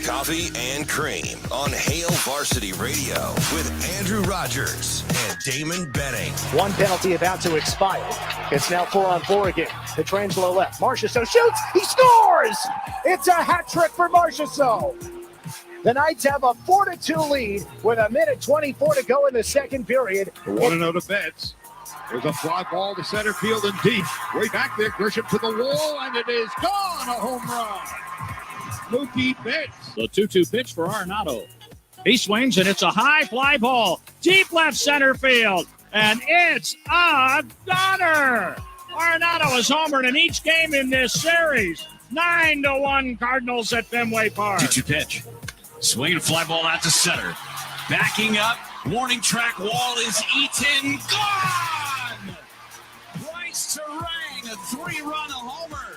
Coffee and Cream on Hail Varsity Radio with Andrew Rogers and Damon Benning. One penalty about to expire. It's now 4-on-4 again. Petrangelo left. Marchessault shoots. He scores! It's a hat trick for Marchessault. The Knights have a 4-2 lead with 1:24 to go in the second period. The 1-0 to Betts. There's a fly ball to center field and deep. Way back there, Grisham to the wall, and it is gone. A home run. Mookie Betts. The 2-2 pitch for Arenado. He swings, and it's a high fly ball. Deep left center field. And it's a gunner. Arenado has homered in each game in this series. 9-1 Cardinals at Fenway Park. 2-2 pitch. Swinging a fly ball out to center. Backing up. Warning track wall is eaten. Gone! Bryce Terang, a 3-run homer.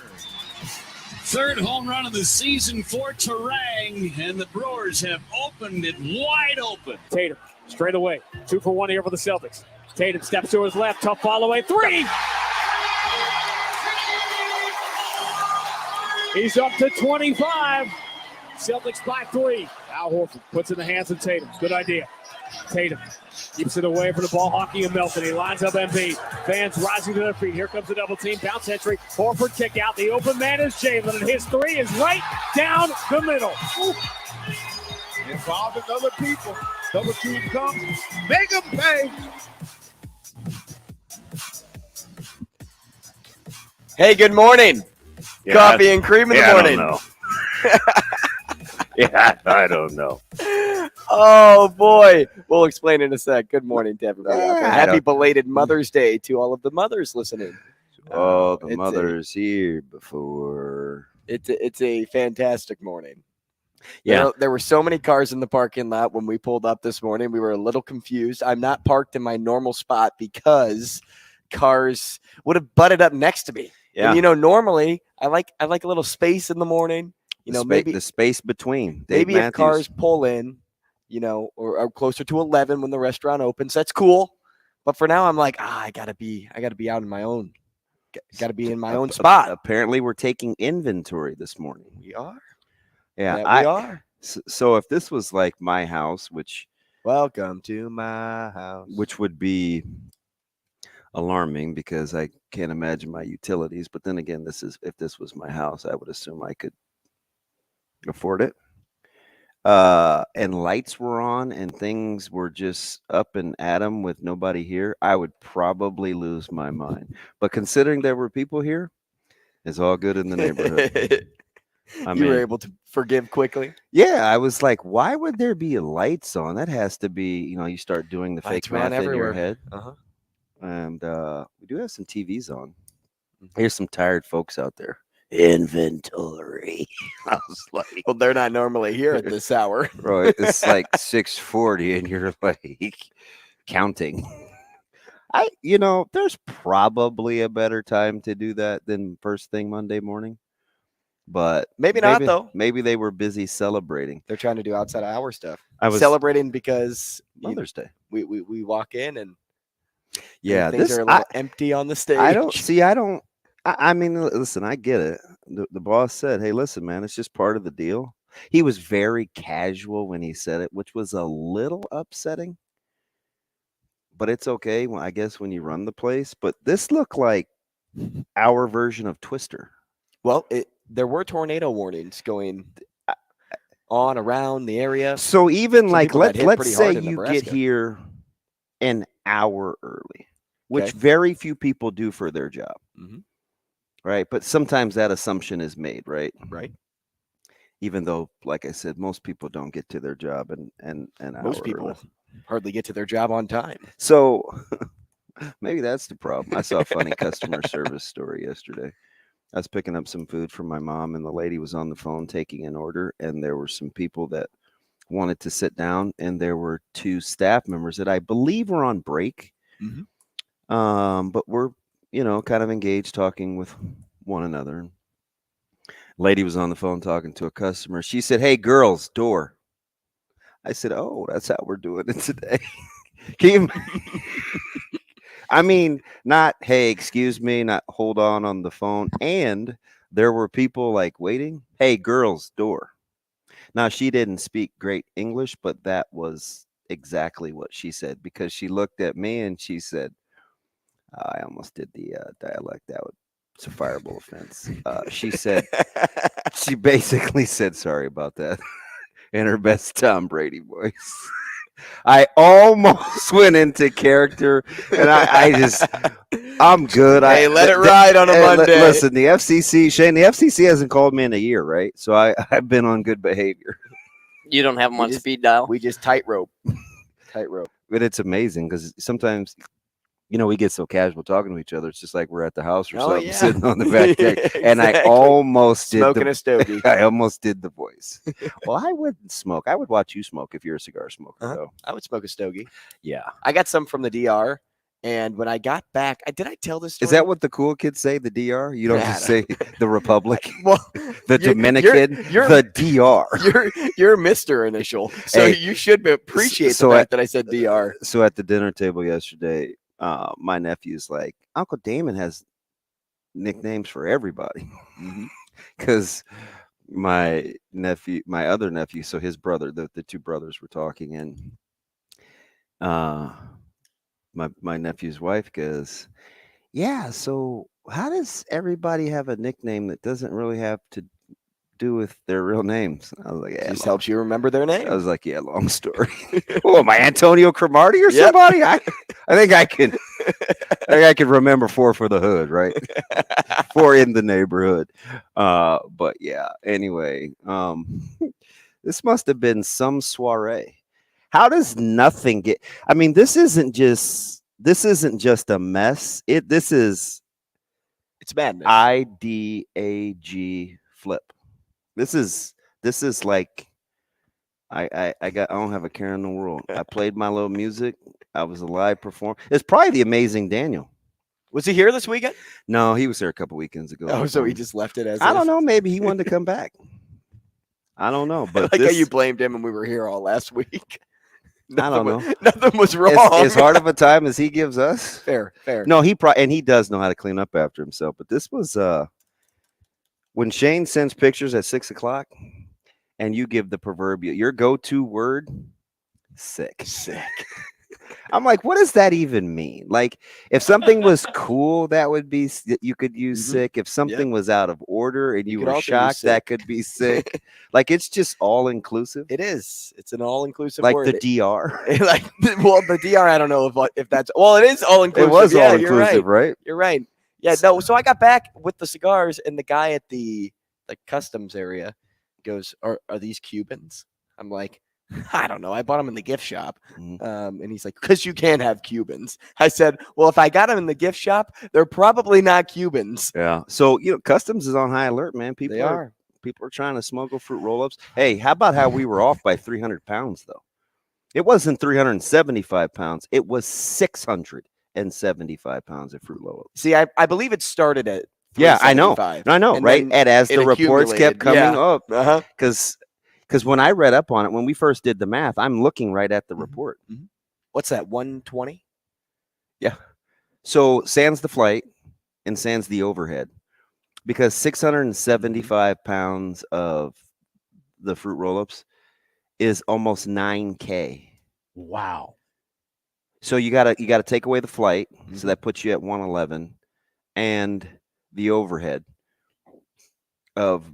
Third home run of the season for Terang, and the Brewers have opened it wide open. Tatum, straight away. 2 for 1 here for the Celtics. Tatum steps to his left, tough follow away. 3! He's up to 25. Celtics by 3. Al Horford puts it in the hands of Tatum. Good idea. Tatum keeps it away from the ball hockey and Melton. He lines up Embiid. Fans rising to their feet. Here comes the double team. Bounce entry. Horford kick out. The open man is Jalen, and his 3 is right down the middle. Ooh. Involving other people. Double team comes. Make them pay. Hey, good morning. Yeah, Coffee and cream in the morning. I don't know. Yeah, I don't know. Oh, boy. We'll explain in a sec. Good morning to everybody. Yeah, Happy belated Mother's Day to all of the mothers listening. Oh, the mother's here before. It's a fantastic morning. Yeah. There were so many cars in the parking lot when we pulled up this morning. We were a little confused. I'm not parked in my normal spot because cars would have butted up next to me. Yeah. And, normally I like a little space in the morning. Maybe the space between. Maybe if cars pull in, or closer to 11 when the restaurant opens, that's cool. But for now, I'm like, I gotta be out in my own, gotta be in my own spot. Apparently, we're taking inventory this morning. We are. Yeah, we are. So if this was like my house, welcome to my house, which would be alarming because I can't imagine my utilities. But then again, if this was my house, I would assume I could afford it. And lights were on and things were just up and at 'em with nobody here, I would probably lose my mind. But considering there were people here, it's all good in the neighborhood. You were able to forgive quickly? Yeah, I was like, why would there be lights on? That has to be, you start doing the fake math in your head. Uh-huh. And we do have some TVs on. Here's some tired folks out there. Inventory. I was like, well, they're not normally here at this hour. Right. It's like 6:40 and you're like counting. There's probably a better time to do that than first thing Monday morning. But maybe not, though. Maybe they were busy celebrating. They're trying to do outside hour stuff. I was celebrating because Mother's Day. We walk in and things are a little empty on the stage. I mean, listen, I get it. The boss said, hey, listen, man, it's just part of the deal. He was very casual when he said it, which was a little upsetting. But it's okay, I guess, when you run the place. But this looked like our version of Twister. Well, there were tornado warnings going on around the area. So even let's say you get here an hour early, which very few people do for their job. Mm-hmm. Right. But sometimes that assumption is made. Right. Right. Even though, like I said, most people don't get to their job and most people hardly get to their job on time. So maybe that's the problem. I saw a funny customer service story yesterday. I was picking up some food from my mom, and the lady was on the phone taking an order, and there were some people that wanted to sit down, and there were 2 staff members that I believe were on break. Mm-hmm. But we're kind of engaged talking with one another. Lady was on the phone talking to a customer. She said, hey, girls, door. I said, oh, that's how we're doing it today. Can you I mean, not, hey, excuse me, not hold on the phone. And there were people like waiting. Hey, girls, door. Now, she didn't speak great English, but that was exactly what she said, because she looked at me and she said, I almost did the dialect. It's a fireable offense. She said, she basically said, sorry about that, in her best Tom Brady voice. I almost went into character, and I'm good. Hey, let it ride on a Monday. Listen, the FCC, Shane, the FCC hasn't called me in a year, right? So I've been on good behavior. You don't have them on speed dial? We just tightrope. But it's amazing because sometimes, we get so casual talking to each other. It's just like we're at the house or something, sitting on the back deck. Exactly. And I almost Smoking a stogie. I almost did the voice. Well, I wouldn't smoke. I would watch you smoke if you're a cigar smoker, though. I would smoke a stogie. Yeah. I got some from the DR. And when I got back, did I tell this story? Is that what the cool kids say, the DR? You don't just say the Republic, well, the Dominican, the DR. You're Mr. Initial, so you should appreciate the fact that I said DR. So at the dinner table yesterday, my nephew's like, Uncle Damon has nicknames for everybody. Because my other nephew, so his brother, the two brothers were talking, and my nephew's wife goes, yeah, so how does everybody have a nickname that doesn't really have to do with their real names? I was like, yeah, just helps you remember their name. I was like, yeah, long story. Oh, am I Antonio Cromartie or somebody? I think I can remember 4 for the hood, right? 4 in the neighborhood. But yeah, anyway, this must have been some soiree. How does nothing get? I mean, this isn't just a mess. It's madness. IDAG flip. This is like I don't have a care in the world. I played my little music. I was a live performer. It's probably the amazing Daniel. Was he here this weekend? No, he was there a couple weekends ago. Oh, so he just left it as I don't know. Maybe he wanted to come back. I don't know. But like how you blamed him and we were here all last week. I don't know. Nothing was wrong. As hard of a time as he gives us. Fair. No, he does know how to clean up after himself. But this was when Shane sends pictures at 6:00 and you give the proverbial your go-to word, sick. I'm like, what does that even mean? Like, if something was cool, that would be, you could use sick. If something was out of order and you were shocked, that could be sick. Like, it's just all inclusive. It is. It's an all inclusive like word. The DR. The DR, I don't know if that's, well, it is all inclusive. It was all inclusive, right? You're right. Yeah, no. So I got back with the cigars and the guy at the customs area goes, are these Cubans? I'm like, I don't know. I bought them in the gift shop. And he's like, because you can't have Cubans. I said, well, if I got them in the gift shop, they're probably not Cubans. Yeah. So, customs is on high alert, man. People are trying to smuggle fruit roll-ups. Hey, how about how we were off by 300 pounds, though? It wasn't 375 pounds. It was 675 pounds of fruit roll-ups. See, I believe it started at I know, right? And as the reports kept coming up, because when I read up on it, when we first did the math, I'm looking right at the report. What's that, 120? Yeah. So sans the flight and sans the overhead, because 675 pounds of the fruit roll-ups is almost 9K. Wow. So you gotta take away the flight, so that puts you at 111, and the overhead and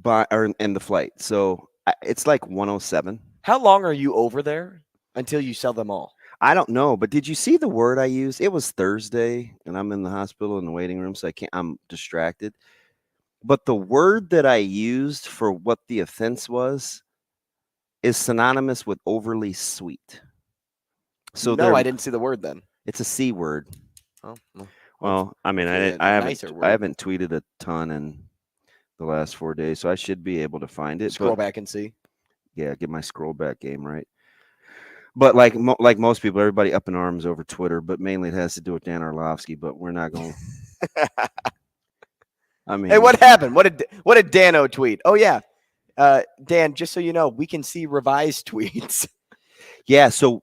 the flight. So it's like 107. How long are you over there until you sell them all? I don't know, but did you see the word I used? It was Thursday, and I'm in the hospital in the waiting room, so I'm distracted. But the word that I used for what the offense was is synonymous with overly sweet. So no, I didn't see the word then. It's a C word. Oh, well, I mean, I haven't tweeted a ton in the last 4 days, so I should be able to find it. Scroll back and see. Yeah, get my scroll back game right. But like most people, everybody up in arms over Twitter, but mainly it has to do with Dan Orlovsky. But we're not going. I mean, hey, what happened? What did Dano tweet? Oh yeah, Dan. Just so you know, we can see revised tweets. Yeah. So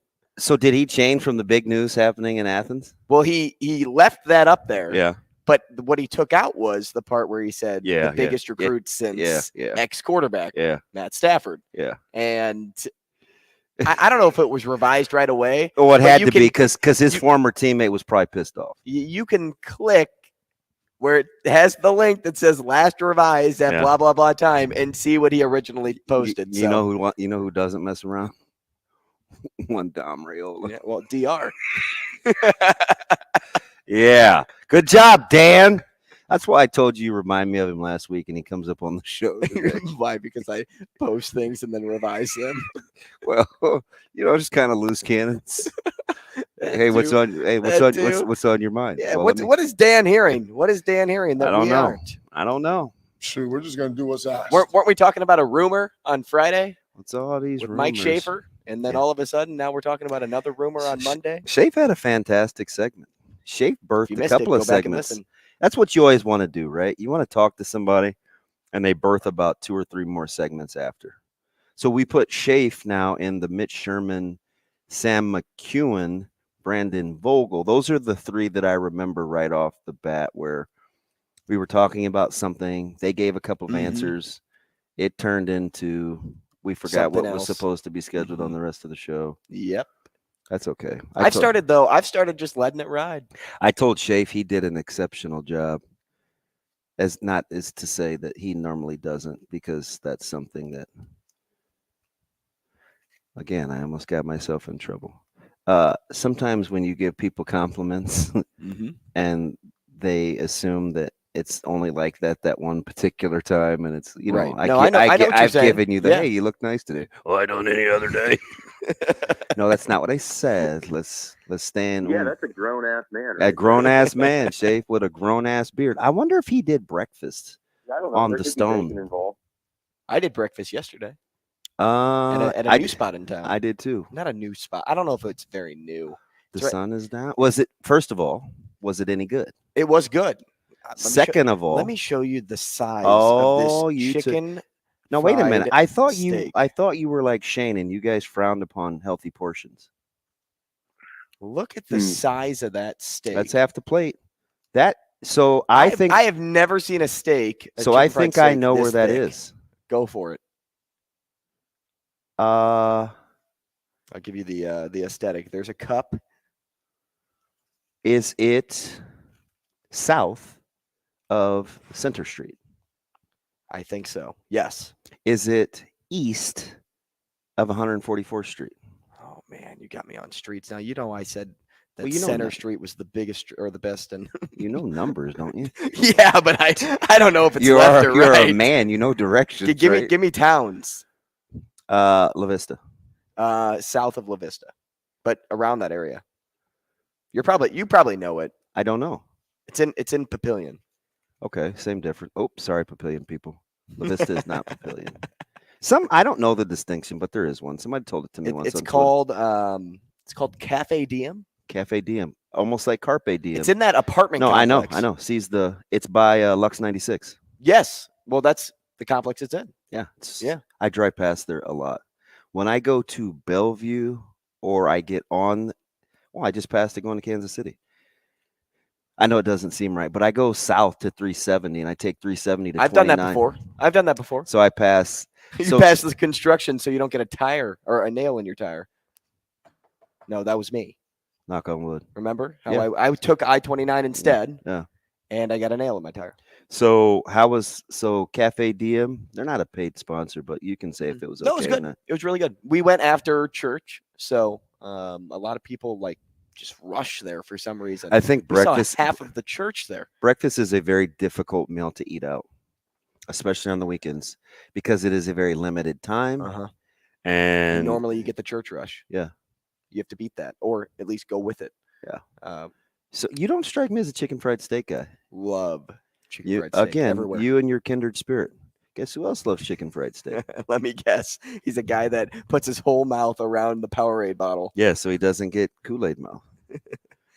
did he change from the big news happening in Athens? Well, he left that up there. Yeah. But what he took out was the part where he said the biggest recruit since ex-quarterback, Matt Stafford. Yeah. And I don't know if it was revised right away. Well, it had to be because his former teammate was probably pissed off. You can click where it has the link that says last revised at blah, blah, blah time and see what he originally posted. You know who doesn't mess around? One Dom Rhule. Yeah, well, DR. Yeah. Good job, Dan. That's why I told you remind me of him last week, and he comes up on the show today. Why? Because I post things and then revise them. Well, just kind of loose cannons. Hey, what's on your mind? Yeah, what is Dan hearing? What is Dan hearing that we aren't? I don't know. Shoot, we're just gonna do what's asked. Weren't we talking about a rumor on Friday? What's all these with rumors? Mike Schaefer, and then all of a sudden now we're talking about another rumor on Monday. Schaefer had a fantastic segment. Schaefer birthed a couple of segments. That's what you always want to do, right? You want to talk to somebody, and they birth about 2 or 3 more segments after. So we put Schaefer now in the Mitch Sherman, Sam McKewon, Brandon Vogel. Those are the 3 that I remember right off the bat where we were talking about something. They gave a couple of answers. It turned into we forgot something what was supposed to be scheduled on the rest of the show. Yep. That's okay. I've started just letting it ride. I told Schaefer he did an exceptional job. As to say that he normally doesn't, because that's something that, again, I almost got myself in trouble. Sometimes when you give people compliments and they assume that it's only like that one particular time, and it's right. I've given you the hey, you look nice today. Oh, I don't any other day. No, that's not what I said. Let's stand. Yeah, that's a grown ass man. Right? A grown ass man, Schaefer, with a grown ass beard. I wonder if he did breakfast on the Stone. I did breakfast yesterday. At a new spot in town. I did too. Not a new spot. I don't know if it's very new. The sun is down. First of all, was it any good? It was good. Second of all, let me show you the size of this chicken. No, wait a minute. I thought you were like Shane, and you guys frowned upon healthy portions. Look at the size of that steak. That's half the plate. I have never seen a steak. So I think I know where that is. Go for it. I'll give you the aesthetic. There's a cup. Is it south of Center Street? I think so. Yes. Is it east of 144th Street? Oh man, you got me on streets now. I said that Center Street was the biggest or the best, and you know numbers, don't you? Yeah, but I don't know if it's left or right. You're a man. You know directions. Give me towns. La Vista. South of La Vista, but around that area. You probably know it. I don't know. It's in Papillion. Okay, same difference. Oh, sorry, Papillion people. La Vista is not Papillion. I don't know the distinction, but there is one. Somebody told it to me once. It's called Cafe Diem. Cafe Diem, almost like Carpe Diem. It's in that apartment. No, complex. I know. It's by Lux 96. Yes. Well, that's the complex it's in. Yeah. Yeah. I drive past there a lot. When I go to Bellevue or I get on, I just passed it going to Kansas City. I know it doesn't seem right, but I go south to 370 and I take 370 to 29. I've done that before. So I pass. You pass the construction so you don't get a tire or a nail in your tire. No, that was me. Knock on wood. Remember how I took I-29 instead? Yeah. And I got a nail in my tire. So Cafe Diem? They're not a paid sponsor, but you can say if it was okay. No, it was good. It was really good. We went after church, so a lot of people just rush there for some reason. I think breakfast. Half of the church there. Breakfast is a very difficult meal to eat out, especially on the weekends, because it is a very limited time. And normally you get the church rush. Yeah. You have to beat that, or at least go with it. Yeah. So you don't strike me as a chicken fried steak guy. Love chicken fried steak. Again, everywhere. You and your kindred spirit. Guess who else loves chicken fried steak? Let me guess. He's a guy that puts his whole mouth around the Powerade bottle. Yeah, so he doesn't get Kool-Aid mouth.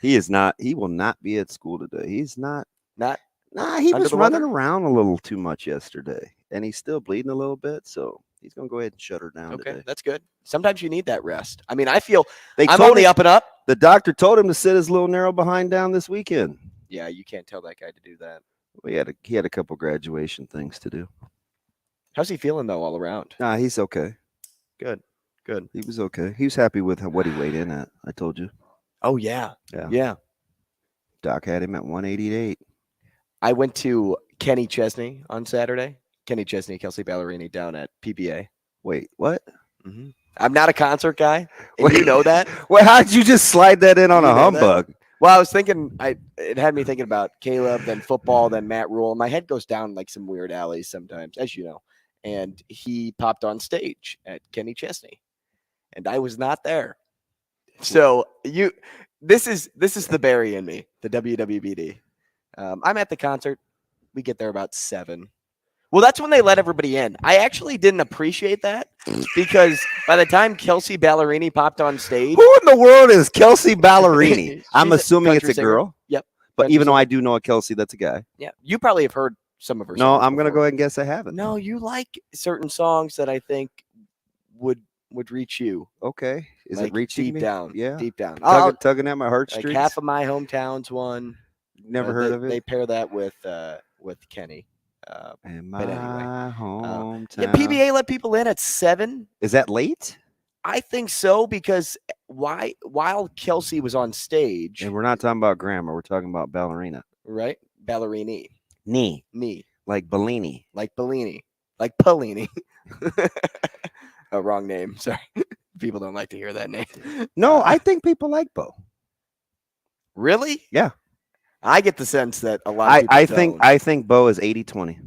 He is not. He will not be at school today. He's not. He was running around a little too much yesterday, and he's still bleeding a little bit. So he's gonna go ahead and shut her down today. That's good. Sometimes you need that rest. I mean, I feel I'm on the up and up. The doctor told him to sit his little narrow behind down this weekend. Yeah, you can't tell that guy to do that. Well, he had a couple graduation things to do. How's he feeling though, all around? Nah, he's okay. Good. He was okay. He was happy with what he weighed in at. I told you. Oh yeah. Yeah. Doc had him at 188. I went to Kenny Chesney on Saturday. Kenny Chesney, Kelsey Ballerini down at PBA. Wait, what? Mm-hmm. I'm not a concert guy, and you know that. Well, how did you just slide that in on a humbug? Well, I was thinking, it had me thinking about Caleb, then football, then Matt Rhule. My head goes down like some weird alleys sometimes, as you know. And he popped on stage at Kenny Chesney, and I was not there. So this is the Barry in me, the WWBD. I'm at the concert. We get there about 7. Well, that's when they let everybody in. I actually didn't appreciate that because by the time Kelsey Ballerini popped on stage. Who in the world is Kelsey Ballerini? I'm assuming it's a girl. Yep. But even though I do know a Kelsey, that's a guy. Yeah. You probably have heard some of her songs. No, I'm going to go ahead and guess I haven't. No, you like certain songs that I think would reach you. Okay. Is like it reaching deep me? down? Yeah. Deep down. Tugging at my heartstrings? Like Half of My Hometown's one. Never heard of it? They pair that with Kenny. In but anyway, hometown. Yeah, PBA let people in at 7. Is that late? I think so because while Kelsey was on stage, And we're not talking about grammar. We're talking about ballerina. right? Ballerini, Knee. like Bellini. Bellini, like Polini. Oh, wrong name. Sorry, people don't like to hear that name. No, I think people like Bo. Really? Yeah. I get the sense that a lot of people I think Bo is 80-20.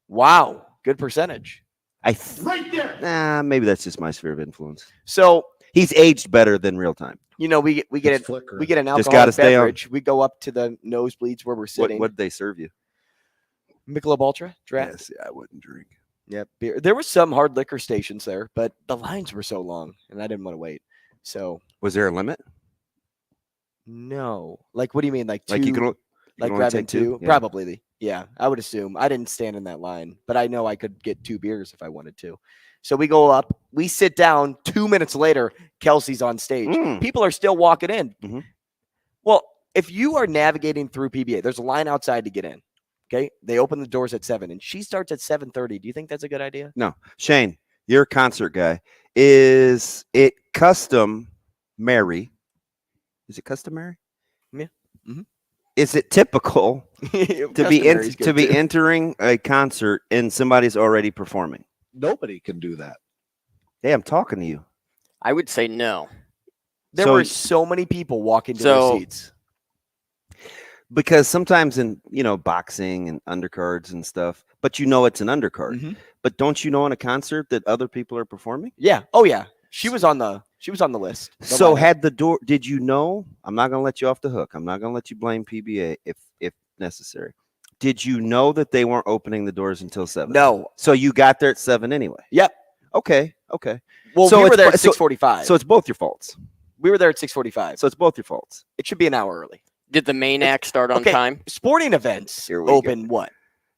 Wow, good percentage. Right there. Nah, maybe that's just my sphere of influence. So He's aged better than real time. we get It's flickering. we get an Just alcoholic gotta stay on. beverage. We go up to the nosebleeds where we're sitting. What did they serve you? Michelob Ultra draft. Yes, I wouldn't drink. Yep. Beer. There were some hard liquor stations there, but the lines were so long, and I didn't want to wait. So Was there a limit? no. Like, what do you mean? Like two? Like you can only grabbing take 2? Yeah. Probably. Yeah, I would assume. I didn't stand in that line, but I know I could get 2 beers if I wanted to. So we go up, we sit down. 2 minutes later, Kelsey's on stage. People are still walking in. Mhm. Well, if you are navigating through PBA, there's a line outside to get in. Okay, they open the doors at 7, and she starts at 7:30. Do you think that's a good idea? No. Shane, you're a concert guy. Is it customary? Is it customary? Yeah. Mm-hmm. Is it typical to be entering a concert and somebody's already performing? Nobody can do that. Hey, I'm talking to you. I would say no. There were so many people walking to So- their seats. Because sometimes in, boxing and undercards and stuff, but it's an undercard. Mhm. But don't you know in a concert that other people are performing? Yeah. Oh yeah. She was on the list. The So lineup. did you know? I'm not going to let you off the hook. I'm not going to let you blame PBA if necessary. Did you know that they weren't opening the doors until 7? No. So you got there at 7 anyway. Yep. Okay. Well, So we were it's there bo- at 6:45. So it's both your faults. we were there at 6:45. So it's both your faults. It should be an hour early. Did the main act start on Okay, time? Sporting events Here we open what?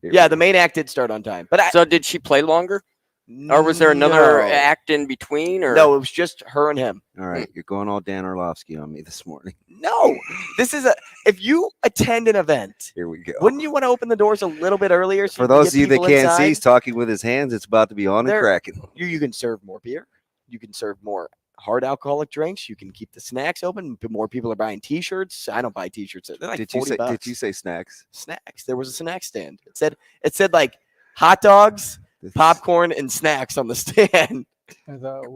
Here Yeah, we the main act did start on time. But So did she play longer? Or was there another No. act in between? Or No, it was just her and him. All right, you're going all Dan Orlovsky on me this morning. No, this is if you attend an event, Here we go. wouldn't you want to open the doors a little bit earlier? So For you can those get of you that people can't see, inside? he's talking with his hands. It's about to be on and There- cracking. You can serve more beer. You can serve more hard alcoholic drinks. You can keep the snacks open. More people are buying T-shirts. I don't buy T-shirts. They're like Did you $40. say snacks? Snacks? There was a snack stand. It said like hot dogs, popcorn, and snacks on the stand.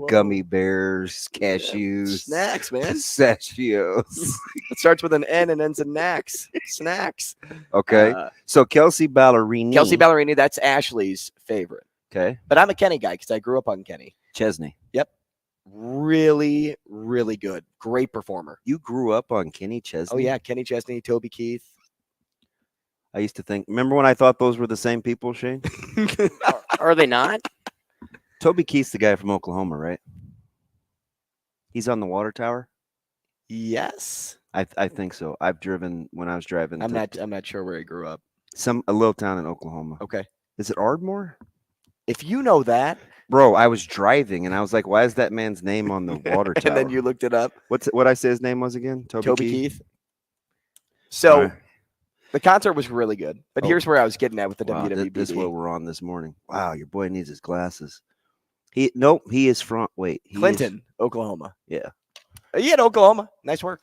Gummy bears, cashews, Snacks, man. pistachios. It starts with an N and ends in Nax. Snacks. Okay, so Kelsey Ballerini. Kelsey Ballerini, that's Ashley's favorite. Okay, But I'm a Kenny guy because I grew up on Kenny. Chesney. Really, really good. Great performer. You grew up on Kenny Chesney? Oh, yeah. Kenny Chesney, Toby Keith. I used to think. Remember when I thought those were the same people, Shane? are they not? Toby Keith's the guy from Oklahoma, right? He's on the water tower. Yes. I think so. I've driven when I was driving. I'm not sure where he grew up. A little town in Oklahoma. Okay. Is it Ardmore? If you know that, Bro, I was driving and I was like, "Why is that man's name on the water tower?" and then you looked it up, What I say his name was again? Toby Keith. So All right. The concert was really good. But here's where I was getting at with the WWBD. This is what we're on this morning. Wow, your boy needs his glasses. He is from Clinton, Oklahoma. Yeah. He had Oklahoma. Nice work.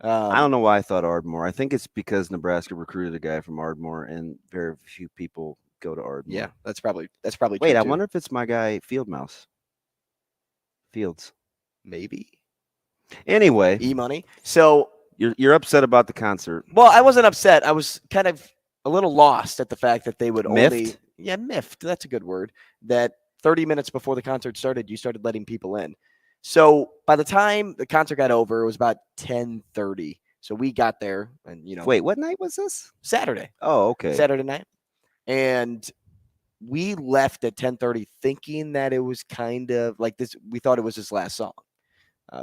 I don't know why I thought Ardmore. I think it's because Nebraska recruited a guy from Ardmore, and very few people go to Ardmore. Yeah, that's probably Wait, true I too. wonder if it's my guy Fields. Maybe. Anyway, E-money. So you're upset about the concert. Well, I wasn't upset. I was kind of a little lost at the fact that they would Miffed? miffed. That's a good word. That 30 minutes before the concert started, you started letting people in. So by the time the concert got over, it was about 10:30. So we got there, and Wait, what night was this? Saturday. Oh, okay. Saturday night, and we left at 10:30, thinking that it was kind of like this. We thought it was his last song,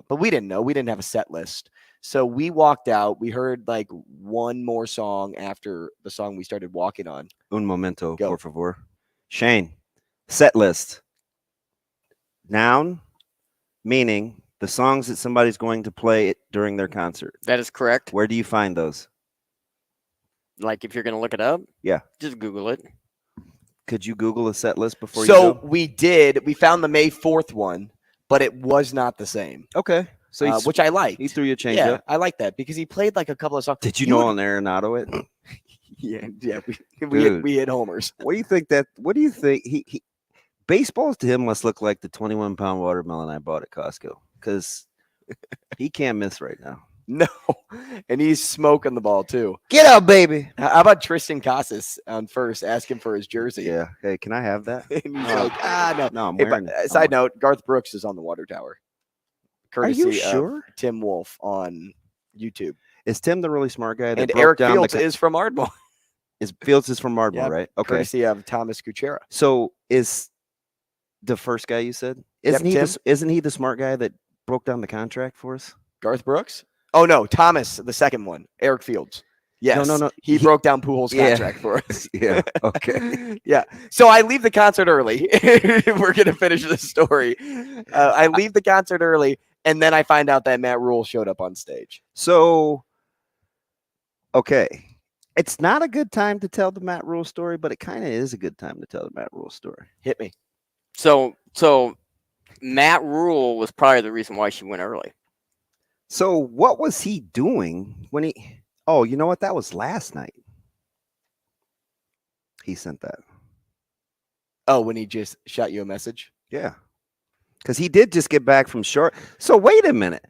but we didn't know. We didn't have a set list, so we walked out. We heard like one more song after the song we started walking on. Un momento, Go. por favor. Shane, set list. Noun, meaning the songs that somebody's going to play during their concert. That is correct. Where do you find those? Like if you're going to look it up, Yeah. just Google it. Could you Google a set list before you So go? we did. We found the May 4th one, but it was not the same. Okay. So Which I like. he threw you a change Yeah, up. I like that because he played like a couple of songs. Did you know on Arenado it? Yeah. Dude. We hit homers. What do you think he baseball to him must look like the 21-pound watermelon I bought at Costco, because he can't miss right now. No, and he's smoking the ball too. Get out, baby. How about Tristan Casas on first? Ask him for his jersey. Yeah. Hey, can I have that? And he's like, no. No, I'm Hey, wearing it. side note, Garth Brooks is on the water tower. Are you Courtesy of sure? Tim Wolf on YouTube. Is Tim the really smart guy? That And broke Eric down Fields is from Ardmore. Fields is from Ardmore, Yeah, right? Okay. Courtesy of Thomas Kuchera. So is the first guy you said? Isn't he the smart guy that broke down the contract for us? Garth Brooks? Oh, no, Thomas, the second one. Eric Fields. Yes. No. He broke down Pujols' Yeah. contract for us. Yeah. Okay. Yeah. So I leave the concert early. We're going to finish the story. I leave the concert early, and then I find out that Matt Rhule showed up on stage. So, okay. It's not a good time to tell the Matt Rhule story, but it kind of is a good time to tell the Matt Rhule story. Hit me. So Matt Rhule was probably the reason why she went early. So what was he doing when he... Oh, you know what? That was last night. He sent that. Oh, when he just shot you a message? Yeah. Because he did just get back from short. So wait a minute.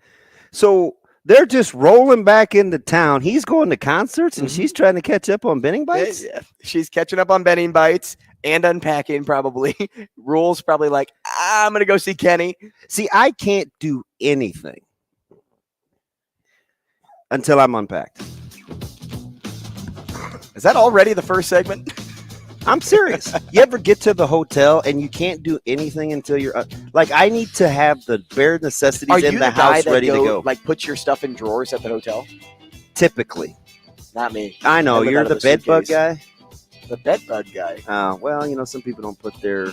So they're just rolling back into town. He's going to concerts and she's trying to catch up on Benning Bites? Yeah. She's catching up on Benning Bites and unpacking probably. Rhule's probably like, I'm going to go see Kenny. See, I can't do anything until I'm unpacked. Is that already the first segment? I'm serious. You ever get to the hotel and you can't do anything until you're like, I need to have the bare necessities Are in you the guy house that ready to go. Like, put your stuff in drawers at the hotel? Typically. Not me. I know. I live You're out the of bed bug suitcase. guy. The bed bug guy. Well, you know, some people don't put their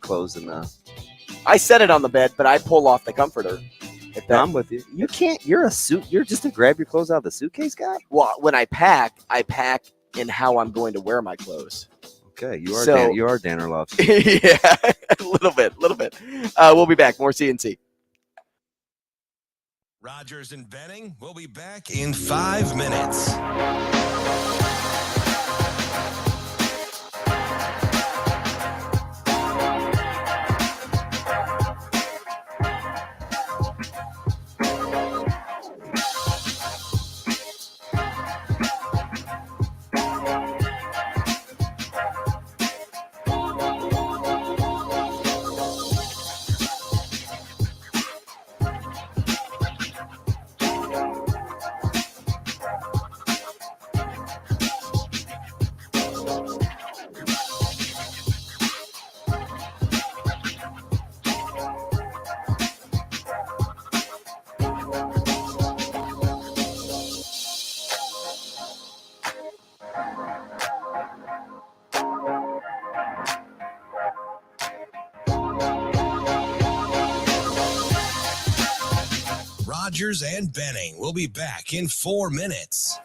clothes in the... I set it on the bed, but I pull off the comforter. If that, I'm with you. You can't. You're just a grab your clothes out of the suitcase guy? well, when I pack in how I'm going to wear my clothes. Okay, you are So- you are Dan Orlovsky. Yeah, a little bit. We'll be back. More CNC. Rogers and Benning will be back in 5 minutes. Rogers and Benning will be back in 4 minutes.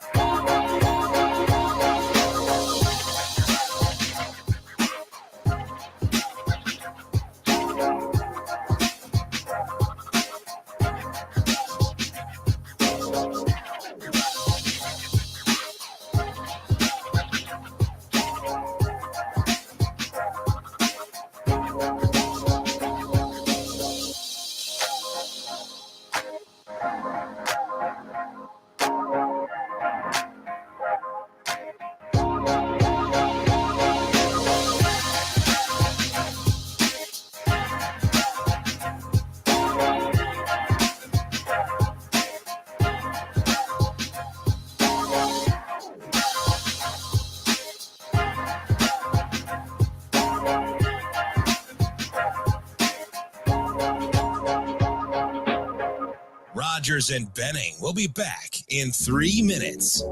Rogers and Benning will be back in 3 minutes.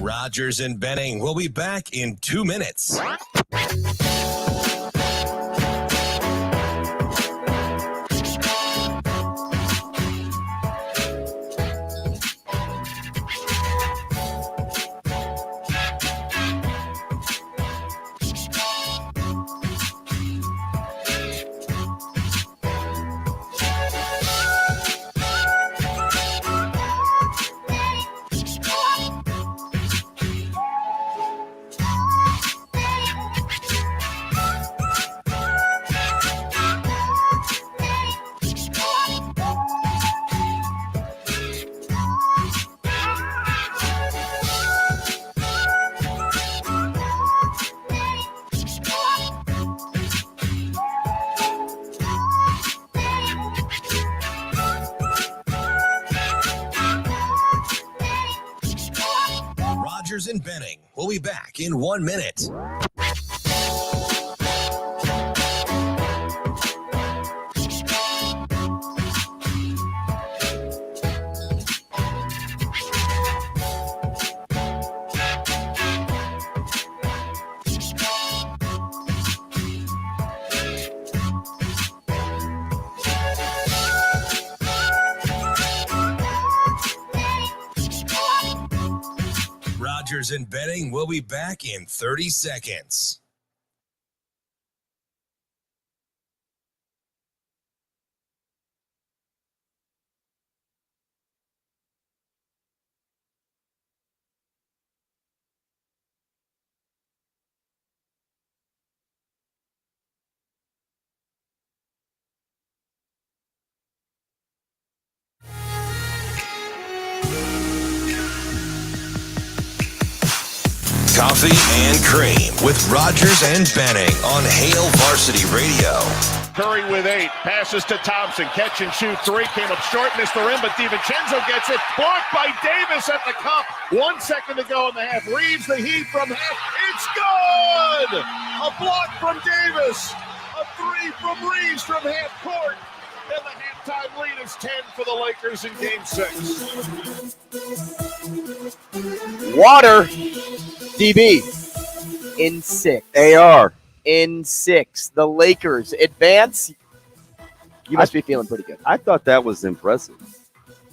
Rogers and Benning will be back in 2 minutes. Rogers and Benning will be back in 1 minute. Rogers and Benning will be back in 30 seconds. Coffee and Cream with Rogers and Benning on Hail Varsity Radio. Curry with 8, passes to Thompson, catch and shoot 3, came up short, missed the rim, but DiVincenzo gets it, blocked by Davis at the cup. 1 second to go in the half. Reeves the heat from half, it's good! A block from Davis, a 3 from Reeves from half court, and the halftime lead is 10 for the Lakers in Game 6. Water, DB, in 6. AR. In 6. The Lakers advance. You must be feeling pretty good. I thought that was impressive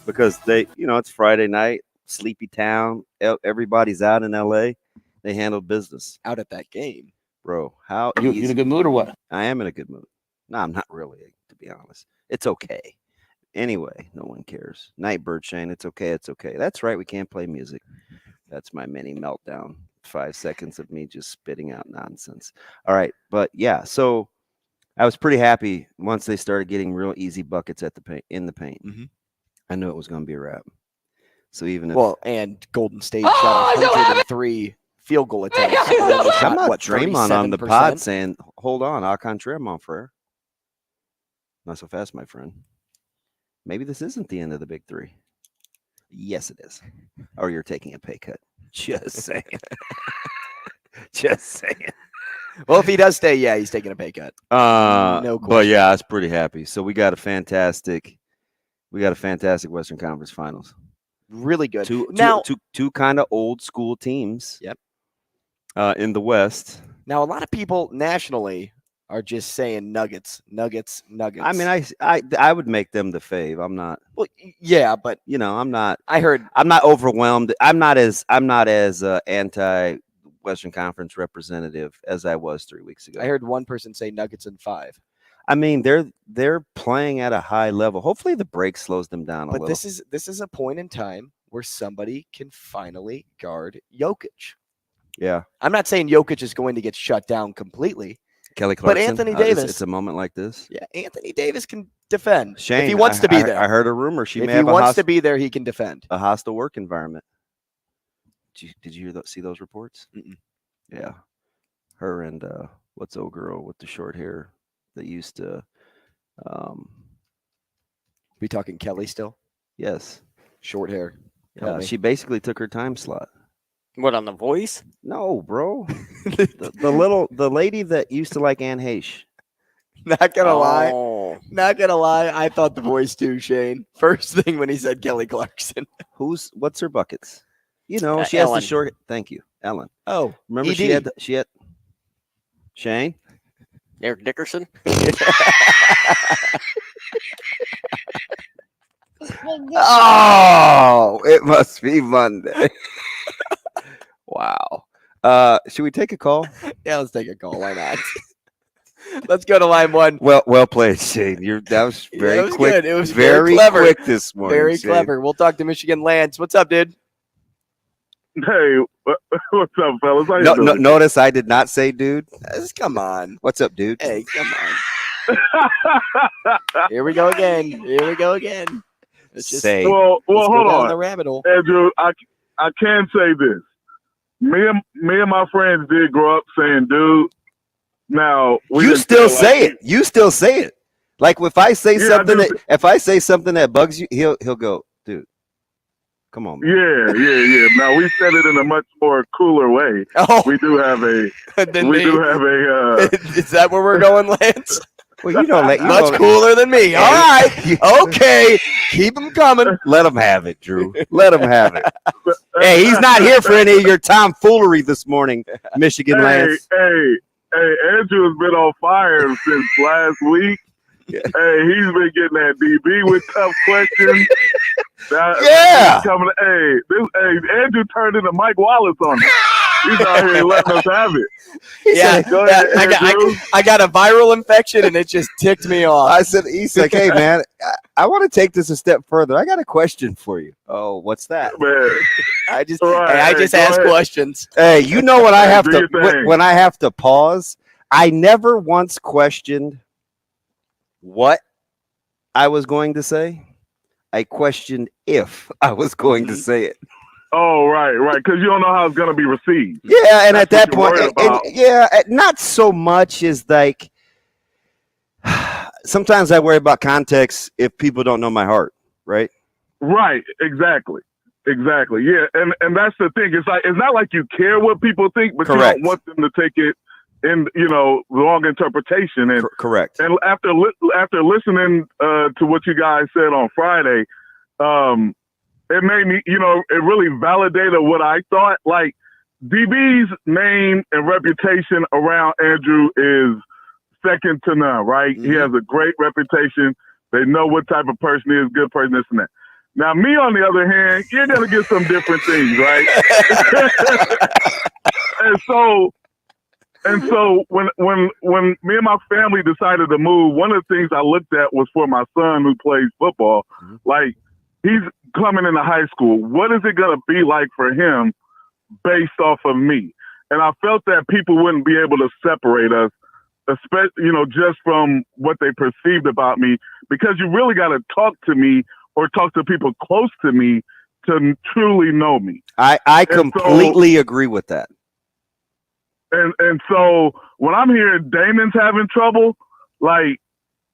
because they, it's Friday night, sleepy town. Everybody's out in LA. They handled business. Out at that game. Bro, how You in a good mood or what? I am in a good mood. No, I'm not really, to be honest. It's okay. Anyway, no one cares. Nightbird Shane, it's okay. It's okay. That's right. We can't play music. That's my mini meltdown. 5 seconds of me just spitting out nonsense. All right, but yeah, so I was pretty happy once they started getting real easy buckets at the paint in the paint. Mm-hmm. I knew it was going to be a wrap. So even if and Golden State shot 103 field goal attempts. I'm not Draymond on the pod saying, "Hold on, Alcantara, mon frere." Not so fast, my friend. Maybe this isn't the end of the big three. Yes, it is. Or you're taking a pay cut. Just saying. Just saying. Well, if he does stay, yeah, he's taking a pay cut. No question. But yeah, I was pretty happy. So we got a fantastic Western Conference Finals. Really good. Two kind of old school teams. Yep. In the West. Now, a lot of people nationally are just saying Nuggets. I mean, I would make them the fave. I'm not. Well, yeah, but I'm not. I'm not overwhelmed. I'm not as anti Western Conference representative as I was 3 weeks ago. I heard one person say Nuggets in 5. I mean, they're playing at a high level. Hopefully, the break slows them down a little. But this is a point in time where somebody can finally guard Jokic. Yeah, I'm not saying Jokic is going to get shut down completely. Kelly Clarkson, but Anthony Davis. It's a moment like this. Yeah, Anthony Davis can defend. Shane, if he wants to be there. I heard a rumor if he wants to be there, he can defend. A hostile work environment. Did you see those reports? Mm-mm. Yeah, her and what's old girl with the short hair that used to. We talking Kelly still? Yes, short hair. Yeah, she basically took her time slot. What, on The Voice? No, bro. the lady that used to like Anne Heche. Not gonna lie. I thought The Voice too, Shane. First thing when he said Kelly Clarkson. What's her buckets? She Ellen. has the short. Thank you, Ellen. Oh, remember ED. she had Shane. Eric Dickerson. Oh, it must be Monday. Wow. Should we take a call? Yeah, let's take a call. Why not? Let's go to line one. Well played, Shane. That was very quick. Good. It was very clever. Quick this morning. Very Shane. clever. We'll talk to Michigan Lance. What's up, dude? Hey, what's up, fellas? How you doing? Notice I did not say dude. Come on. What's up, dude? Hey, come on. Here we go again. Let's just well, hold on. The rabbit hole. Andrew, I can say this. Me and my friends did grow up saying dude. Now you still say it. You still say it. Like if I say something that bugs you, he'll go, dude. Come on, man. Yeah. Now we said it in a much more cooler way. Oh, we do have a. Is that where we're going, Lance? Well, you don't let much cooler than me. All right, okay, keep them coming. Let him have it, Drew. Let him have it. Hey, he's not here for any of your tomfoolery this morning, Michigan Lance. Hey, Andrew has been on fire since last week. Yeah. Hey, he's been getting that DB with tough questions. Andrew turned into Mike Wallace on it. He's out here letting us have it. Yeah, go ahead, I got a viral infection and it just ticked me off. He's like, hey man, I want to take this a step further. I got a question for you. Oh, what's that? Man. I just ask questions. Hey, you know when I have to pause, I never once questioned what I was going to say. I questioned if I was going to say it. Oh, right. Because you don't know how it's going to be received. Yeah, and at that point, not so much as like, sometimes I worry about context if people don't know my heart, right? Right, exactly. Yeah, and that's the thing. It's not like you care what people think, but Correct. You don't want them to take it in, wrong interpretation. And correct. And after listening to what you guys said on Friday, it made me, it really validated what I thought. Like, DB's name and reputation around Andrew is second to none, right? Mm-hmm. He has a great reputation. They know what type of person he is, good person, this and that. Now, me, on the other hand, you're going to get some different things, right? And so when me and my family decided to move, one of the things I looked at was for my son who plays football. Mm-hmm. Like, he's coming into high school. What is it going to be like for him based off of me. And I felt that people wouldn't be able to separate us, especially, just from what they perceived about me, because you really got to talk to me or talk to people close to me to truly know me. I completely agree with that. And so when I'm hearing Damon's having trouble, like,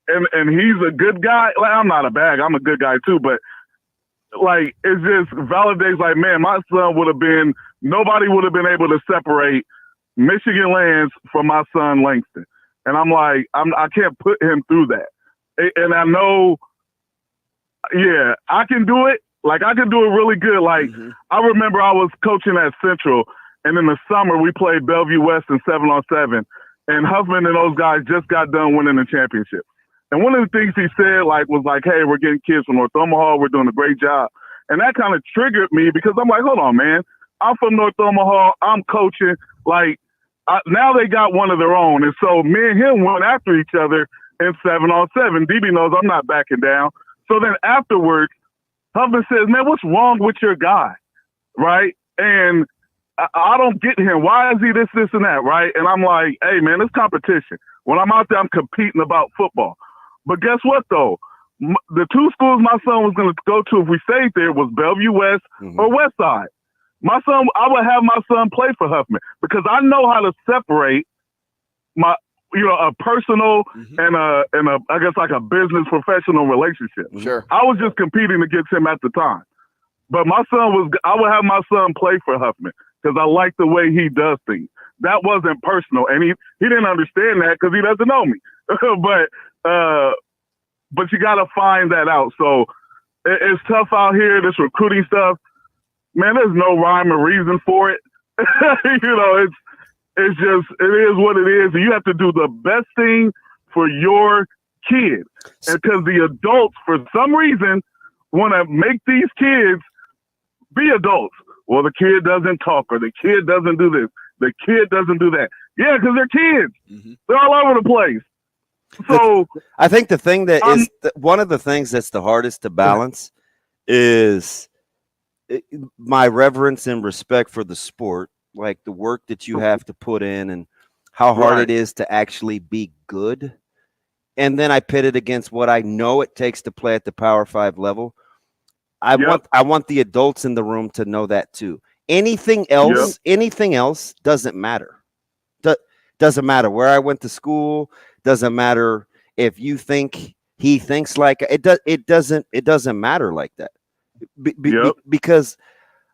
and he's a good guy, like, I'm not a bad guy, I'm a good guy too, but like, it just validates, like, man, my son nobody would have been able to separate Michigan Lance from my son Langston. And I'm like, I can't put him through that. And I know, yeah, I can do it. Like, I can do it really good. Like, I remember I was coaching at Central, and in the summer we played Bellevue West in 7-on-7, and Huffman and those guys just got done winning the championship. And one of the things he said, like, was like, hey, we're getting kids from North Omaha. We're doing a great job. And that kind of triggered me because I'm like, hold on, man. I'm from North Omaha. I'm coaching. Like, now they got one of their own. And so me and him went after each other in 7-on-7. DB knows I'm not backing down. So then afterwards, Huffman says, man, what's wrong with your guy? Right? And I don't get him. Why is he this, and that? Right? And I'm like, hey, man, it's competition. When I'm out there, I'm competing about football. But guess what, though? The two schools my son was going to go to if we stayed there was Bellevue West or West Side. My son, I would have my son play for Huffman because I know how to separate a personal and I guess like a business professional relationship. Sure. I was just competing against him at the time. But I would have my son play for Huffman because I like the way he does things. That wasn't personal. And he didn't understand that because he doesn't know me. But you got to find that out. So it's tough out here, this recruiting stuff. Man, there's no rhyme or reason for it. It's just, it is what it is. And you have to do the best thing for your kid. And because the adults, for some reason, want to make these kids be adults. Well, the kid doesn't talk, or the kid doesn't do this. The kid doesn't do that. Yeah, because they're kids. They're all over the place. So I think the thing that is one of the things that's the hardest to balance is my reverence and respect for the sport, like the work that you have to put in and how hard it is to actually be good. And then I pit it against what I know it takes to play at the Power 5 level. I want the adults in the room to know that too. Anything else doesn't matter. Doesn't matter where I went to school. Doesn't matter if you think he thinks like it. It doesn't matter like that. Because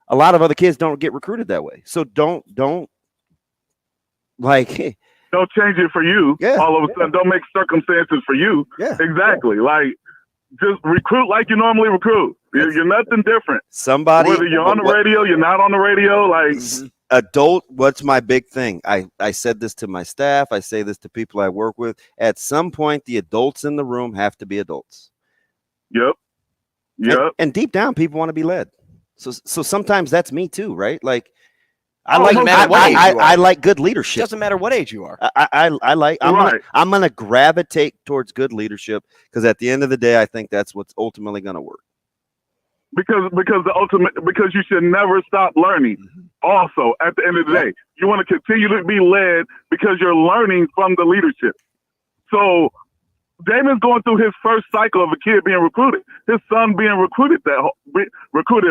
a lot of other kids don't get recruited that way. So don't like. Don't change it for you. Yeah. All of a sudden, don't make circumstances for you. Yeah. Exactly. Yeah. Like, just recruit like you normally recruit. You're nothing different. Whether you're on the radio, you're not on the radio. Like, adult, what's my big thing? I said this to my staff. I say this to people I work with. At some point, the adults in the room have to be adults. Yep. And deep down, people want to be led. So sometimes that's me too, right? Like, I like good leadership. Doesn't matter what age you are. I'm gonna gravitate towards good leadership because at the end of the day, I think that's what's ultimately gonna work. Because you should never stop learning. Also, at the end of the day, you want to continue to be led because you're learning from the leadership. So Damon's going through his first cycle of a kid being recruited. His son being recruited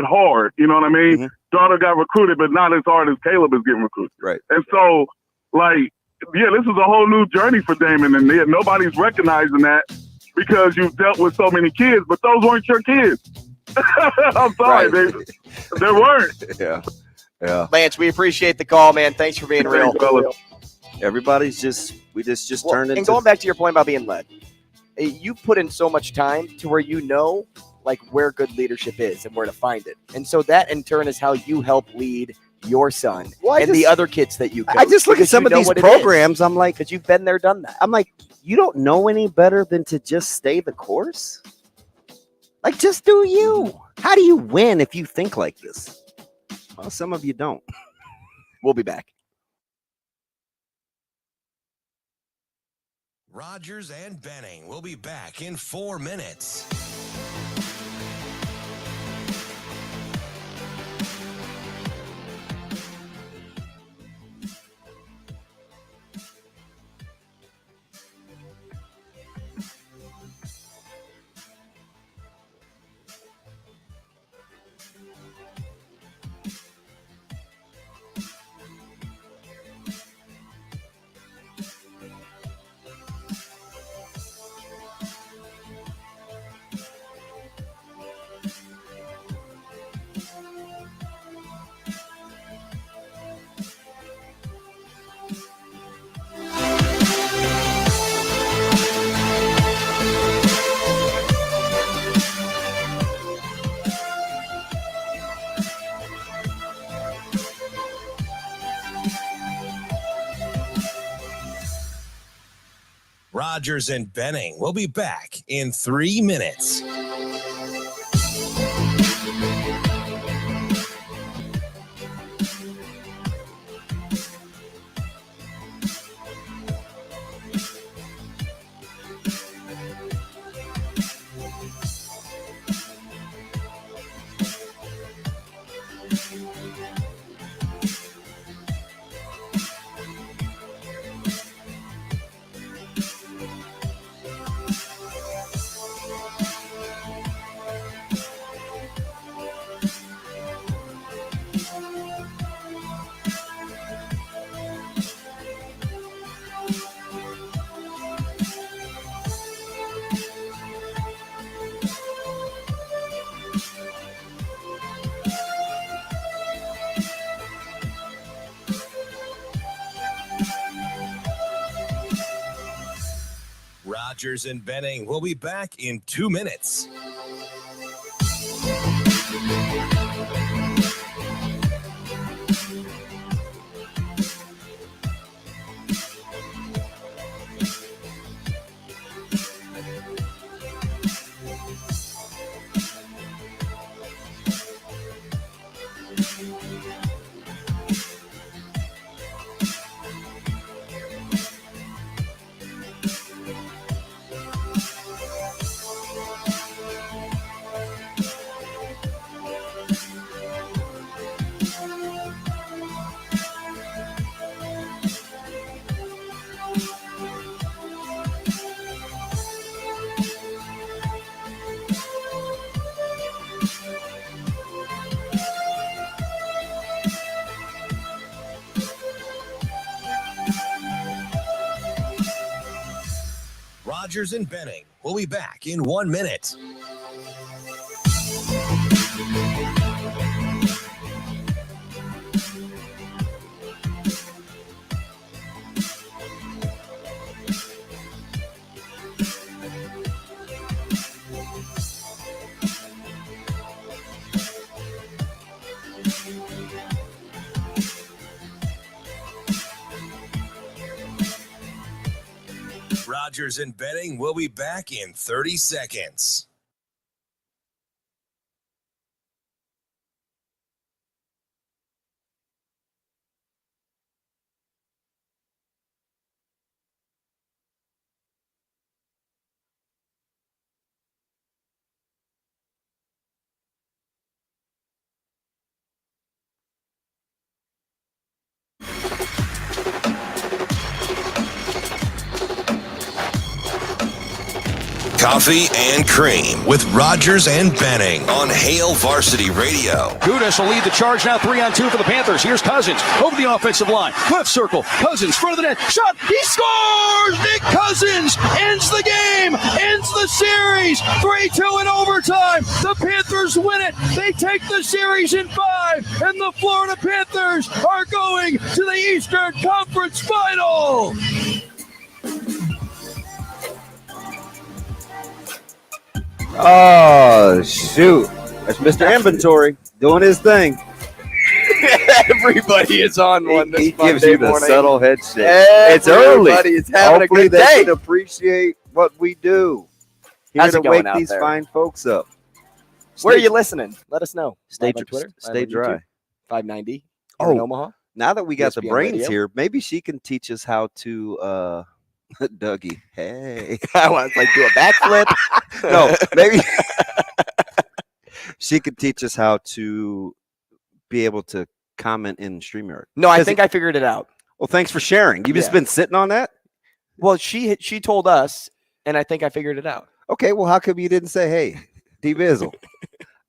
hard. You know what I mean? Daughter got recruited, but not as hard as Caleb is getting recruited. Right. And so, like, this is a whole new journey for Damon, and nobody's recognizing that because you've dealt with so many kids, but those weren't your kids. I'm sorry, they weren't. Yeah. Lance, we appreciate the call, man. Thanks for being real. Everybody's just turned into. And going back to your point about being led, you put in so much time to where you know, like, where good leadership is and where to find it. And so that in turn is how you help lead your son the other kids that you coach. I just look at some of these programs. I'm like, because you've been there, done that. I'm like, you don't know any better than to just stay the course. Like, just do you. How do you win if you think like this? Well, some of you don't. We'll be back. Rogers and Benning will be back in 4 minutes. Rogers and Benning will be back in 3 minutes. Rogers and Benning will be back in 2 minutes. Rogers and Benning will be back in 1 minute. Rogers and Benning will be back in 30 seconds. Coffee and Cream with Rogers and Benning on Hail Varsity Radio. Gudas will lead the charge now, 3-on-2 for the Panthers. Here's Cousins over the offensive line. Left circle. Cousins, front of the net. Shot. He scores! Nick Cousins ends the game, ends the series. 3-2 in overtime. The Panthers win it. They take the series in 5, and the Florida Panthers are going to the Eastern Conference Final. Oh, shoot. That's Mr. Inventory doing his thing. Everybody is on one this He gives Monday you the morning. subtle head shake. It's early. Everybody is having Hopefully a good they day. can appreciate what we do. Here How's to it going wake out these there? fine folks up. Where are you listening? Let us know. Stay Live on Twitter. Stay live on dry. YouTube, 590 Oh. in Omaha. Now that we got the ESPN brains Radio. here, maybe she can teach us how to Dougie. Hey. I want to do a backflip. No, maybe she could teach us how to be able to comment in StreamYard. No, I think I figured it out. Well, thanks for sharing. You've just Yeah. been sitting on that? Well, she told us, and I think I figured it out. Okay, well, how come you didn't say, hey, D-Bizzle,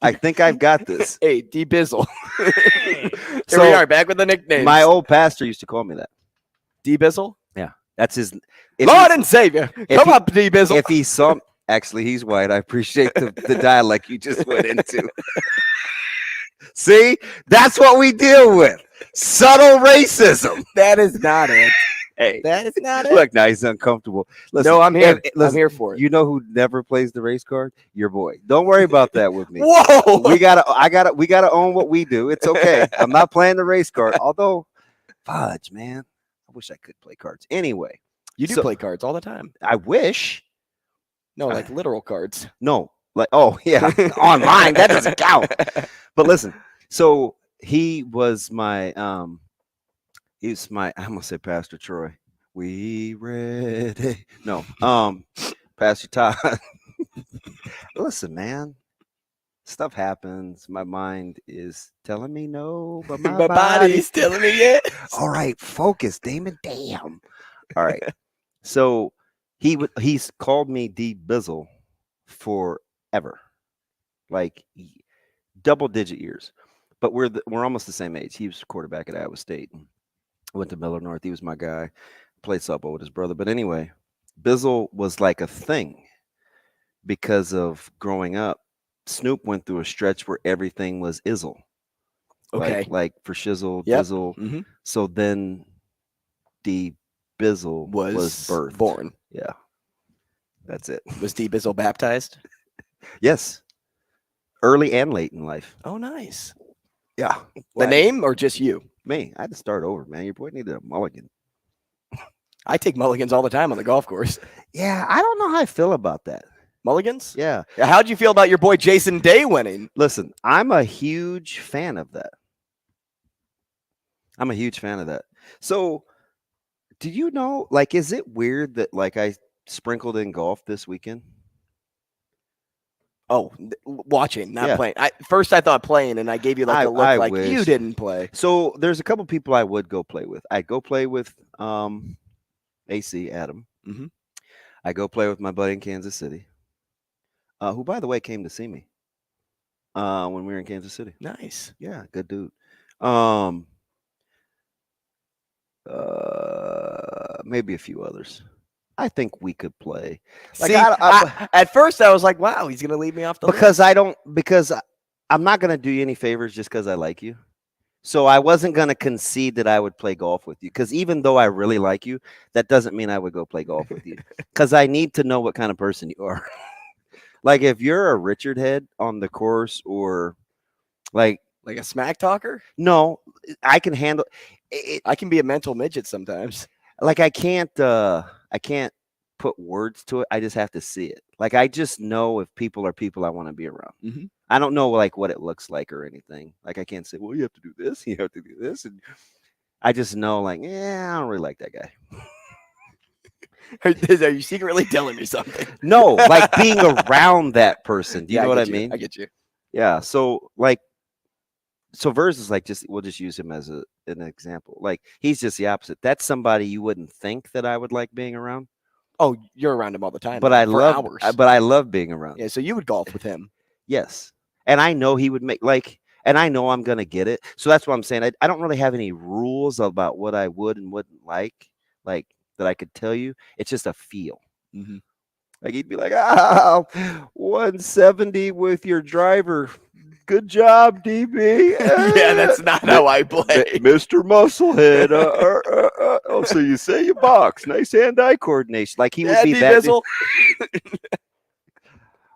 I think I've got this. Hey, D-Bizzle. Here So, we are, back with the nickname. My old pastor used to call me that. D-Bizzle? Yeah, that's his. Lord and Savior. Come up, D-Bizzle. If he saw, actually, he's white. I appreciate the dialect you just went into. See, that's what we deal with. Subtle racism. That is not it. Hey, That is not it. look, now he's uncomfortable. Listen, No, I'm here. listen, I'm here for it. You know who never plays the race card? Your boy. Don't worry about that with me. Whoa! We gotta own what we do. It's okay. I'm not playing the race card. Although, fudge, man. I wish I could play cards. Anyway, You do play cards all the time. I wish. No, like literal cards. No, like, oh yeah, online, that doesn't count. But listen, so he was my I'm gonna say Pastor Troy. We ready? No, Pastor Todd. Listen, man, stuff happens. My mind is telling me no, but my body's telling me yes. All right, focus, Damon. Damn. All right. So he's called me D Bizzle forever, like double-digit years. But we're almost the same age. He was quarterback at Iowa State. Went to Miller North. He was my guy. Played softball with his brother. But anyway, Bizzle was like a thing because of growing up. Snoop went through a stretch where everything was Izzle. Okay. Like for shizzle, Yep. Bizzle. Mm-hmm. So then D Bizzle was birthed. Born. Yeah. That's it. Was D Bizzle baptized? Yes. Early and late in life. Oh, nice. Yeah. The name or just you? Me. I had to start over, man. Your boy needed a mulligan. I take mulligans all the time on the golf course. Yeah, I don't know how I feel about that. Mulligans? Yeah. How'd you feel about your boy Jason Day winning? Listen, I'm a huge fan of that. So, do you know, like, is it weird that, like, I sprinkled in golf this weekend? Oh, watching, not playing. First, I thought playing, and I gave you like a look like wish. You didn't play. So there's a couple people I would go play with. I'd go play with AC Adam. Mm-hmm. I go play with my buddy in Kansas City, who, by the way, came to see me when we were in Kansas City. Nice. Yeah, good dude. Maybe a few others. I think we could play. Like, see, at first I was like, "Wow, he's gonna leave me off the list." Because I'm not gonna do you any favors just because I like you. So I wasn't gonna concede that I would play golf with you. Because even though I really like you, that doesn't mean I would go play golf with you. Because I need to know what kind of person you are. Like if you're a Richard head on the course, or like a smack talker. No, I can handle it. I can be a mental midget sometimes. Like I can't put words to it. I just have to see it. Like I just know if people are people I want to be around. Mm-hmm. I don't know like what it looks like or anything. Like I can't say, well, you have to do this, you have to do this, and I just know like, I don't really like that guy. Are you secretly telling me something? No, like being around that person. Do you know what I mean? I get you. Yeah. So Verse is like, we'll just use him as an example. Like he's just the opposite. That's somebody you wouldn't think that I would like being around. Oh, you're around him all the time. But I love being around. Yeah. So you would golf with him. Yes. And I know he would make and I know I'm gonna get it. So that's what I'm saying. I don't really have any rules about what I would and wouldn't like that I could tell you. It's just a feel. Mm-hmm. Like he'd be like, 170 with your driver. Good job, DB. Yeah, that's not how I play. Mr. Musclehead. Oh, so you say you box. Nice hand-eye coordination. Like he would be that.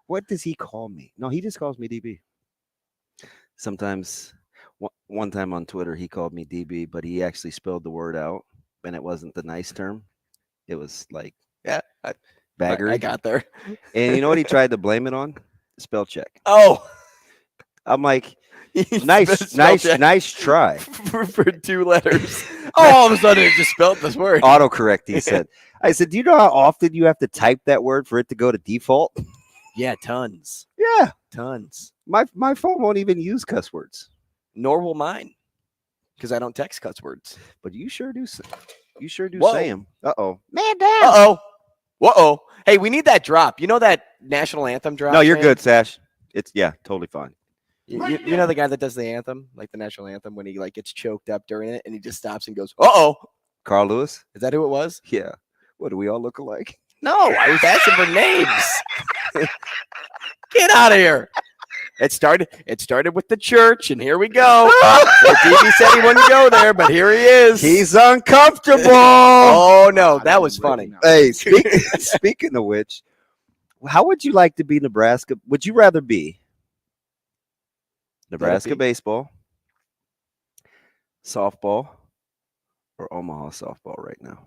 What does he call me? No, he just calls me DB. Sometimes, one time on Twitter, he called me DB, but he actually spelled the word out, and it wasn't the nice term. It was like baggery. I got there. And you know what he tried to blame it on? Spell check. Oh. I'm like, nice try. for 2 letters. All of a sudden, it just spelled this word. Autocorrect, he said. I said, do you know how often you have to type that word for it to go to default? Yeah, tons. Yeah. Tons. My phone won't even use cuss words. Nor will mine. Because I don't text cuss words. But you sure do. You sure do Whoa. say them. Uh-oh. Man down. Uh-oh. Whoa. Hey, we need that drop. You know that national anthem drop? No, you're good, Sash. It's, totally fine. You know the guy that does the anthem, like the national anthem, when he like gets choked up during it and he just stops and goes, uh-oh. Carl Lewis? Is that who it was? Yeah. What, do we all look alike? No, I was asking for names. Get out of here. It started with the church, and here we go. DB said he wouldn't go there, but here he is. He's uncomfortable. Oh, no, that was funny. Hey, speaking of which, how would you like to be Nebraska? Would you rather be Nebraska baseball, softball, or Omaha softball right now?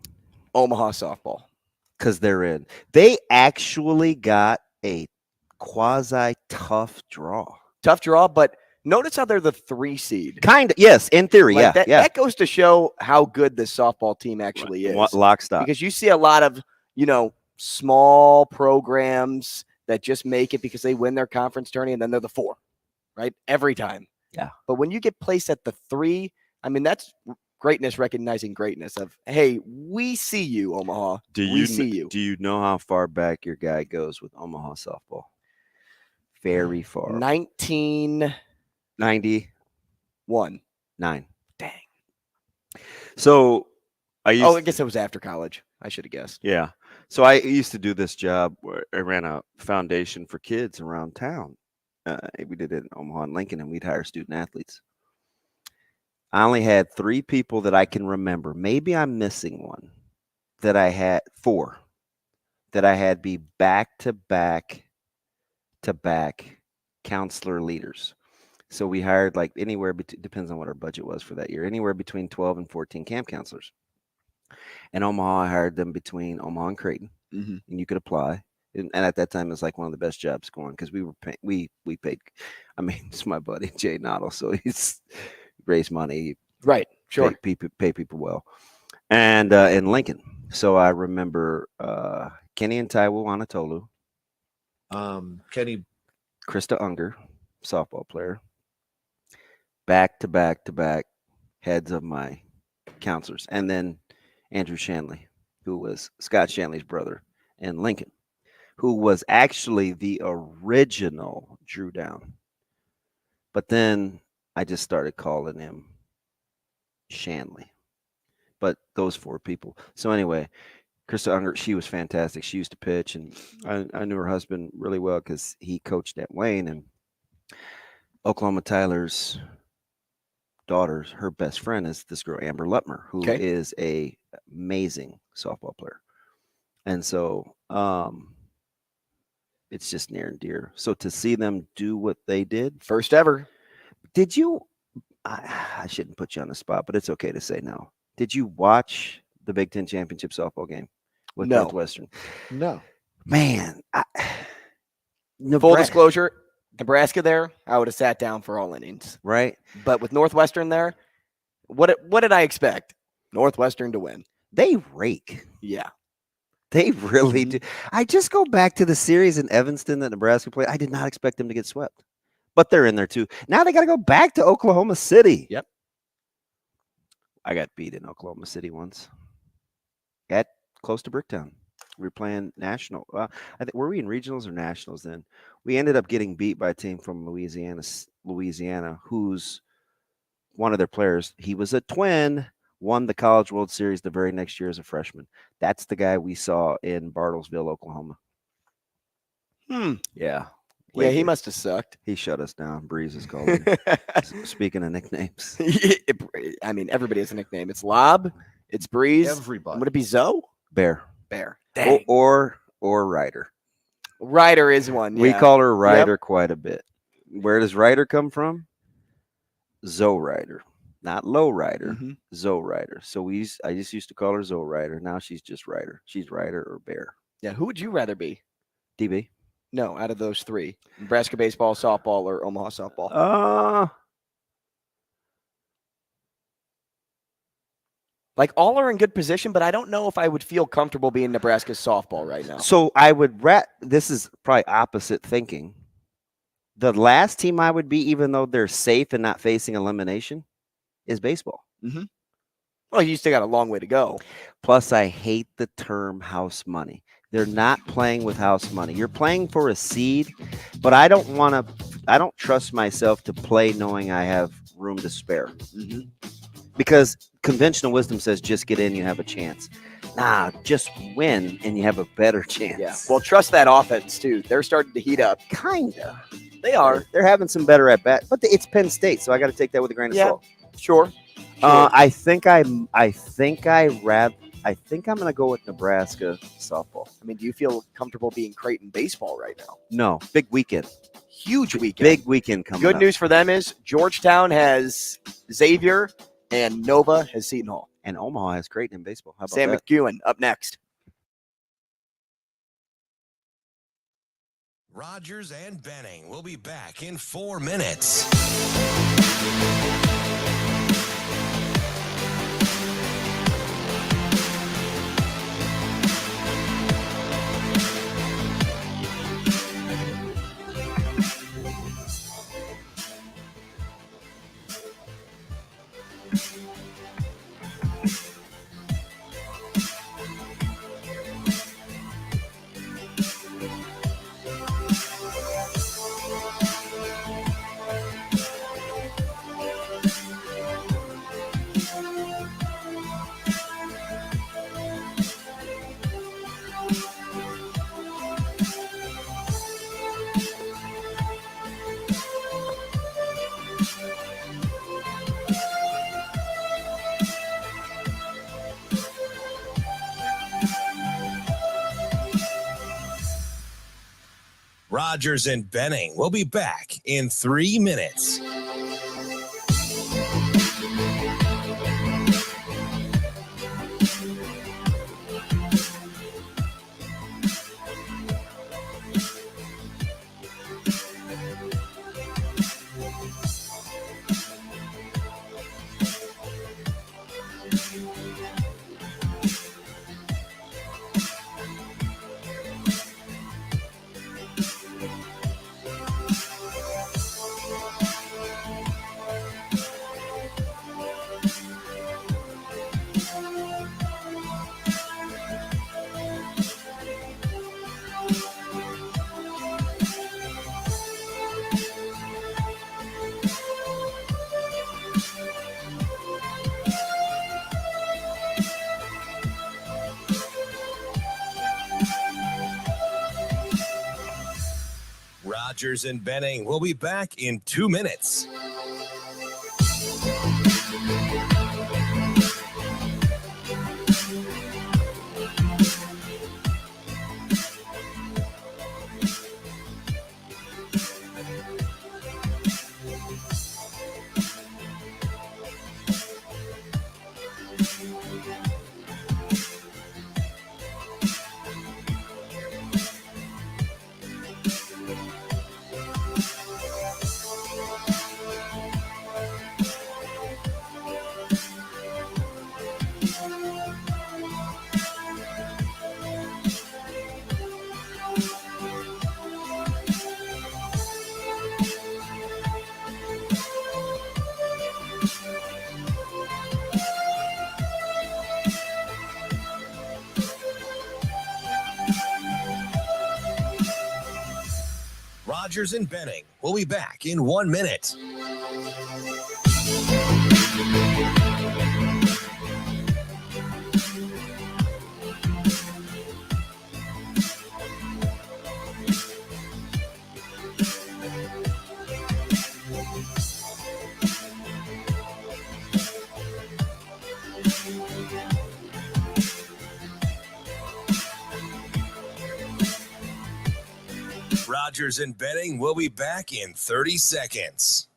Omaha softball. Because they're in. They actually got a quasi-tough draw. Tough draw, but notice how they're the 3 seed. Kind of, yes, in theory, Like yeah. that goes to show how good this softball team actually is. Lock, stock. Because you see a lot of, small programs that just make it because they win their conference tourney and then they're the 4, right? Every time. Yeah. But when you get placed at the 3, that's greatness recognizing greatness of, hey, we see you, Omaha. We see you. Do you know how far back your guy goes with Omaha softball? Very far. 1991. 9. Dang. So I guess it was after college. I should have guessed. Yeah. So I used to do this job where I ran a foundation for kids around town. We did it in Omaha and Lincoln, and we'd hire student athletes. I only had 3 people that I can remember. Maybe I'm missing one. 4 that I had be back-to-back counselor leaders. So we hired depends on what our budget was for that year, anywhere between 12 and 14 camp counselors. And Omaha, I hired them between Omaha and Creighton, and you could apply. And at that time, it was like one of the best jobs going because we paid. It's my buddy Jay Noddle, so he's raised money, right? Sure, pay people well, and in Lincoln. So I remember Kenny and Taiwo Anatolu, Krista Unger, softball player, back to back heads of my counselors, and then Andrew Shanley, who was Scott Shanley's brother in Lincoln, who was actually the original Drew Down. But then I just started calling him Shanley. But those 4 people. So anyway, Krista Unger, she was fantastic. She used to pitch, and I knew her husband really well because he coached at Wayne. And Oklahoma Tyler's daughter, her best friend is this girl, Amber Lutmer, who is a amazing softball player. And so it's just near and dear. So to see them do what they did. First ever. Did you, I shouldn't put you on the spot, but it's okay to say no. Did you watch the Big Ten Championship softball game with Northwestern? No. Man. Full disclosure, Nebraska there, I would have sat down for all innings. Right. But with Northwestern there, what did I expect? Northwestern to win. They rake. Yeah. They really do. I just go back to the series in Evanston that Nebraska played. I did not expect them to get swept. But they're in there too. Now they got to go back to Oklahoma City. Yep. I got beat in Oklahoma City once. At close to Bricktown. We were playing national. I think were we in regionals or nationals then? We ended up getting beat by a team from Louisiana, who's one of their players. He was a twin, won the College World Series the very next year as a freshman. That's the guy we saw in Bartlesville, Oklahoma. Yeah. Yeah, he must have sucked. He shut us down. Breeze is called him. Speaking of nicknames. Everybody has a nickname. It's Lob. It's Breeze. Everybody. Would it be Zoe? Bear. Dang. Or Ryder. Ryder is one. Yeah. We call her Ryder quite a bit. Where does Ryder come from? Zoe Ryder. Not Low Rider. Zoe Ryder. So I just used to call her Zoe Ryder. Now she's just Ryder. She's Ryder or Bear. Yeah. Who would you rather be? DB. No, out of those 3. Nebraska baseball, softball, or Omaha softball? Like all are in good position, but I don't know if I would feel comfortable being Nebraska softball right now. So I would this is probably opposite thinking. The last team I would be, even though they're safe and not facing elimination, is baseball. Well, you still got a long way to go. Plus, I hate the term house money. They're not playing with house money. You're playing for a seed, but I don't trust myself to play knowing I have room to spare. Because conventional wisdom says just get in, you have a chance. Nah, just win and you have a better chance. Yeah. Well, trust that offense too. They're starting to heat up. Kinda. They are. They're having some better at bat, but it's Penn State, so I got to take that with a grain of salt. Sure. I think I'm going to go with Nebraska softball. I mean, do you feel comfortable being Creighton baseball right now? No, big weekend. Huge weekend. Big weekend coming up. Good news for them is Georgetown has Xavier and Nova has Seton Hall. And Omaha has Creighton in baseball. How about Sam that? McKewon up next. Rogers and Benning will be back in 4 minutes. Rogers and Benning will be back in 3 minutes. Rogers and Benning will be back in 2 minutes. Rogers and Benning will be back in 1 minute. Rogers and Benning will be back in 30 seconds.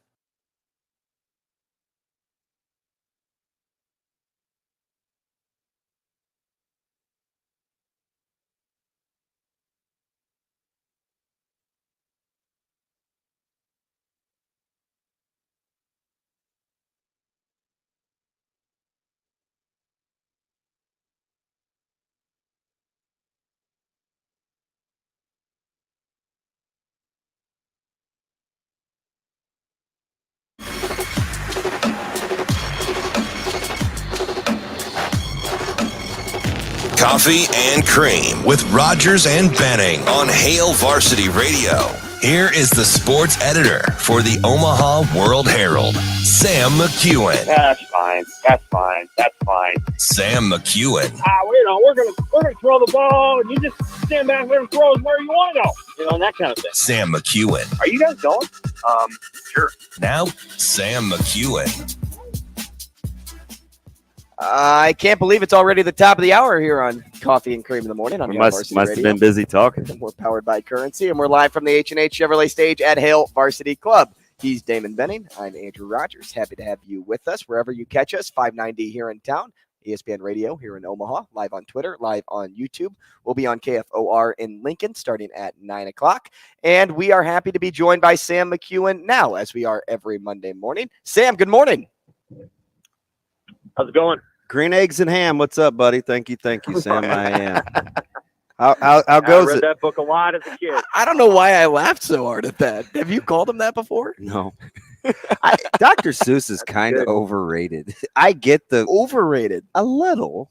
Coffee and Cream with Rogers and Benning on Hail Varsity Radio. Here is the sports editor for the Omaha World-Herald, Sam McKewon. That's fine. That's fine. That's fine. Sam McKewon. We're gonna throw the ball, and you just stand back there and throw it where you want to go. That kind of thing. Sam McKewon. Are you guys going? Sure. Now, Sam McKewon. I can't believe it's already the top of the hour here on Coffee and Cream in the Morning. On We must have been busy talking. We're powered by Currency, and we're live from the H&H Chevrolet stage at Hail Varsity Club. He's Damon Benning. I'm Andrew Rogers. Happy to have you with us wherever you catch us. 590 here in town, ESPN Radio here in Omaha, live on Twitter, live on YouTube. We'll be on KFOR in Lincoln starting at 9 o'clock. And we are happy to be joined by Sam McKewon now, as we are every Monday morning. Sam, good morning. How's it going? Green eggs and ham. What's up, buddy? Thank you, Sam. I am. How goes it? I read that book a lot as a kid. I don't know why I laughed so hard at that. Have you called him that before? No. Dr. Seuss is kind of overrated. I get the overrated a little.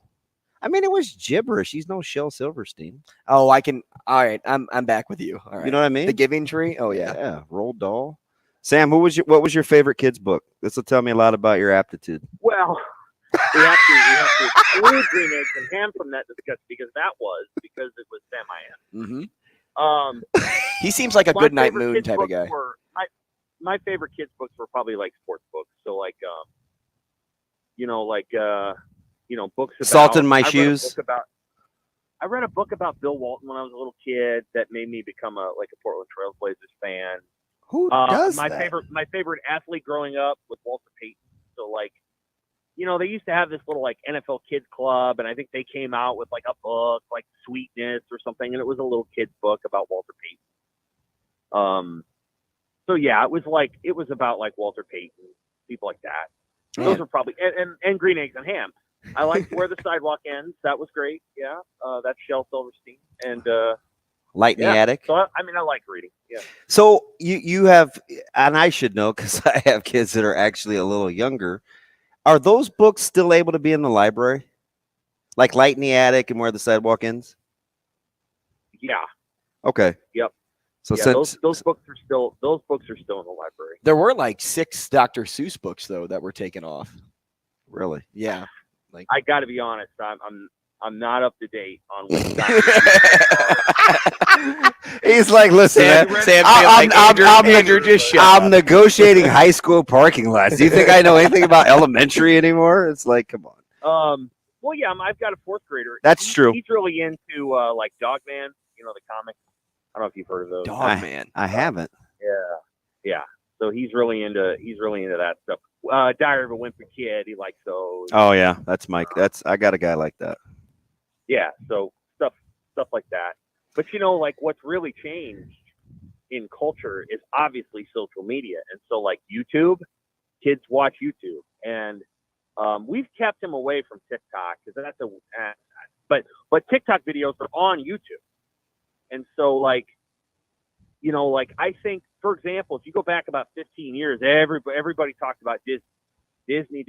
I mean, it was gibberish. He's no Shel Silverstein. Oh, I can. All right, I'm back with you. All right. You know what I mean? The Giving Tree. Oh yeah. Yeah. Roald Dahl. Sam, what was your favorite kids book? This will tell me a lot about your aptitude. Well, we have to exclude Green Eggs and Ham from that discussion because it was Sam I am. Mm-hmm. He seems like a good night moon type of guy. My favorite kids books were probably like sports books. So like, books about Salt in My Shoes. I read a book about Bill Walton when I was a little kid that made me become a Portland Trailblazers fan. Who does my that? My favorite athlete growing up was Walter Payton. So like, they used to have this little like NFL kids club, and I think they came out with like a book like Sweetness or something, and it was a little kids book about Walter Payton. So yeah, it was about like Walter Payton, people like that. Those are probably and Green Eggs and Ham. I liked Where the Sidewalk Ends. That was great. Yeah, that's Shel Silverstein and Light in the Attic. So I like reading. Yeah. So you have, and I should know because I have kids that are actually a little younger. Are those books still able to be in the library, like Light in the Attic and Where the Sidewalk Ends? Yeah. Okay. Yep. So yeah, since those books are still in the library. There were like 6 Dr. Seuss books though that were taken off. Really? Yeah. Like I got to be honest, I'm not up to date on what He's like, listen, I'm negotiating high school parking lots. Do you think I know anything about elementary anymore? It's like, come on. Well, yeah, I've got a 4th grader. That's true. He's really into like Dogman, the comic. I don't know if you've heard of those. Dogman. I haven't. Yeah. So he's really into that stuff. Diary of a Wimpy Kid. He likes those. Oh yeah, that's Mike. I got a guy like that. Yeah. So stuff like that. But like what's really changed in culture is obviously social media, and so like YouTube, kids watch YouTube, and we've kept him away from TikTok because that's but TikTok videos are on YouTube, and so like I think, for example, if you go back about 15 years, everybody talked about Disney,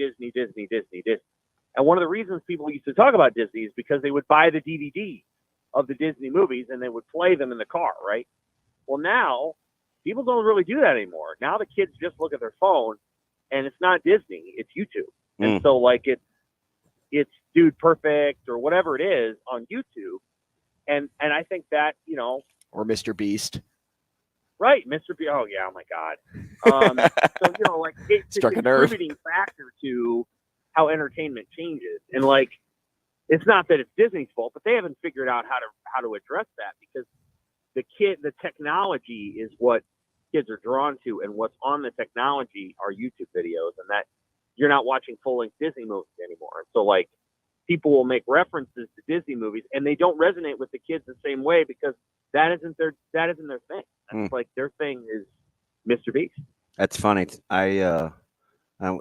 and one of the reasons people used to talk about Disney is because they would buy the DVD of the Disney movies and they would play them in the car, right? Well, now people don't really do that anymore. Now the kids just look at their phone, and it's not Disney, it's YouTube. And so like it's Dude Perfect or whatever it is on YouTube, and I think that or Mr. Beast. Right, Mr. B. Oh yeah, oh my God. So like it's a contributing factor to how entertainment changes, and like it's not that it's Disney's fault, but they haven't figured out how to address that because the technology is what kids are drawn to, and what's on the technology are YouTube videos, and that you're not watching full-length Disney movies anymore. And so like people will make references to Disney movies, and they don't resonate with the kids the same way because that isn't their thing. That's like their thing is Mr. Beast. That's funny. I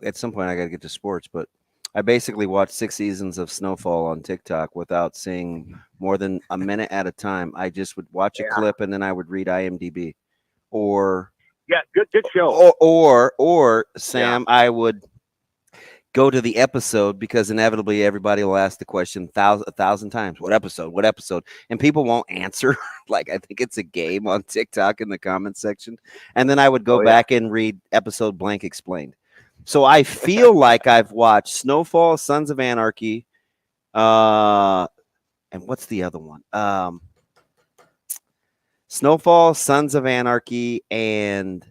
at some point I got to get to sports, but I basically watched 6 seasons of Snowfall on TikTok without seeing more than a minute at a time. I just would watch a clip and then I would read IMDb, or good show. Or Sam, I would go to the episode because inevitably everybody will ask the question a thousand times. What episode? And people won't answer. Like I think it's a game on TikTok in the comment section. And then I would go back and read episode blank explained. So I feel like I've watched Snowfall, Sons of Anarchy, and what's the other one? Snowfall, Sons of Anarchy, and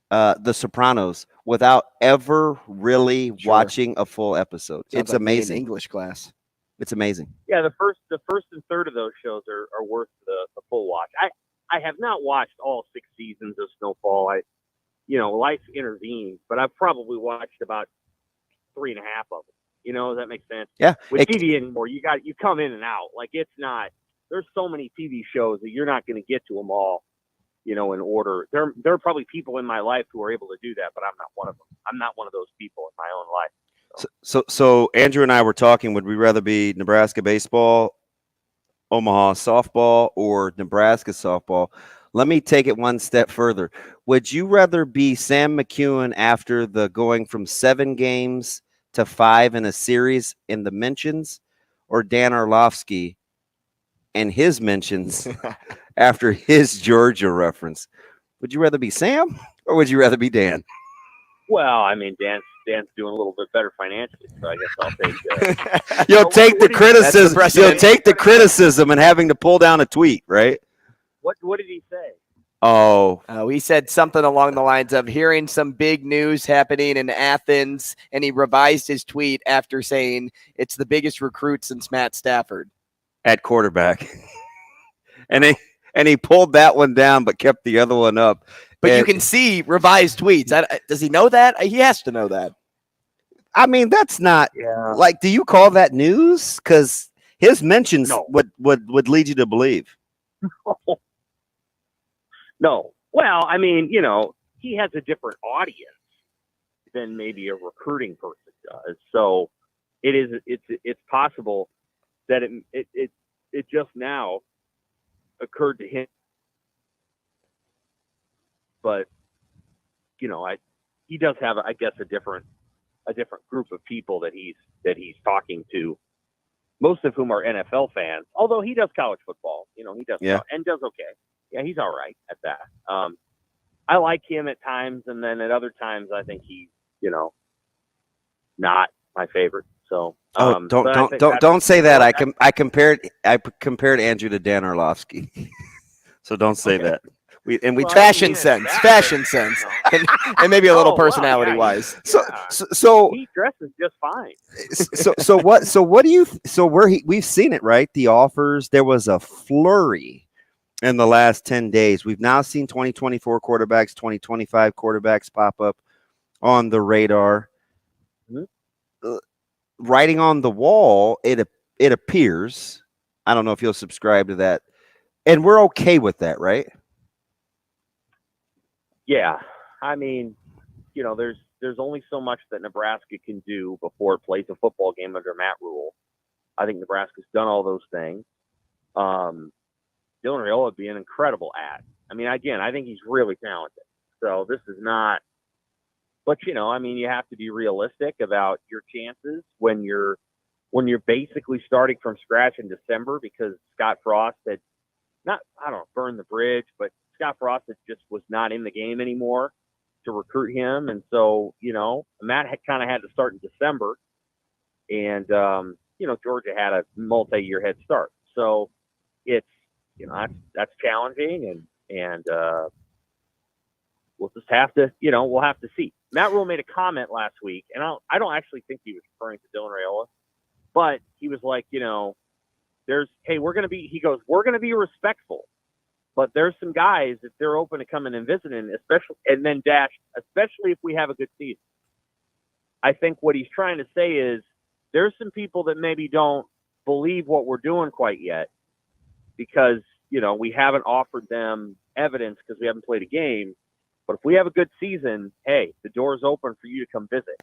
The Sopranos without ever really watching a full episode. Sounds it's like amazing. English class. It's amazing. Yeah, the first and third of those shows are worth the full watch. I have not watched all 6 seasons of Snowfall. Life intervened, but I've probably watched about 3.5 of them. You know, does that make sense? Yeah. With TV anymore, you come in and out. Like, it's not. There's so many TV shows that you're not going to get to them all, you know, in order. There are probably people in my life who are able to do that, but I'm not one of them. I'm not one of those people in my own life. So Andrew and I were talking. Would we rather be Nebraska baseball, Omaha softball, or Nebraska softball? Let me take it one step further. Would you rather be Sam McKewon after the going from 7 games to 5 in a series in the mentions, or Dan Orlovsky and his mentions after his Georgia reference? Would you rather be Sam, or would you rather be Dan? Well, I mean, Dan's doing a little bit better financially, so I guess I'll take. You'll take the criticism. You'll take the criticism and having to pull down a tweet, right? What did he say? Oh, he said something along the lines of hearing some big news happening in Athens, and he revised his tweet after saying it's the biggest recruit since Matt Stafford at quarterback. and he pulled that one down, but kept the other one up. But you can see revised tweets. Does he know that? He has to know that. I mean, that's not like. Do you call that news? Because his mentions would lead you to believe. No. Well, I mean, you know, he has a different audience than maybe a recruiting person does. So it's possible that it just now occurred to him. But, you know, he does have, I guess, a different group of people that he's talking to, most of whom are NFL fans. Although he does college football, you know, he does and does okay. Yeah, he's all right at that. I like him at times, and then at other times, I think he's, you know, not my favorite. So don't say that. I compared Andrew to Dan Orlovsky, so don't say that. Fashion sense, and maybe a little personality wise. So he dresses just fine. We've seen it, right? The offers. There was a flurry in the last 10 days. We've now seen 2024 quarterbacks, 2025 quarterbacks pop up on the radar. Mm-hmm. Writing on the wall, it appears. I don't know if you'll subscribe to that, and we're okay with that, right? Yeah, I mean, you know, there's only so much that Nebraska can do before it plays a football game under Matt Rhule. I think Nebraska's done all those things. Dylan Rhule would be an incredible ad. I mean, again, I think he's really talented. So this is not, but you know, I mean, you have to be realistic about your chances when you're basically starting from scratch in December, because Scott Frost had burned the bridge, but Scott Frost just was not in the game anymore to recruit him. And so, you know, Matt kind of had to start in December, and, you know, Georgia had a multi-year head start. So it's, you know, that's challenging, and we'll just have to, you know, we'll have to see. Matt Rhule made a comment last week, and I don't actually think he was referring to Dylan Raiola, but he was like, you know, we're going to be respectful, but there's some guys that they're open to coming and visiting, especially if we have a good season. I think what he's trying to say is there's some people that maybe don't believe what we're doing quite yet, because, you know, we haven't offered them evidence because we haven't played a game. But if we have a good season, hey, the door's open for you to come visit.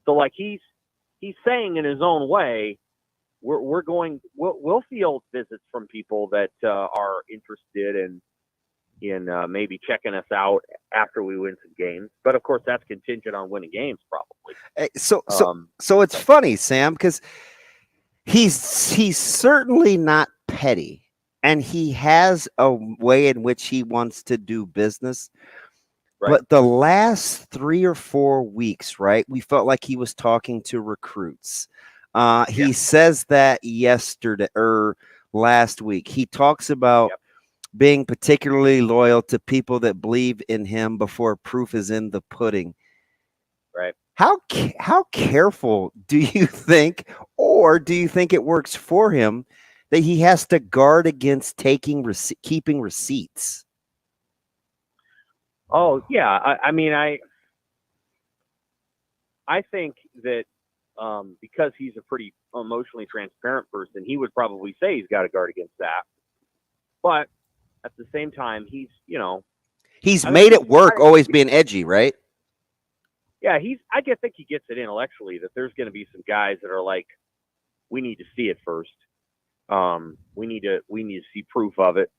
So, like, he's saying in his own way, we'll field visits from people that are interested in maybe checking us out after we win some games. But of course, that's contingent on winning games, probably. Hey, so it's funny, Sam, because he's certainly not petty, and he has a way in which he wants to do business. Right. But the last 3 or 4 weeks, right, we felt like he was talking to recruits. He says that yesterday or last week. He talks about being particularly loyal to people that believe in him before proof is in the pudding. Right. How careful do you think, or do you think it works for him that he has to guard against keeping receipts? Oh, yeah. I mean, I think that because he's a pretty emotionally transparent person, he would probably say he's got to guard against that. But at the same time, he's made it work always being edgy, right? Yeah, I think he gets it intellectually that there's going to be some guys that are like, we need to see it first. We need to see proof of it.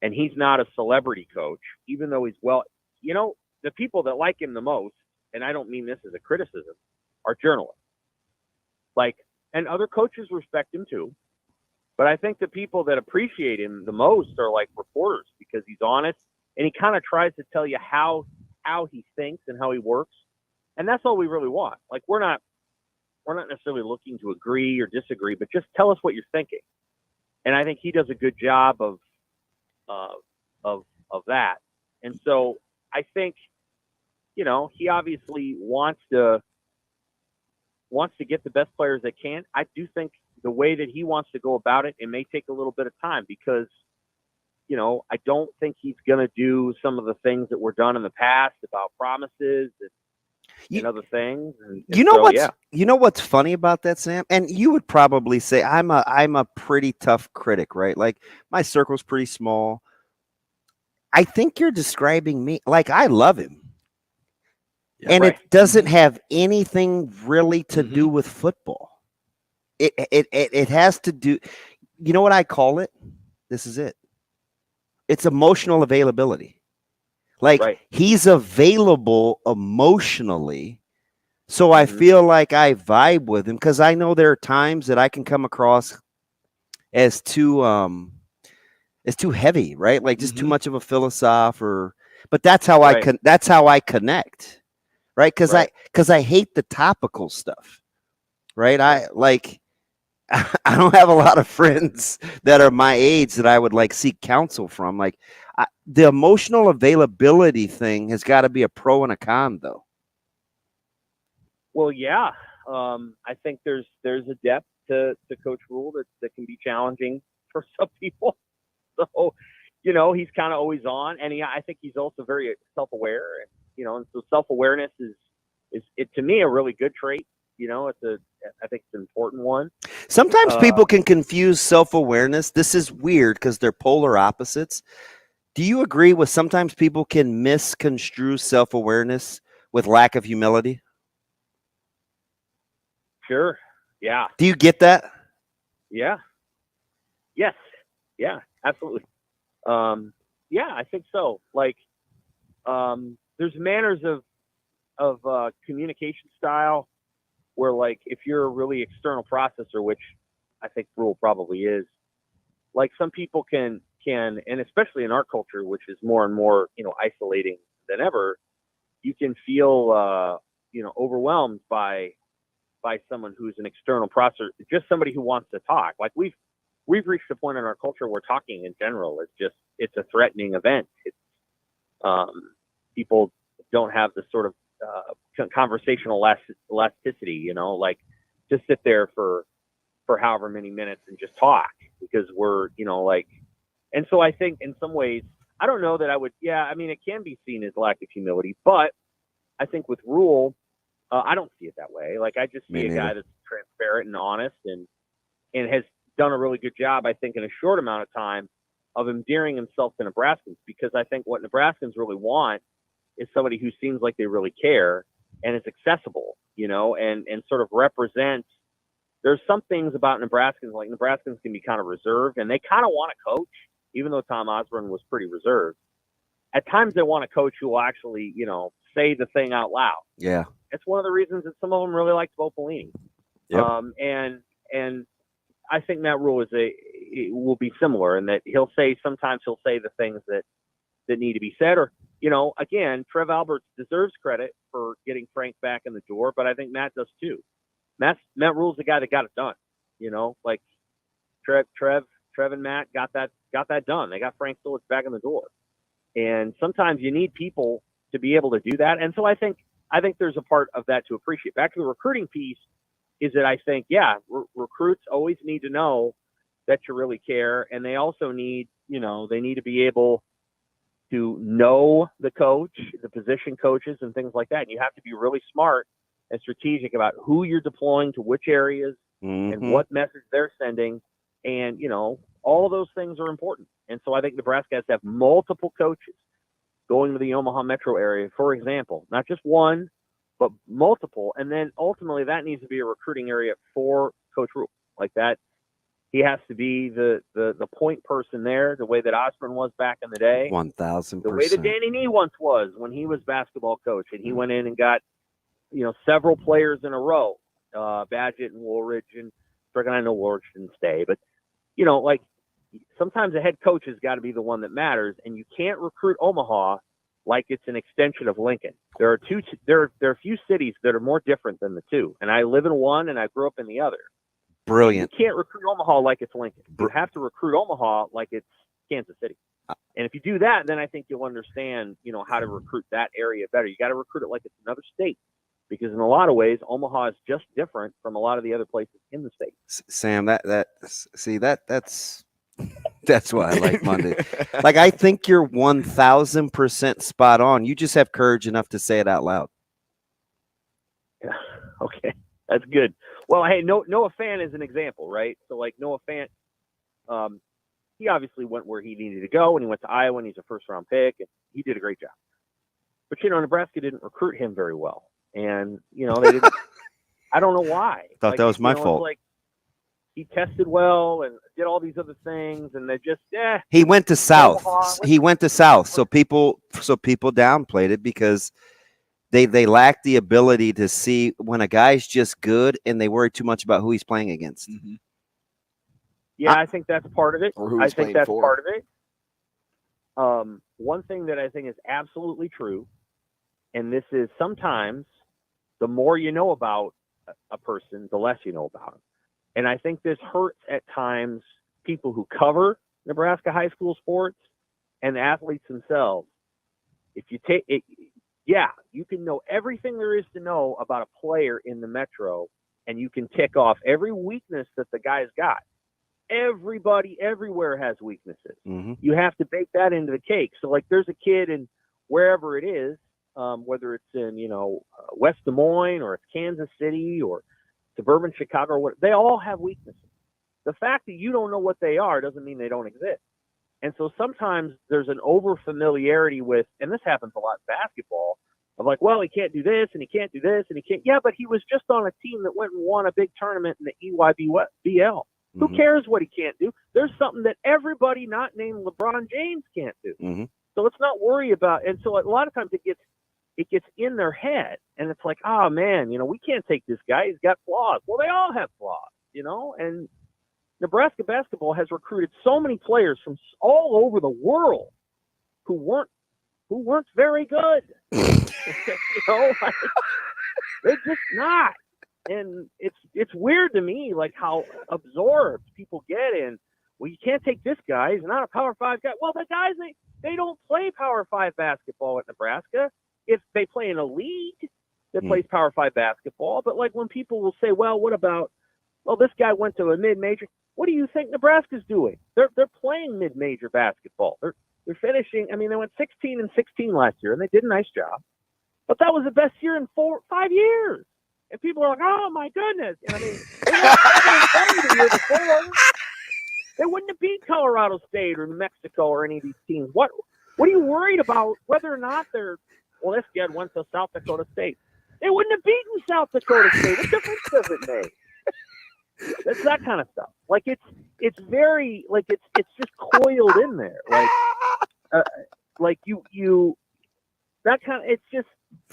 And he's not a celebrity coach, even though he's the people that like him the most, and I don't mean this as a criticism, are journalists. And other coaches respect him too. But I think the people that appreciate him the most are like reporters, because he's honest and he kind of tries to tell you how he thinks and how he works. And that's all we really want. Like, we're not necessarily looking to agree or disagree, but just tell us what you're thinking. And I think he does a good job of that. And so I think, he obviously wants to get the best players they can. I do think the way that he wants to go about it, it may take a little bit of time, because, I don't think he's going to do some of the things that were done in the past about promises and other things. You know what's funny about that, Sam? And you would probably say I'm a pretty tough critic, right? Like, my circle's pretty small. I think you're describing me like I love him. Yeah, and right. It doesn't have anything really to do with football. It has to do, you know what I call it? This is it. It's emotional availability. Like, right. He's available emotionally. So I feel like I vibe with him, because I know there are times that I can come across as too heavy, right? Like, just too much of a philosopher. But that's how that's how I connect, right? Because I hate the topical stuff, right? I don't have a lot of friends that are my age that I would seek counsel from. Like, the emotional availability thing has got to be a pro and a con, though. Well, yeah. I think there's a depth to Coach Rhule that can be challenging for some people. So, he's kind of always on, and I think he's also very self-aware. And so self-awareness is to me a really good trait. I think it's an important one. Sometimes people can confuse self-awareness. This is weird because they're polar opposites. Do you agree with sometimes people can misconstrue self-awareness with lack of humility? Sure. Yeah. Do you get that? Yeah. Yes. Yeah, absolutely. Yeah, I think so. There's manners of communication style where, if you're a really external processor, which I think Rhule probably is, some people can, and especially in our culture, which is more and more, isolating than ever, you can feel, overwhelmed by someone who's an external processor, just somebody who wants to talk. We've reached a point in our culture where talking in general it's a threatening event. It's, people don't have the sort of conversational elasticity, to sit there for however many minutes and just talk, because we're, and so I think in some ways, I don't know that I would, it can be seen as lack of humility, but I think with Rhule, I don't see it that way. I just see a guy that's transparent and honest and has done a really good job, I think, in a short amount of time of endearing himself to Nebraskans, because I think what Nebraskans really want is somebody who seems like they really care and is accessible, and sort of represents. There's some things about Nebraskans, Nebraskans can be kind of reserved, and they kind of want to coach, even though Tom Osborne was pretty reserved. At times they want a coach who will actually, say the thing out loud. Yeah. It's one of the reasons that some of them really like Bo Pelini. Yep. And I think Matt Rhule will be similar in that sometimes he'll say the things that need to be said, or, again, Trev Alberts deserves credit for getting Frank back in the door, but I think Matt does too. Matt Rhule's the guy that got it done. Trev and Matt got that done. They got Frank Phillips back in the door. And sometimes you need people to be able to do that. And so I think there's a part of that to appreciate. Back to the recruiting piece is that I think, recruits always need to know that you really care. And they also need, they need to be able to know the coach, the position coaches and things like that. And you have to be really smart and strategic about who you're deploying to which areas and what message they're sending. And, all of those things are important. And so I think Nebraska has to have multiple coaches going to the Omaha metro area, for example, not just one, but multiple. And then ultimately that needs to be a recruiting area for Coach Rhule. Like that, he has to be the point person there, the way that Osborne was back in the day. 1,000%. The way that Danny Nee once was when he was basketball coach, and he went in and got, several players in a row, Badgett and Woolridge, and I know Woolridge didn't stay, but sometimes a head coach has got to be the one that matters, and you can't recruit Omaha like it's an extension of Lincoln. There are a few cities that are more different than the two, and I live in one and I grew up in the other. Brilliant. You can't recruit Omaha like it's Lincoln. You have to recruit Omaha like it's Kansas City. And if you do that, then I think you'll understand, how to recruit that area better. You got to recruit it like it's another state, because in a lot of ways, Omaha is just different from a lot of the other places in the state. Sam, that's why I like Monday. I think you're 1,000% spot on. You just have courage enough to say it out loud. Yeah. Okay, that's good. Well, hey, Noah Fant is an example, right? So, Noah Fant, he obviously went where he needed to go, and he went to Iowa, and he's a first-round pick, and he did a great job. But, Nebraska didn't recruit him very well. And, they didn't – I don't know why. Thought that was my fault. He tested well and did all these other things, and they just He went to South. So people downplayed it because they lack the ability to see when a guy's just good, and they worry too much about who he's playing against. Mm-hmm. Yeah, I think that's part of it. I think that's part of it. One thing that I think is absolutely true, and this is sometimes the more you know about a person, the less you know about him. And I think this hurts at times people who cover Nebraska high school sports and the athletes themselves. If you take it, you can know everything there is to know about a player in the metro, and you can tick off every weakness that the guy's got. Everybody everywhere has weaknesses. Mm-hmm. You have to bake that into the cake. So there's a kid in wherever it is, whether it's in, West Des Moines or it's Kansas City or suburban Chicago, or what, they all have weaknesses. The fact that you don't know what they are doesn't mean they don't exist. And so sometimes there's an over familiarity with, and this happens a lot in basketball, of he can't do this and he can't do this and he can't. Yeah, but he was just on a team that went and won a big tournament in the EYBL. Mm-hmm. Who cares what he can't do? There's something that everybody not named LeBron James can't do. Mm-hmm. So let's not worry about. And so a lot of times it gets in their head, and it's like, oh man, we can't take this guy. He's got flaws. Well, they all have flaws, and Nebraska basketball has recruited so many players from all over the world who weren't very good. They're just not. And it's weird to me, how absorbed people get in, well, you can't take this guy. He's not a Power 5 guy. Well, the guys, they don't play Power 5 basketball at Nebraska. If they play in a league that plays Power 5 basketball, but when people will say, well, what about, this guy went to a mid-major. What do you think Nebraska's doing? They're playing mid-major basketball. They're finishing. I mean, they went 16-16 last year, and they did a nice job. But that was the best year in 5 years. And people are like, oh my goodness. And I mean, the year before. They wouldn't have beat Colorado State or New Mexico or any of these teams. What are you worried about whether or not they're? Well, this kid went to South Dakota State. They wouldn't have beaten South Dakota State. What difference does it make? That's that kind of stuff. It's very it's just coiled in there. You that kind of, it's just,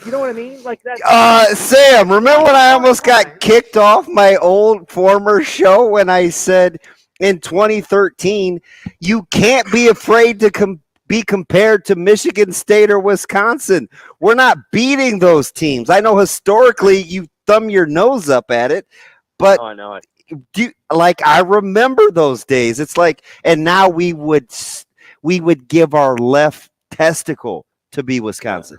you know what I mean? That. Sam, remember when I almost got kicked off my old former show when I said in 2013 you can't be afraid to be compared to Michigan State or Wisconsin. We're not beating those teams. I know historically you thumb your nose up at it, but I know it. I remember those days. It's and now we would give our left testicle to be Wisconsin.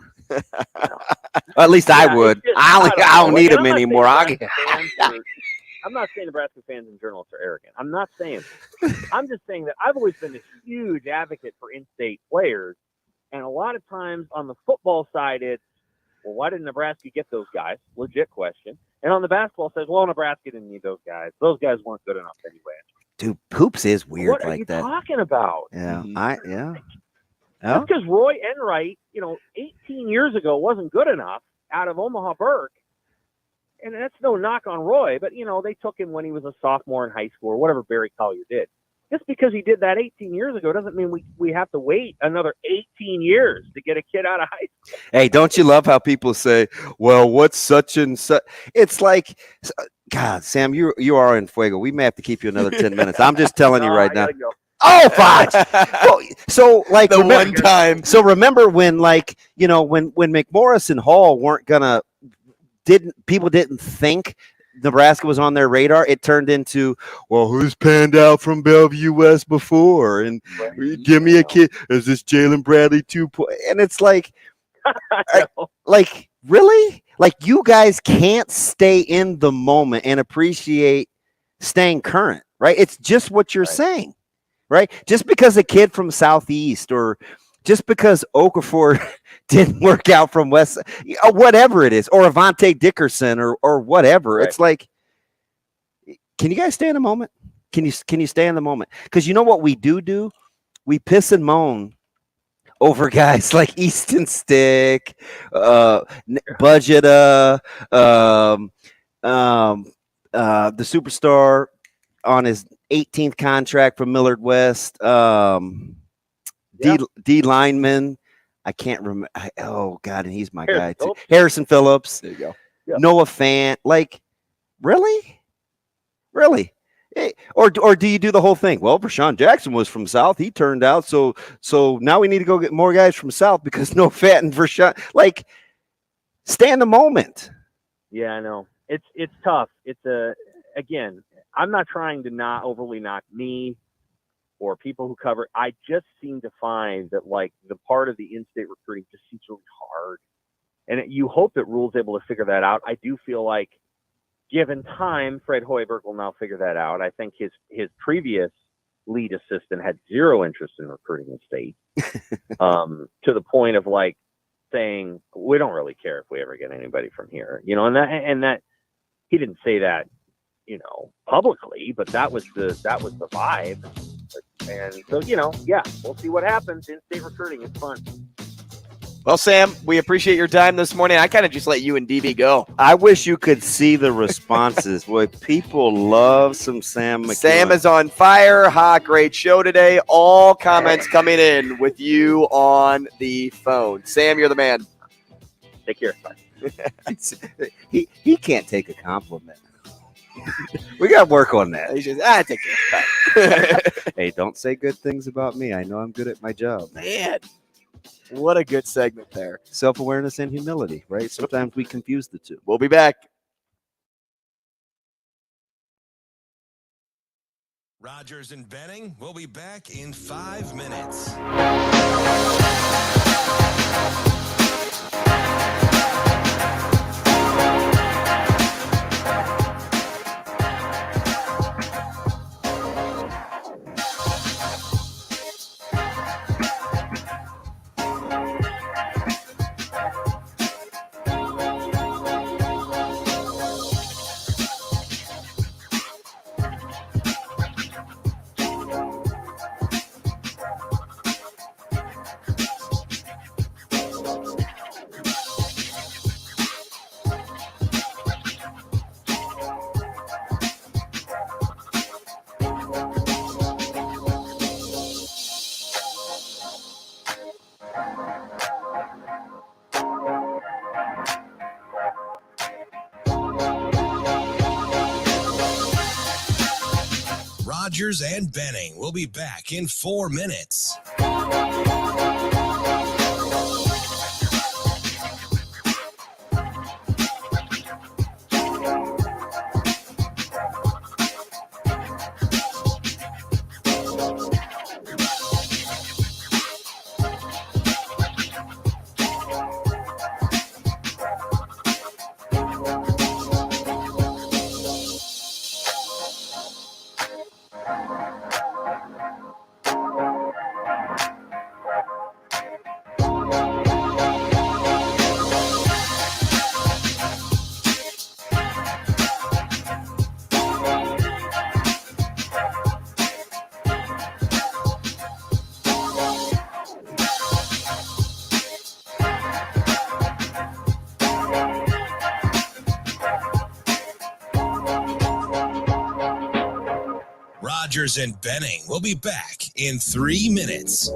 At least I would. I don't need them anymore. I'm not saying Nebraska fans and journalists are arrogant. I'm not saying that. I'm just saying that I've always been a huge advocate for in-state players. And a lot of times on the football side, it's, Well, why didn't Nebraska get those guys? Legit question. And on the basketball says, well, Nebraska didn't need those guys. Those guys weren't good enough anyway. Dude, hoops is weird what like that. What are you talking about? Yeah, Just because Roy Enright, 18 years ago wasn't good enough out of Omaha Burke, and that's no knock on Roy, but, they took him when he was a sophomore in high school or whatever Barry Collier did. Just because he did that 18 years ago doesn't mean we have to wait another 18 years to get a kid out of high school. Hey, don't you love how people say, well, what's such and such? It's like, God, Sam, you are in fuego. We may have to keep you another 10 minutes. I'm just telling you right now. Go. Oh, fudge. Well, so, like, the one time. So remember when, like, when McMorris and Hall weren't people didn't think Nebraska was on their radar, it turned into, well, who's panned out from Bellevue West before? And give me a kid. Is this Jalen Bradley 2.0? And it's like, like, really? Like, you guys can't stay in the moment and appreciate staying current, right? It's just what you're saying, right? Just because a kid from Southeast or just because Okafor didn't work out from West, whatever it is, or Avante Dickerson or whatever. Right. It's like, can you guys stay in the moment? Can you stay in the moment? Because you know what we do? We piss and moan over guys like Easton Stick, Budgeta, the superstar on his 18th contract from Millard West, D lineman. I can't remember. Oh God, and he's my guy too. Harrison Phillips. There you go. Yeah. Noah Fant. Like, really? Hey, or do you do the whole thing? Well, Rashawn Jackson was from South. He turned out. So now we need to go get more guys from South because Noah Fant and Rashawn. Like, stay in the moment. Yeah, I know. It's tough. Again, I'm not trying to not overly knock me or people who cover. I just seem to find that, like, the part of the in-state recruiting just seems really hard. And you hope that Rhule's able to figure that out. I do feel like, given time, Fred Hoiberg will now figure that out. I think his previous lead assistant had zero interest in recruiting the state, to the point of, like, saying, we don't really care if we ever get anybody from here, and that he didn't say that, publicly, but that was the vibe. And so, we'll see what happens. In-state recruiting is fun. Well, Sam, we appreciate your time this morning. I kind of just let you and DB go. I wish you could see the responses. Boy, people love some Sam McKewon. Sam is on fire. Great show today. All comments coming in with you on the phone. Sam, you're the man. Take care. Bye. he can't take a compliment. We got to work on that. He just, take care. Hey, don't say good things about me. I know I'm good at my job. Man. What a good segment there. Self-awareness and humility, right? Sometimes we confuse the two. We'll be back. Rogers and Benning will be back in 5 minutes. Rogers and Benning will be back in 4 minutes. Rogers and Benning will be back in 3 minutes.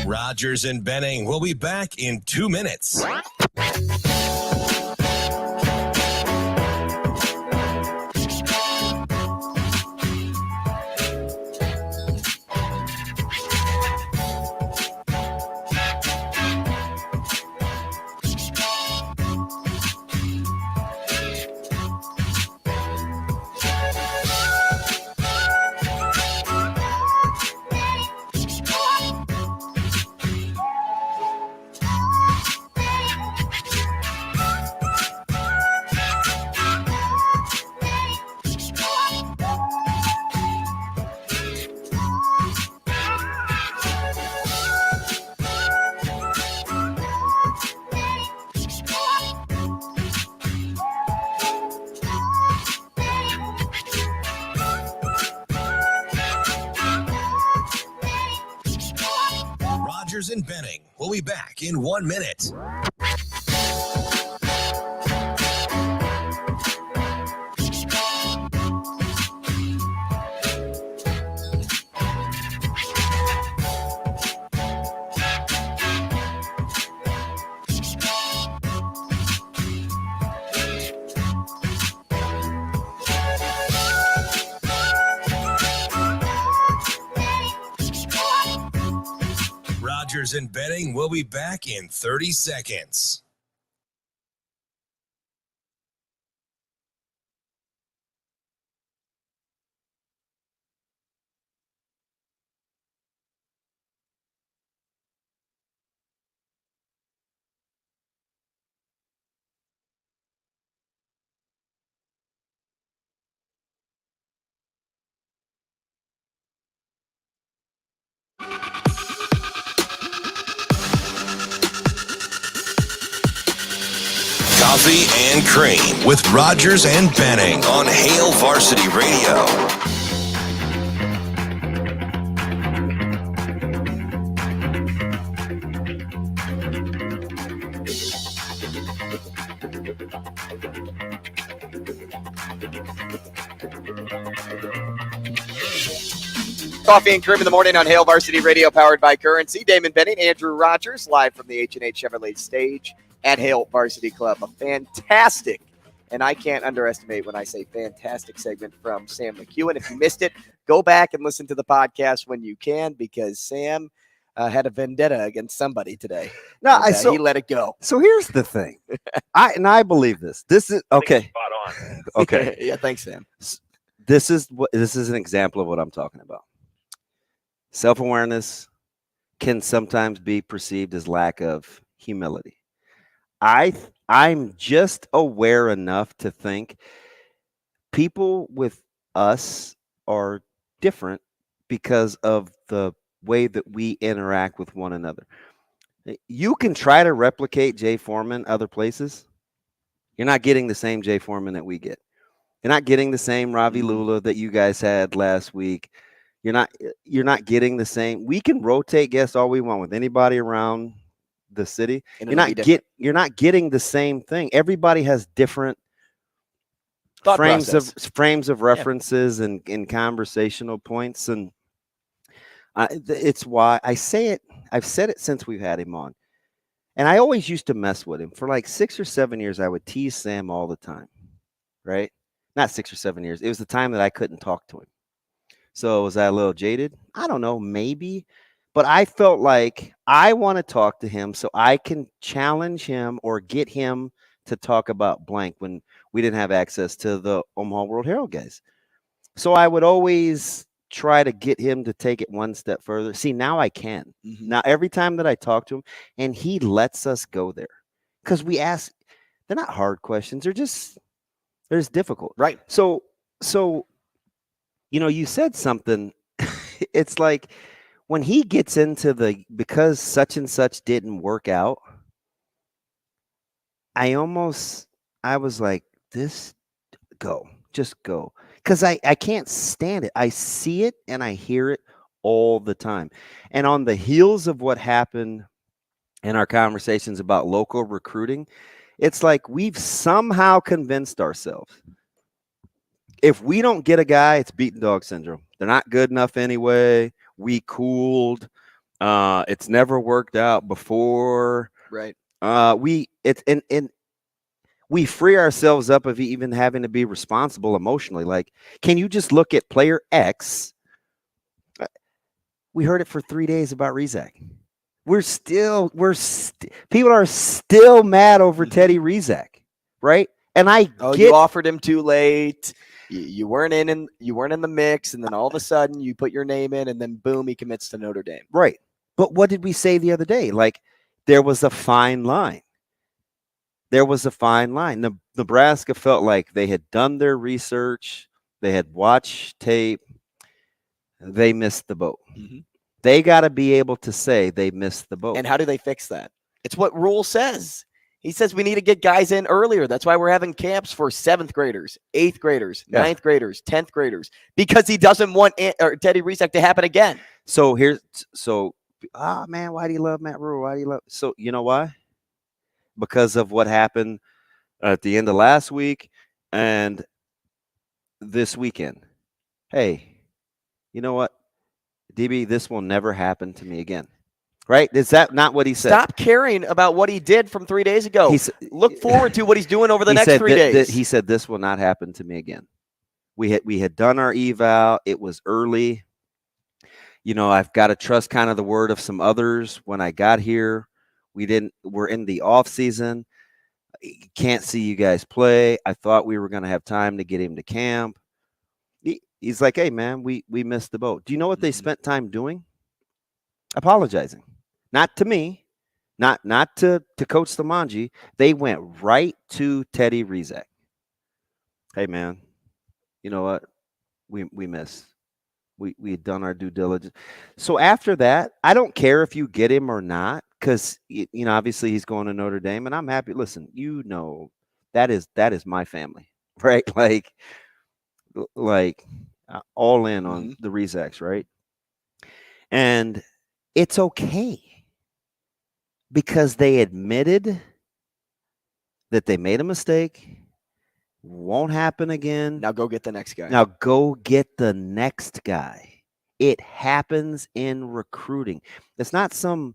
Rogers and Benning will be back in 2 minutes. Rogers and Benning will be back in 1 minute. Rogers and Benning will be back in 30 seconds. Coffee and Cream with Rogers and Benning on Hail Varsity Radio. Coffee and Cream in the morning on Hail Varsity Radio, powered by Currency. Damon Benning, Andrew Rogers, live from the H&H Chevrolet stage at Hail Varsity Club. A fantastic, and I can't underestimate when I say fantastic, segment from Sam McKewon. If you missed it, go back and listen to the podcast when you can, because Sam had a vendetta against somebody today. No, and, he let it go. So here's the thing. I believe this. This is okay. Spot on. Okay. Yeah, thanks, Sam. This is an example of what I'm talking about. Self-awareness can sometimes be perceived as lack of humility. I'm just aware enough to think people with us are different because of the way that we interact with one another. You can try to replicate Jay Foreman other places. You're not getting the same Jay Foreman that we get. You're not getting the same Ravi Lula that you guys had last week. You're not getting the same. We can rotate guests all we want with anybody around the city. You're not getting the same thing. Everybody has different frames of references and conversational points, and it's why I say it. I've said it since we've had him on, and I always used to mess with him for like 6 or 7 years. I would tease Sam all the time, right? Not 6 or 7 years. It was the time that I couldn't talk to him. So was I a little jaded? I don't know, maybe. But I felt like I want to talk to him so I can challenge him or get him to talk about blank when we didn't have access to the Omaha World-Herald guys. So I would always try to get him to take it one step further. See, now I can. Now, every time that I talk to him, and he lets us go there. Because we ask, they're not hard questions. They're just difficult. Right. So, you said something. It's like when he gets into because such and such didn't work out, I was like, just go. Because I can't stand it. I see it and I hear it all the time. And on the heels of what happened in our conversations about local recruiting, it's like we've somehow convinced ourselves if we don't get a guy, it's beaten dog syndrome. They're not good enough anyway. We cooled. It's never worked out before. Right. We free ourselves up of even having to be responsible emotionally. Like, can you just look at player X? We heard it for 3 days about Rizak. People are still mad over Teddy Rizak, right? And you offered him too late. You weren't in the mix, and then all of a sudden you put your name in, and then boom, he commits to Notre Dame. Right. But what did we say the other day? Like, there was a fine line. Nebraska felt like they had done their research. They had watched tape. They missed the boat. They got to be able to say they missed the boat. And how do they fix that? It's what Rhule says. He says we need to get guys in earlier. That's why we're having camps for 7th graders, 8th graders, 9th graders, 10th graders, because he doesn't want Teddy Rizak to happen again. Man, why do you love Matt Rhule? So you know why? Because of what happened at the end of last week and this weekend. Hey, you know what? DB, this will never happen to me again. Right? Is that not what he said? Stop caring about what he did from 3 days ago. Look forward to what he's doing over the next 3 days. He said, this will not happen to me again. We had done our eval. It was early. I've got to trust kind of the word of some others. When I got here, we're in the off season. Can't see you guys play. I thought we were going to have time to get him to camp. He's like, hey, man, we missed the boat. Do you know what they spent time doing? Apologizing. Not to me, not to Coach Stamanji. They went right to Teddy Rizak. Hey, man, you know what? We missed. We had done our due diligence. So after that, I don't care if you get him or not, because obviously he's going to Notre Dame, and I'm happy. Listen, that is my family, right? Like all in on the Rizaks, right? And it's okay because they admitted that they made a mistake. Won't happen again. Now go get the next guy. It happens in recruiting. It's not some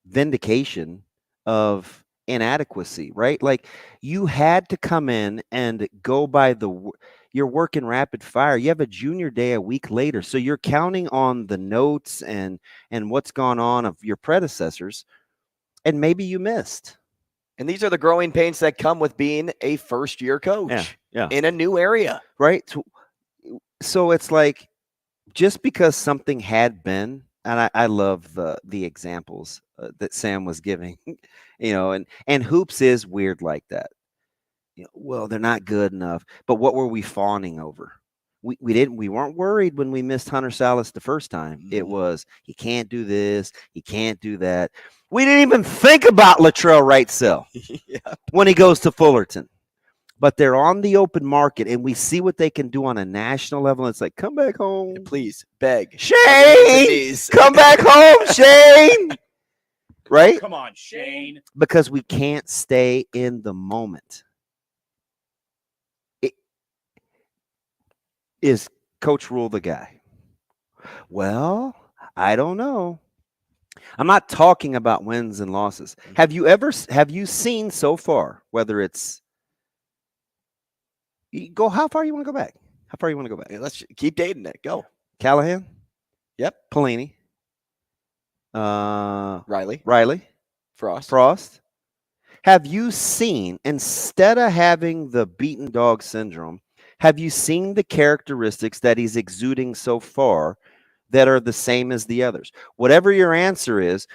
vindication of inadequacy, right? Like, you had to come in and go by you're working rapid fire. You have a junior day a week later. So you're counting on the notes and what's gone on of your predecessors. And maybe you missed. And these are the growing pains that come with being a first-year coach in a new area. Right. So it's like, just because something had been, and I love the examples that Sam was giving, and hoops is weird like that. Well, they're not good enough. But what were we fawning over? We weren't worried when we missed Hunter Salas the first time. It was, he can't do this, he can't do that. We didn't even think about Latrell Wrightsell when he goes to Fullerton. But they're on the open market, and we see what they can do on a national level. It's like, come back home. Please, beg. Shane! Come back home, Shane! Right? Come on, Shane. Because we can't stay in the moment. Is Coach Rhule the guy? Well, I don't know. I'm not talking about wins and losses. Have you seen so far, whether it's how far you want to go back? Let's keep dating it. Go. Callahan? Yep. Pelini. Riley. Frost. Have you seen, instead of having the beaten dog syndrome, have you seen the characteristics that he's exuding so far that are the same as the others? Whatever your answer is,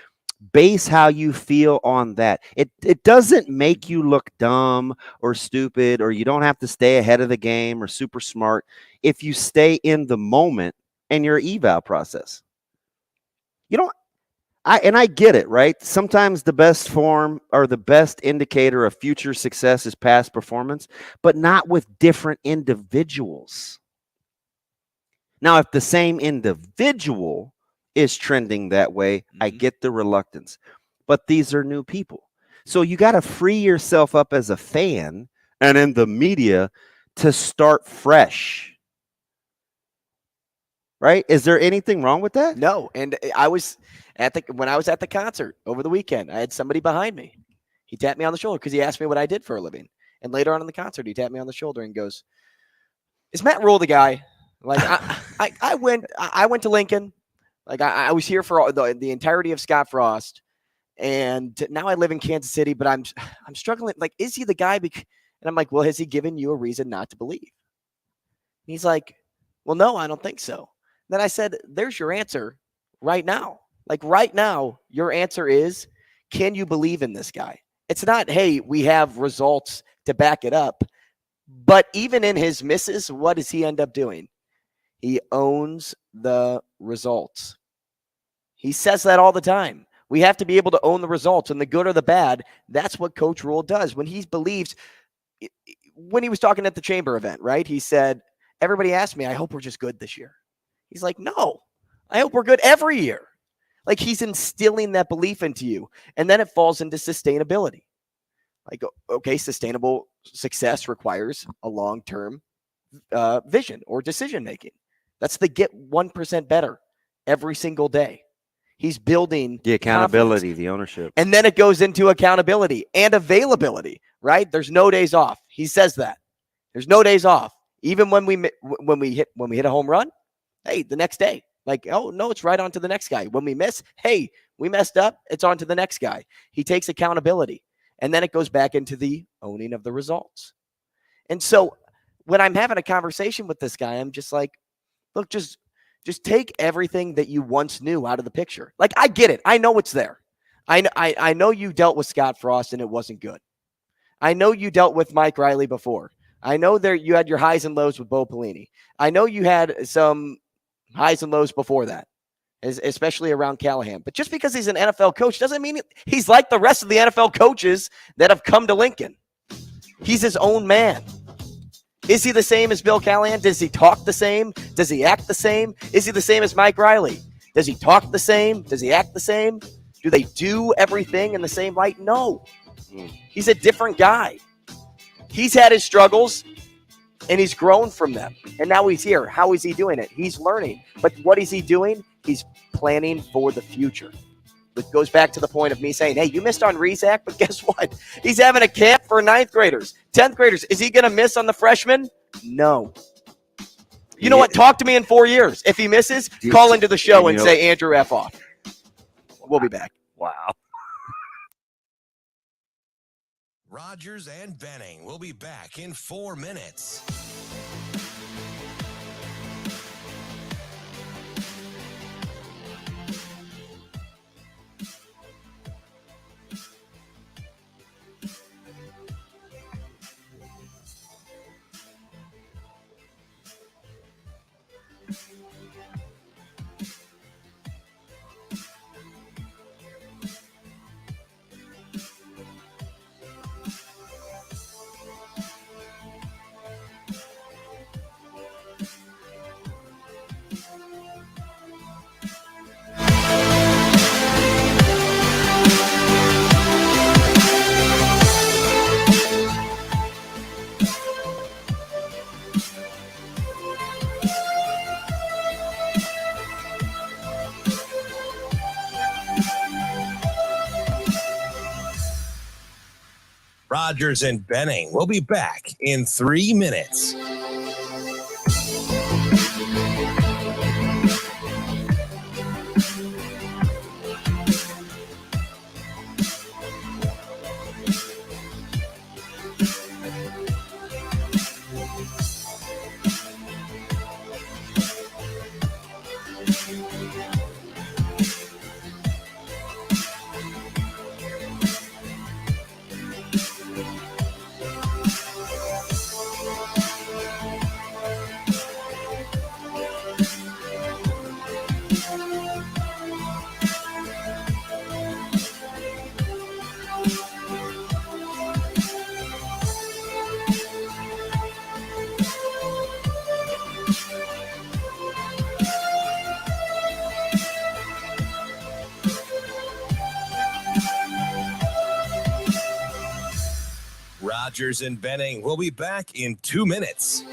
base how you feel on that. It doesn't make you look dumb or stupid, or you don't have to stay ahead of the game or super smart if you stay in the moment in your eval process. You don't. I get it, right? Sometimes the best form or the best indicator of future success is past performance, but not with different individuals. Now, if the same individual is trending that way, I get the reluctance. But these are new people. So you got to free yourself up as a fan and in the media to start fresh. Right? Is there anything wrong with that? No. And when I was at the concert over the weekend, I had somebody behind me. He tapped me on the shoulder because he asked me what I did for a living. And later on in the concert, he tapped me on the shoulder and goes, "Is Matt Rhule the guy?" Like I went to Lincoln. Like I was here for the entirety of Scott Frost, and now I live in Kansas City. But I'm struggling. Like, is he the guy? And I'm like, well, has he given you a reason not to believe? And he's like, well, no, I don't think so. Then I said, there's your answer right now. Like right now, your answer is, can you believe in this guy? It's not, hey, we have results to back it up. But even in his misses, what does he end up doing? He owns the results. He says that all the time. We have to be able to own the results, and the good or the bad. That's what Coach Rhule does. When he believes, when he was talking at the Chamber event, right? He said, everybody asked me, I hope we're just good this year. He's like, no, I hope we're good every year. Like, he's instilling that belief into you. And then it falls into sustainability. Like, okay, sustainable success requires a long-term vision or decision-making. That's the get 1% better every single day. He's building the accountability, the ownership. And then it goes into accountability and availability, right? There's no days off. He says that. There's no days off. Even when we hit a home run, hey, the next day. Like, oh, no, it's right on to the next guy. When we miss, hey, we messed up. It's on to the next guy. He takes accountability. And then it goes back into the owning of the results. And so when I'm having a conversation with this guy, I'm just like, look, just take everything that you once knew out of the picture. Like, I get it. I know it's there. I know you dealt with Scott Frost and it wasn't good. I know you dealt with Mike Riley before. I know you had your highs and lows with Bo Pelini. I know you had some highs and lows before that, especially around Callahan. But just because he's an NFL coach doesn't mean he's like the rest of the NFL coaches that have come to Lincoln. He's his own man. Is he the same as Bill Callahan? Does he talk the same? Does he act the same? Is he the same as Mike Riley? Does he talk the same? Does he act the same? Do they do everything in the same light? No. He's a different guy. He's had his struggles, and he's grown from them. And now he's here. How is he doing it? He's learning. But what is he doing? He's planning for the future. It goes back to the point of me saying, hey, you missed on Rezac, but guess what? He's having a camp for 9th graders, 10th graders. Is he going to miss on the freshmen? No. You know what? Talk to me in 4 years. If he misses, call into the show and say, Andrew F. off. We'll be back. Wow. Rogers and Benning will be back in 4 minutes. Rogers and Benning will be back in 3 minutes. Rogers and Benning will be back in 2 minutes.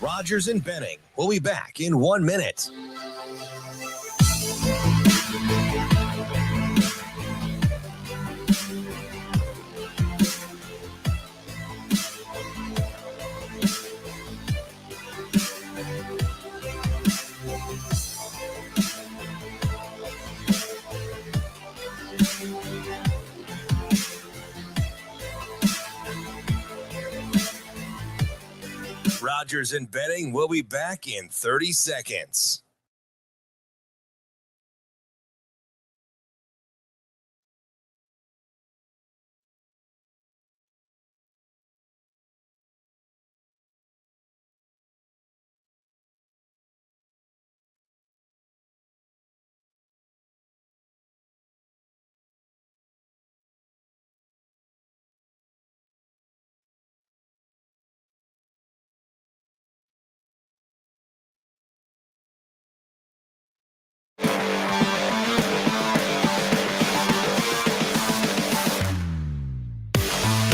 Rogers and Benning will be back in 1 minute. Rogers and Benning will be back in 30 seconds.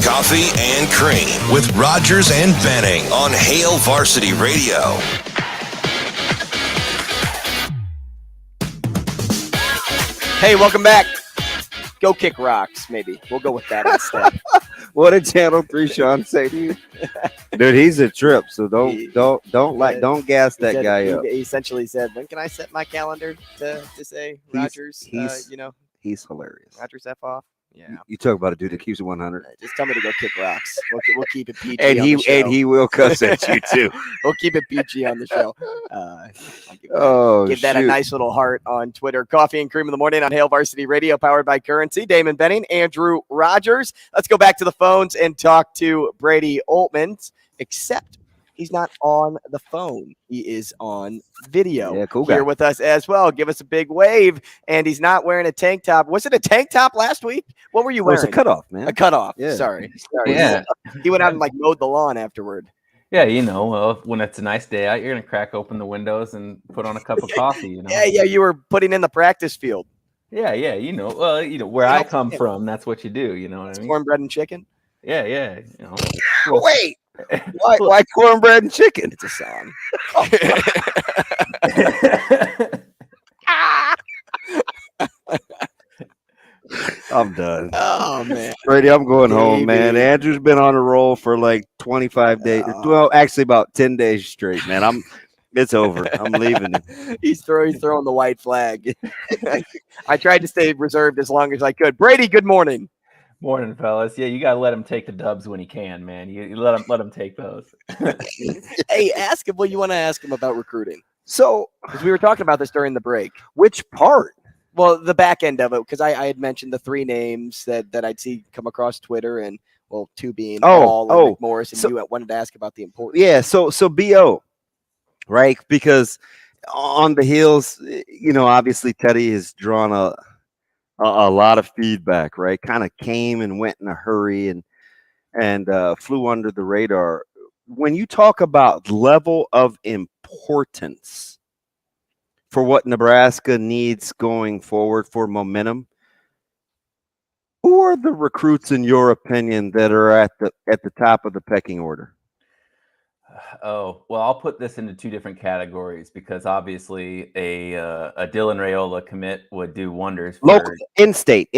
Coffee and Cream with Rogers and Benning on Hail Varsity Radio. Hey, welcome back. Go kick rocks, maybe. We'll go with that instead. What did Channel 3 Sean say to you? Dude, he's a trip, so don't gas that guy up. He essentially said, "When can I set my calendar to say Rogers? He's hilarious. Rogers F off." Yeah. You talk about a dude that keeps it 100. Just tell me to go kick rocks. We'll keep it PG. And he will cuss at you too. We'll keep it PG on the show. Give that a shoot. nice little heart on Twitter. Coffee and Cream in the morning on Hail Varsity Radio, powered by Currency. Damon Benning, Andrew Rogers. Let's go back to the phones and talk to Brady Oltmans, except he's not on the phone. He is on video. Yeah, cool guy. Here with us as well. Give us a big wave. And he's not wearing a tank top. Was it a tank top last week? What were you wearing? It was a cutoff, man. A cutoff. Yeah. Sorry. Yeah. He went out and mowed the lawn afterward. Yeah, well, when it's a nice day out, you're going to crack open the windows and put on a cup of coffee, Yeah, you were putting in the practice field. Yeah, well, where I come from, that's what you do, you know what I mean? Cornbread and chicken? Yeah. Wait. Why cornbread and chicken? It's a song. I'm done. Oh, man. Brady, I'm going home, man. Andrew's been on a roll for like 25 days. Well, actually about 10 days straight, man. It's over. I'm leaving. He's throwing the white flag. I tried to stay reserved as long as I could. Brady, good morning. Morning, fellas. Yeah, you got to let him take the dubs when he can, man. You let him take those. Hey, ask him what you want to ask him about recruiting. So, because we were talking about this during the break. Which part? Well, the back end of it, because I had mentioned the three names that I'd see come across Twitter, and well, two being Paul and McMorris, and you wanted to ask about the importance. Yeah, so BO, right? Because on the heels, obviously Teddy has drawn a lot of feedback, right? Kind of came and went in a hurry and flew under the radar. When you talk about level of importance for what Nebraska needs going forward for momentum, who are the recruits, in your opinion, that are at the top of the pecking order? Oh, well, I'll put this into two different categories because obviously a Dylan Raiola commit would do wonders. Local, in-state.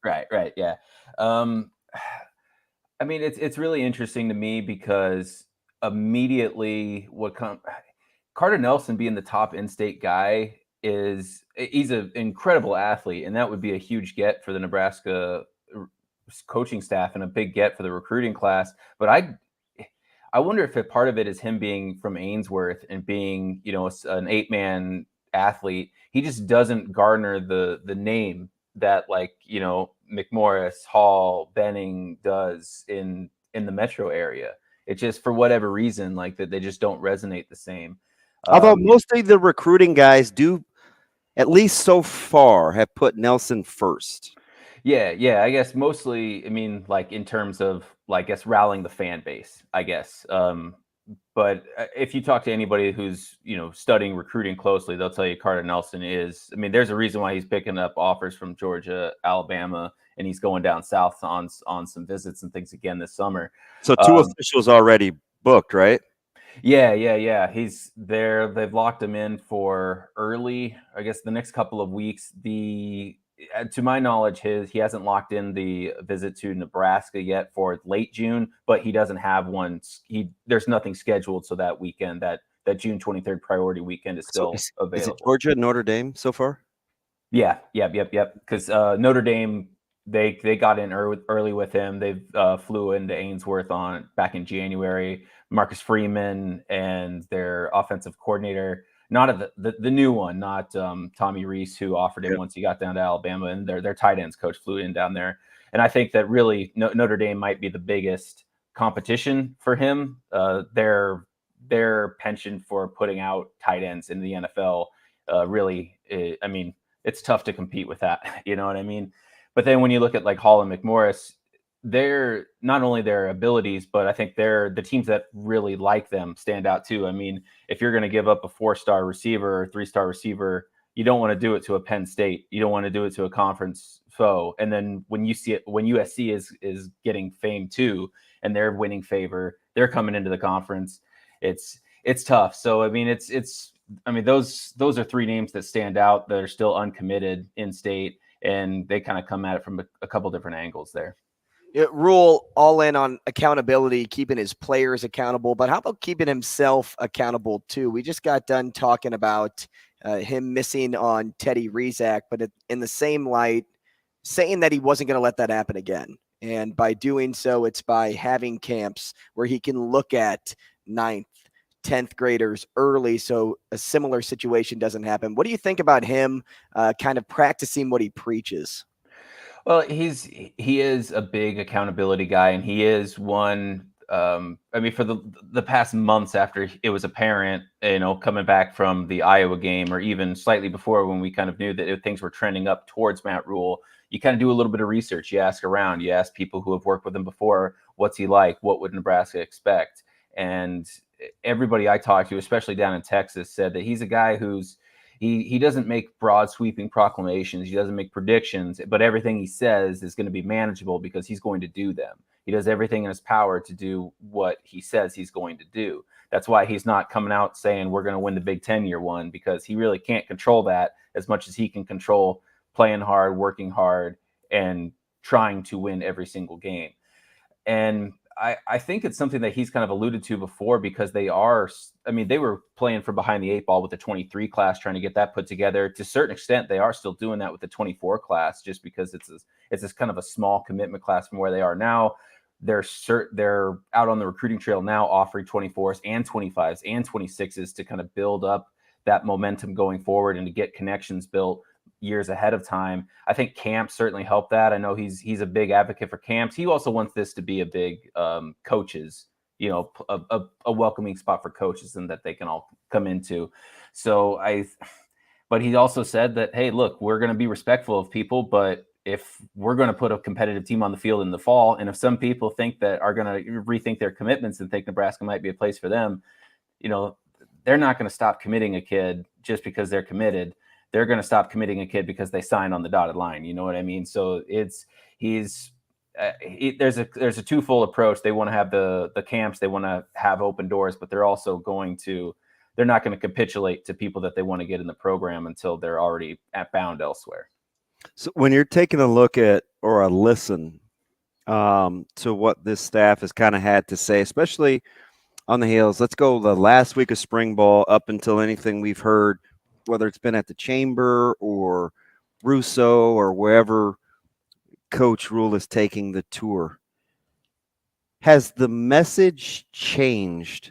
Right, yeah. I mean, it's really interesting to me because immediately what Carter Nelson being the top in-state guy he's an incredible athlete, and that would be a huge get for the Nebraska coaching staff and a big get for the recruiting class. But I wonder if part of it is him being from Ainsworth and being, an 8-man athlete. He just doesn't garner the name that McMorris, Hall, Benning does in the metro area. It's just for whatever reason, that they just don't resonate the same. Although mostly the recruiting guys do, at least so far, have put Nelson first. Yeah. I guess mostly, in terms of, rallying the fan base, I guess. But if you talk to anybody who's, studying recruiting closely, they'll tell you Carter Nelson is, there's a reason why he's picking up offers from Georgia, Alabama, and he's going down south on some visits and things again this summer. So 2 officials already booked, right? Yeah. He's there. They've locked him in for early, I guess, the next couple of weeks. To my knowledge, he hasn't locked in the visit to Nebraska yet for late June, but he doesn't have one. There's nothing scheduled, so that weekend, that June 23rd priority weekend is still available. Is it Georgia, Notre Dame so far? Yeah. Yep. Because Notre Dame, they got in early with him. They flew into Ainsworth back in January. Marcus Freeman and their offensive coordinator, not the new one, not Tommy Reese, who offered him once he got down to Alabama, and their tight ends coach flew in down there. And I think that really Notre Dame might be the biggest competition for him. Their penchant for putting out tight ends in the NFL it's tough to compete with that. You know what I mean? But then when you look at Hall and McMorris, they're not only their abilities, but I think they're the teams that really like them stand out too. If you're going to give up a 4-star receiver or 3-star receiver, you don't want to do it to a Penn State. You don't want to do it to a conference foe. And then when you see it, when USC is getting fame too, and they're winning favor, they're coming into the conference. It's tough. So those are 3 names that stand out that are still uncommitted in state, and they kind of come at it from a couple different angles there. Rhule all in on accountability, keeping his players accountable, but how about keeping himself accountable too? We just got done talking about him missing on Teddy Rizak, but in the same light, saying that he wasn't going to let that happen again. And by doing so, it's by having camps where he can look at 9th, 10th graders early so a similar situation doesn't happen. What do you think about him kind of practicing what he preaches? Well, he is a big accountability guy, and he is one. For the past months after it was apparent, coming back from the Iowa game, or even slightly before, when we kind of knew that things were trending up towards Matt Rhule, you kind of do a little bit of research. You ask around, you ask people who have worked with him before, what's he like? What would Nebraska expect? And everybody I talked to, especially down in Texas, said that he's a guy who's he doesn't make broad sweeping proclamations. He doesn't make predictions, but everything he says is going to be manageable because he's going to do them. He does everything in his power to do what he says he's going to do. That's why he's not coming out saying we're going to win the Big Ten year one, because he really can't control that as much as he can control playing hard, working hard, and trying to win every single game. And I think it's something that he's kind of alluded to before, because they were playing from behind the 8 ball with the 23 class, trying to get that put together. To a certain extent, they are still doing that with the 24 class, just because it's this kind of a small commitment class from where they are now. They're out on the recruiting trail now, offering 24s and 25s and 26s to kind of build up that momentum going forward and to get connections built years ahead of time. I think camps certainly help that. I know he's a big advocate for camps. He also wants this to be a big coaches, a welcoming spot for coaches, and that they can all come into. But he also said that, hey, look, we're going to be respectful of people, but if we're going to put a competitive team on the field in the fall, and if some people think that are going to rethink their commitments and think Nebraska might be a place for them, they're not going to stop committing a kid just because they're committed. They're going to stop committing a kid because they signed on the dotted line. You know what I mean? So there's a twofold approach. They want to have the camps, they want to have open doors, but they're also they're not going to capitulate to people that they want to get in the program until they're already bound elsewhere. So when you're taking a look at or a listen to what this staff has kind of had to say, especially On the heels, let's go the last week of spring ball up until anything we've heard, whether it's been at the chamber or Russo or wherever Coach Rhule is taking the tour. Has the message changed,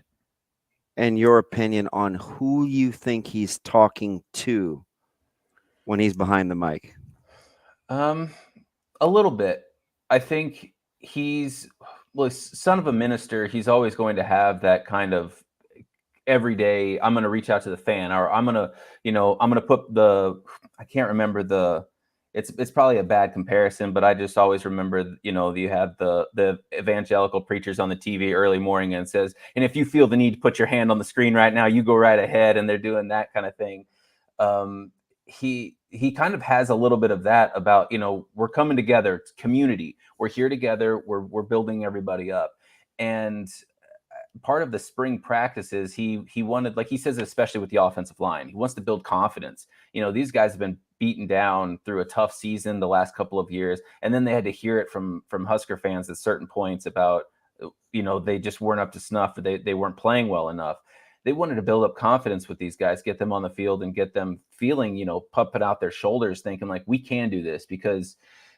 in your opinion, on who you think he's talking to when he's behind the mic? A little bit. I think he's son of a minister. He's always going to have that kind of every day, I'm going to reach out to the fan, or I'm going to put I can't remember it's probably a bad comparison, but I just always remember, you have the evangelical preachers on the TV early morning and says, and if you feel the need to put your hand on the screen right now, you go right ahead. And they're doing that kind of thing. He kind of has a little bit of that about, we're coming together, it's community. We're here together. We're building everybody up. And part of the spring practices, he wanted, like he says, especially with the offensive line, he wants to build confidence. These guys have been beaten down through a tough season the last couple of years. And then they had to hear it from Husker fans at certain points about, they just weren't up to snuff. They weren't playing well enough. They wanted to build up confidence with these guys, get them on the field and get them feeling, pumping out their shoulders, thinking like, we can do this. Because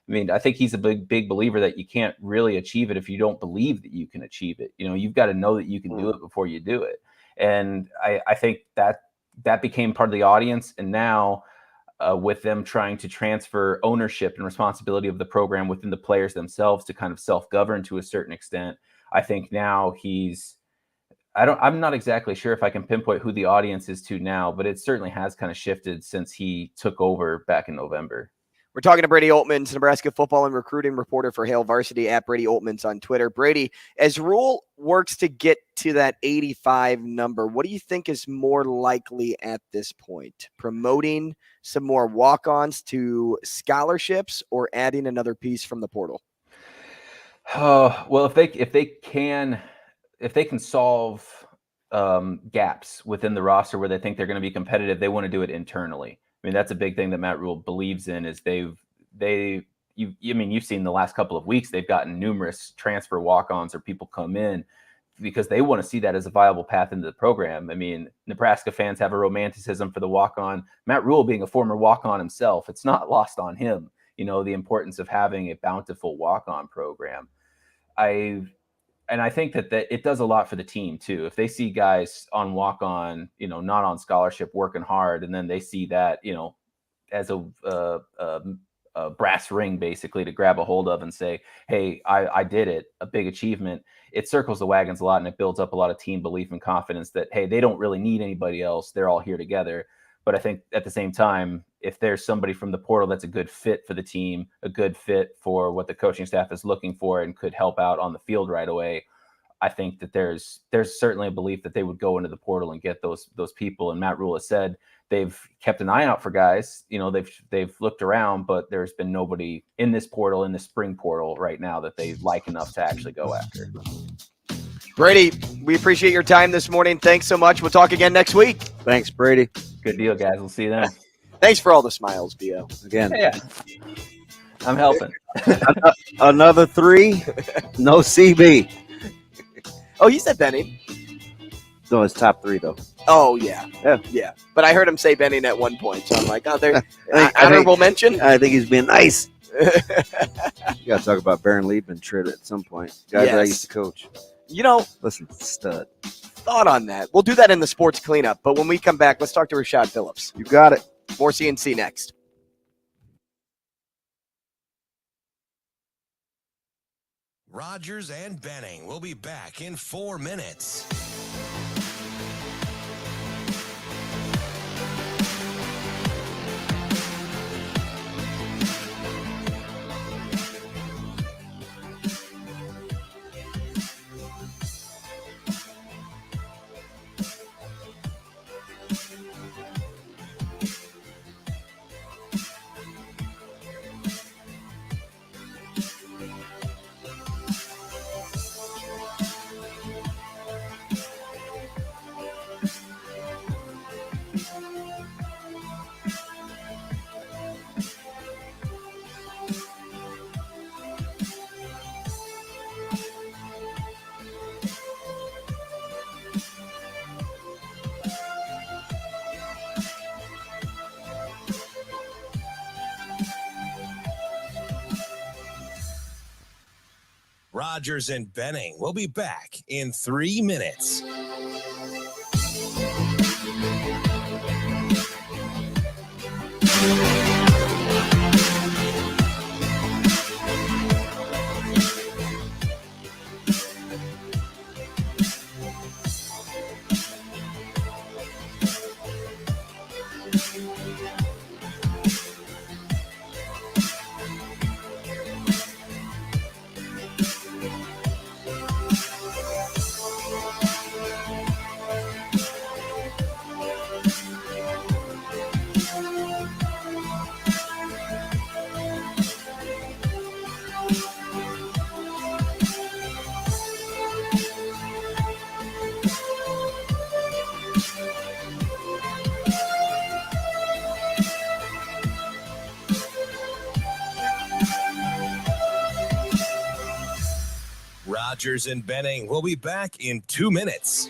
I think he's a big believer that you can't really achieve it if you don't believe that you can achieve it. You've got to know that you can do it before you do it. And I think that became part of the audience. And now with them trying to transfer ownership and responsibility of the program within the players themselves to kind of self-govern to a certain extent, I think now I'm not exactly sure if I can pinpoint who the audience is to now, but it certainly has kind of shifted since he took over back in November. We're talking to Brady Oltmans, Nebraska football and recruiting reporter for Hail Varsity, at Brady Oltmans on Twitter. Brady, as Rhule works to get to that 85 number, what do you think is more likely at this point? Promoting some more walk-ons to scholarships or adding another piece from the portal? Well, if they can solve gaps within the roster where they think they're going to be competitive, they want to do it internally. That's a big thing that Matt Rhule believes in, is you've seen the last couple of weeks, they've gotten numerous transfer walk-ons or people come in because they want to see that as a viable path into the program. Nebraska fans have a romanticism for the walk-on. Matt Rhule being a former walk-on himself, it's not lost on him, the importance of having a bountiful walk-on program. And I think that it does a lot for the team too. If they see guys on walk-on, not on scholarship, working hard, and then they see that, as a brass ring basically to grab a hold of and say, hey, I did it, a big achievement. It circles the wagons a lot, and it builds up a lot of team belief and confidence that, hey, they don't really need anybody else. They're all here together. But I think at the same time, if there's somebody from the portal that's a good fit for the team, a good fit for what the coaching staff is looking for and could help out on the field right away, I think that there's certainly a belief that they would go into the portal and get those people. And Matt Rhule has said they've kept an eye out for guys. They've looked around, but there's been nobody in this portal, in the spring portal right now, that they like enough to actually go after. Brady, we appreciate your time this morning. Thanks so much. We'll talk again next week. Thanks, Brady. Good deal, guys. We'll see you then. Thanks for all the smiles, B.O. Again. Yeah. I'm helping. Another 3, no CB. Oh, he said Benning. No, it's top 3, though. Oh, yeah. But I heard him say Benning at one point, so I'm like, there's honorable mention. I think he's being nice. You got to talk about Baron Liebman trade at some point. Guys that I used to coach. Listen, stud. Thought on that. We'll do that in the sports cleanup, but when we come back, let's talk to Rashad Phillips. You got it. More CNC next. Rogers and Benning will be back in 4 minutes. Rogers and Benning will be back in 3 minutes. Rogers and Benning will be back in 2 minutes.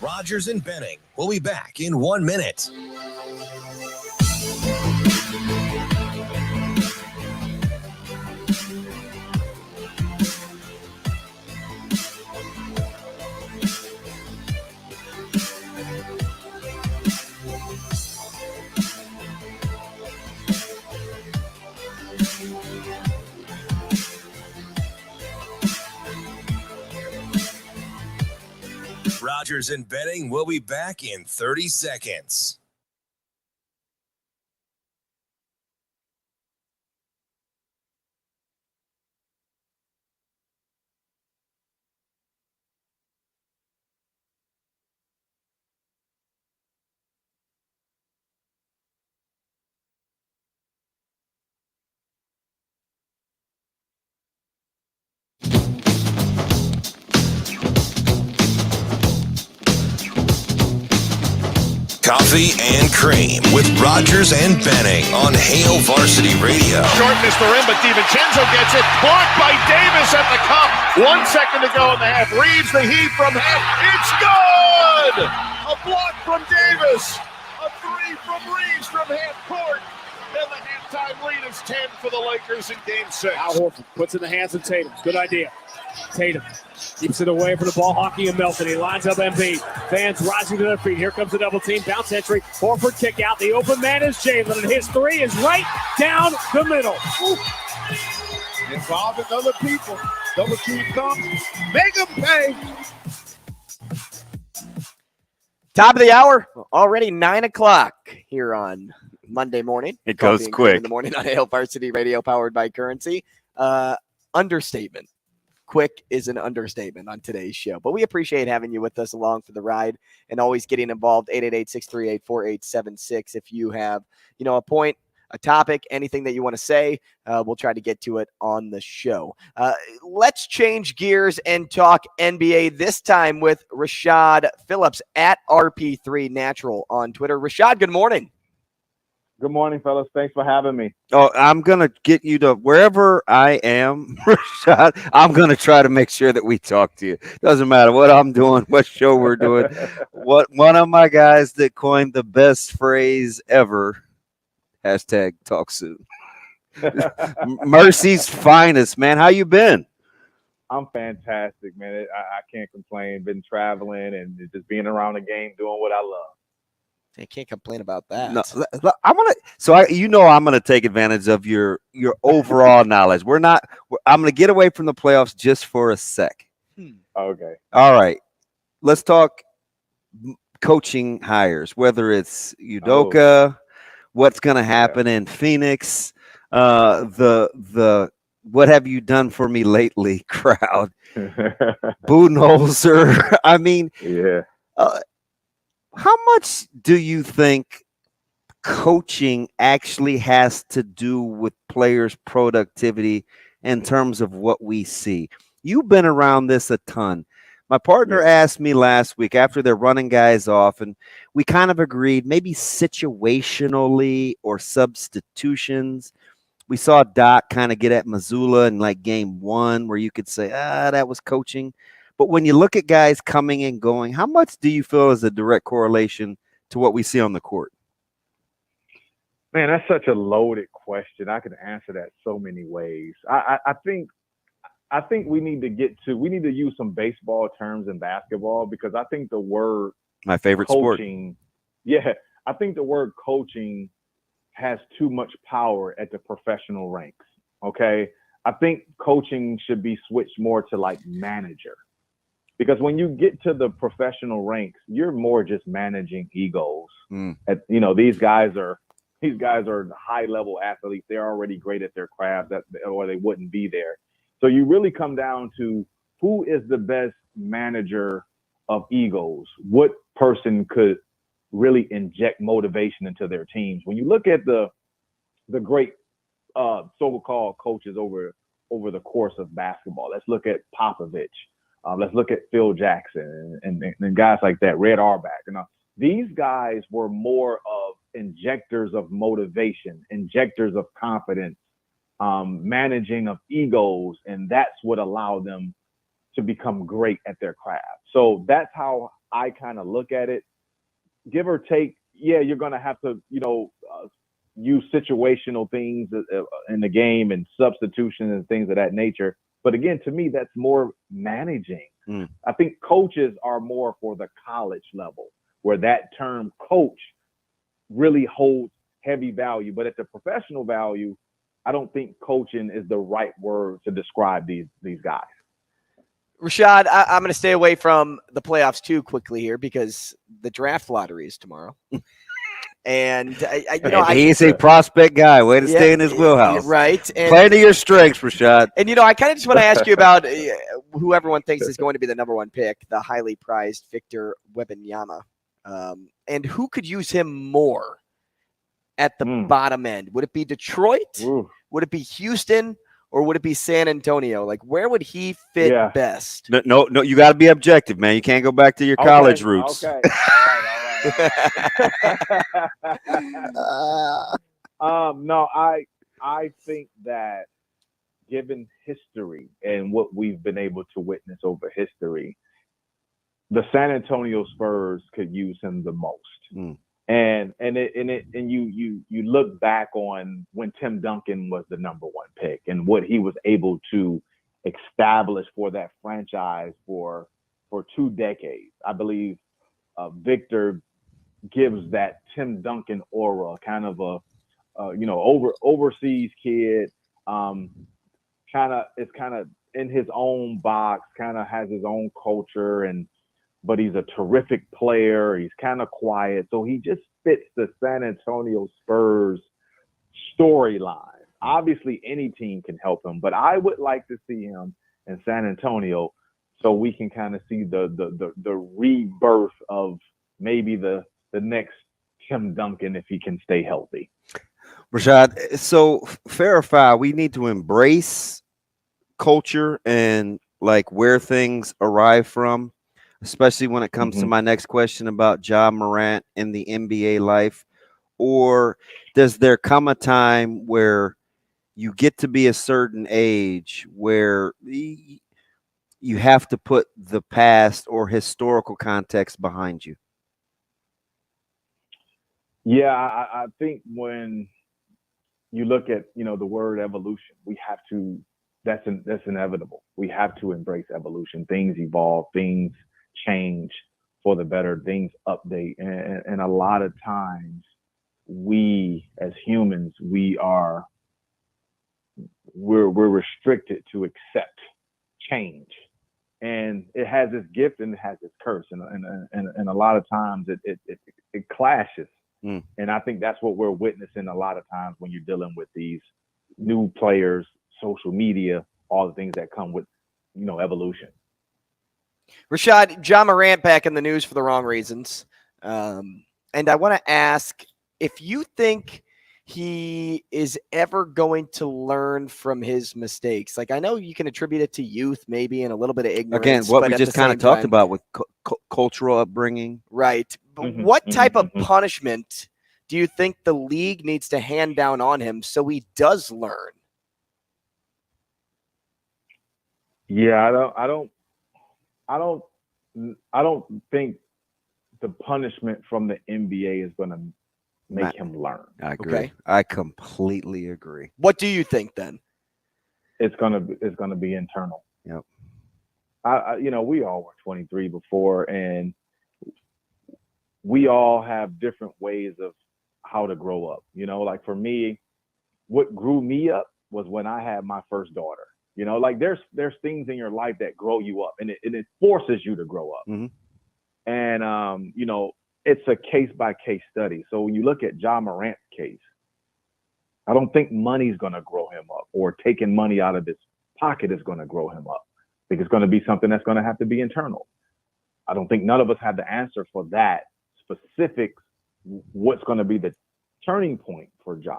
Rogers and Benning will be back in 1 minute. Rogers and Benning will be back in 30 seconds. Coffee and Cream with Rogers and Benning on Hail Varsity Radio. Short missed the rim, but DiVincenzo gets it. Blocked by Davis at the cup. 1 second to go in the half. Reeves the heat from half. It's good! A block from Davis. A three from Reeves from half court. And the halftime lead is 10 for the Lakers in Game 6. Al Horford puts in the hands of Tatum. Good idea. Tatum keeps it away from the ball hockey and Melton. He lines up MP. Fans rising to their feet. Here comes the double team. Bounce entry. Horford kick out. The open man is Jalen, and his three is right down the middle. Ooh. Involving other people. Double team comes. Make them pay. Top of the hour, already 9 o'clock here on Monday morning. It goes quick. In the morning on Hail Varsity Radio, powered by Currency. Understatement. Quick is an understatement on today's show, but we appreciate having you with us along for the ride and always getting involved. 888-638-4876. If you have, a point, a topic, anything that you want to say, we'll try to get to it on the show. Let's change gears and talk NBA, this time with Rashad Phillips at RP3 Natural on Twitter. Rashad, good morning. Good morning, fellas. Thanks for having me. Oh, I'm going to get you to wherever I am, Rashad. I'm going to try to make sure that we talk to you. Doesn't matter what I'm doing, what show we're doing. One of my guys that coined the best phrase ever, #talk soon. Mercy's finest, man. How you been? I'm fantastic, man. I can't complain. Been traveling and just being around the game, doing what I love. I can't complain about that. No, I'm gonna take advantage of your overall knowledge. I'm gonna get away from the playoffs just for a sec. Okay. All right. Let's talk coaching hires, whether it's Udoka, what's going to happen in Phoenix, the what have you done for me lately crowd, Budenholzer. I mean, how much do you think coaching actually has to do with players' productivity in terms of what we see? You've been around this a ton. My partner asked me last week after they're running guys off, and we kind of agreed maybe situationally or substitutions. We saw Doc kind of get at Missoula in like game 1 where you could say, that was coaching. But when you look at guys coming and going, how much do you feel is a direct correlation to what we see on the court? Man, that's such a loaded question. I can answer that so many ways. I think we need to use some baseball terms in basketball, because I think the word my favorite coaching, sport. I think the word coaching has too much power at the professional ranks. Okay. I think coaching should be switched more to like manager, because when you get to the professional ranks, you're more just managing egos. These guys are high level athletes. They're already great at their craft, or they wouldn't be there. So you really come down to who is the best manager of egos. What person could really inject motivation into their teams? When you look at the great so-called coaches over the course of basketball, let's look at Popovich. Let's look at Phil Jackson and guys like that, Red Auerbach. These guys were more of injectors of motivation, injectors of confidence, managing of egos, and that's what allowed them to become great at their craft. So that's how I kind of look at it. Give or take, you're going to have to, use situational things in the game and substitution and things of that nature. But again, to me, that's more managing. I think coaches are more for the college level, where that term coach really holds heavy value. But at the professional value, I don't think coaching is the right word to describe these guys. Rashad, I'm going to stay away from the playoffs too quickly here, because the draft lottery is tomorrow. And he's a prospect guy. Way to stay in his wheelhouse. Right. And play to your strengths, Rashad. And, I kind of just want to ask you about who everyone thinks is going to be the number 1 pick, the highly prized Victor Wembanyama. And who could use him more at the bottom end? Would it be Detroit? Would it be Houston? Or would it be San Antonio? Like, where would he fit best? No, you got to be objective, man. You can't go back to your college roots. Okay. All right. No, I think that given history and what we've been able to witness over history, the San Antonio Spurs could use him the most. And you look back on when Tim Duncan was the number 1 pick and what he was able to establish for that franchise for 2 decades. I believe Victor gives that Tim Duncan aura, kind of a overseas kid, kind of in his own box, kind of has his own culture, but he's a terrific player. He's kind of quiet. So he just fits the San Antonio Spurs storyline. Obviously, any team can help him, but I would like to see him in San Antonio so we can kind of see the rebirth of maybe the next Tim Duncan if he can stay healthy. Rashad, so verify, we need to embrace culture and like where things arrive from, especially when it comes to my next question about Ja Morant and the NBA life. Or does there come a time where you get to be a certain age where you have to put the past or historical context behind you? Yeah, I think when you look at, the word evolution, we have to, that's inevitable. We have to embrace evolution. Things evolve, things change for the better, things update. And a lot of times we as humans, we're restricted to accept change. And it has its gift and it has its curse, and a lot of times it clashes. And I think that's what we're witnessing a lot of times when you're dealing with these new players, social media, all the things that come with, evolution. Rashad, Ja Morant back in the news for the wrong reasons. And I want to ask if you think he is ever going to learn from his mistakes. Like, I know you can attribute it to youth, maybe, and a little bit of ignorance. Again, what we just kind of talked about with cultural upbringing. Right. But what type of punishment do you think the league needs to hand down on him so he does learn? Yeah, I don't think the punishment from the NBA is going to make him learn. I agree. Okay. I completely agree. What do you think then? It's gonna be internal. Yep. We all were 23 before, and we all have different ways of how to grow up. Like for me, what grew me up was when I had my first daughter. Like there's things in your life that grow you up, and it forces you to grow up. And it's a case-by-case study. So when you look at Ja Morant's case, I don't think money's going to grow him up, or taking money out of his pocket is going to grow him up. I think it's going to be something that's going to have to be internal. I don't think none of us have the answer for that specific, what's going to be the turning point for Ja.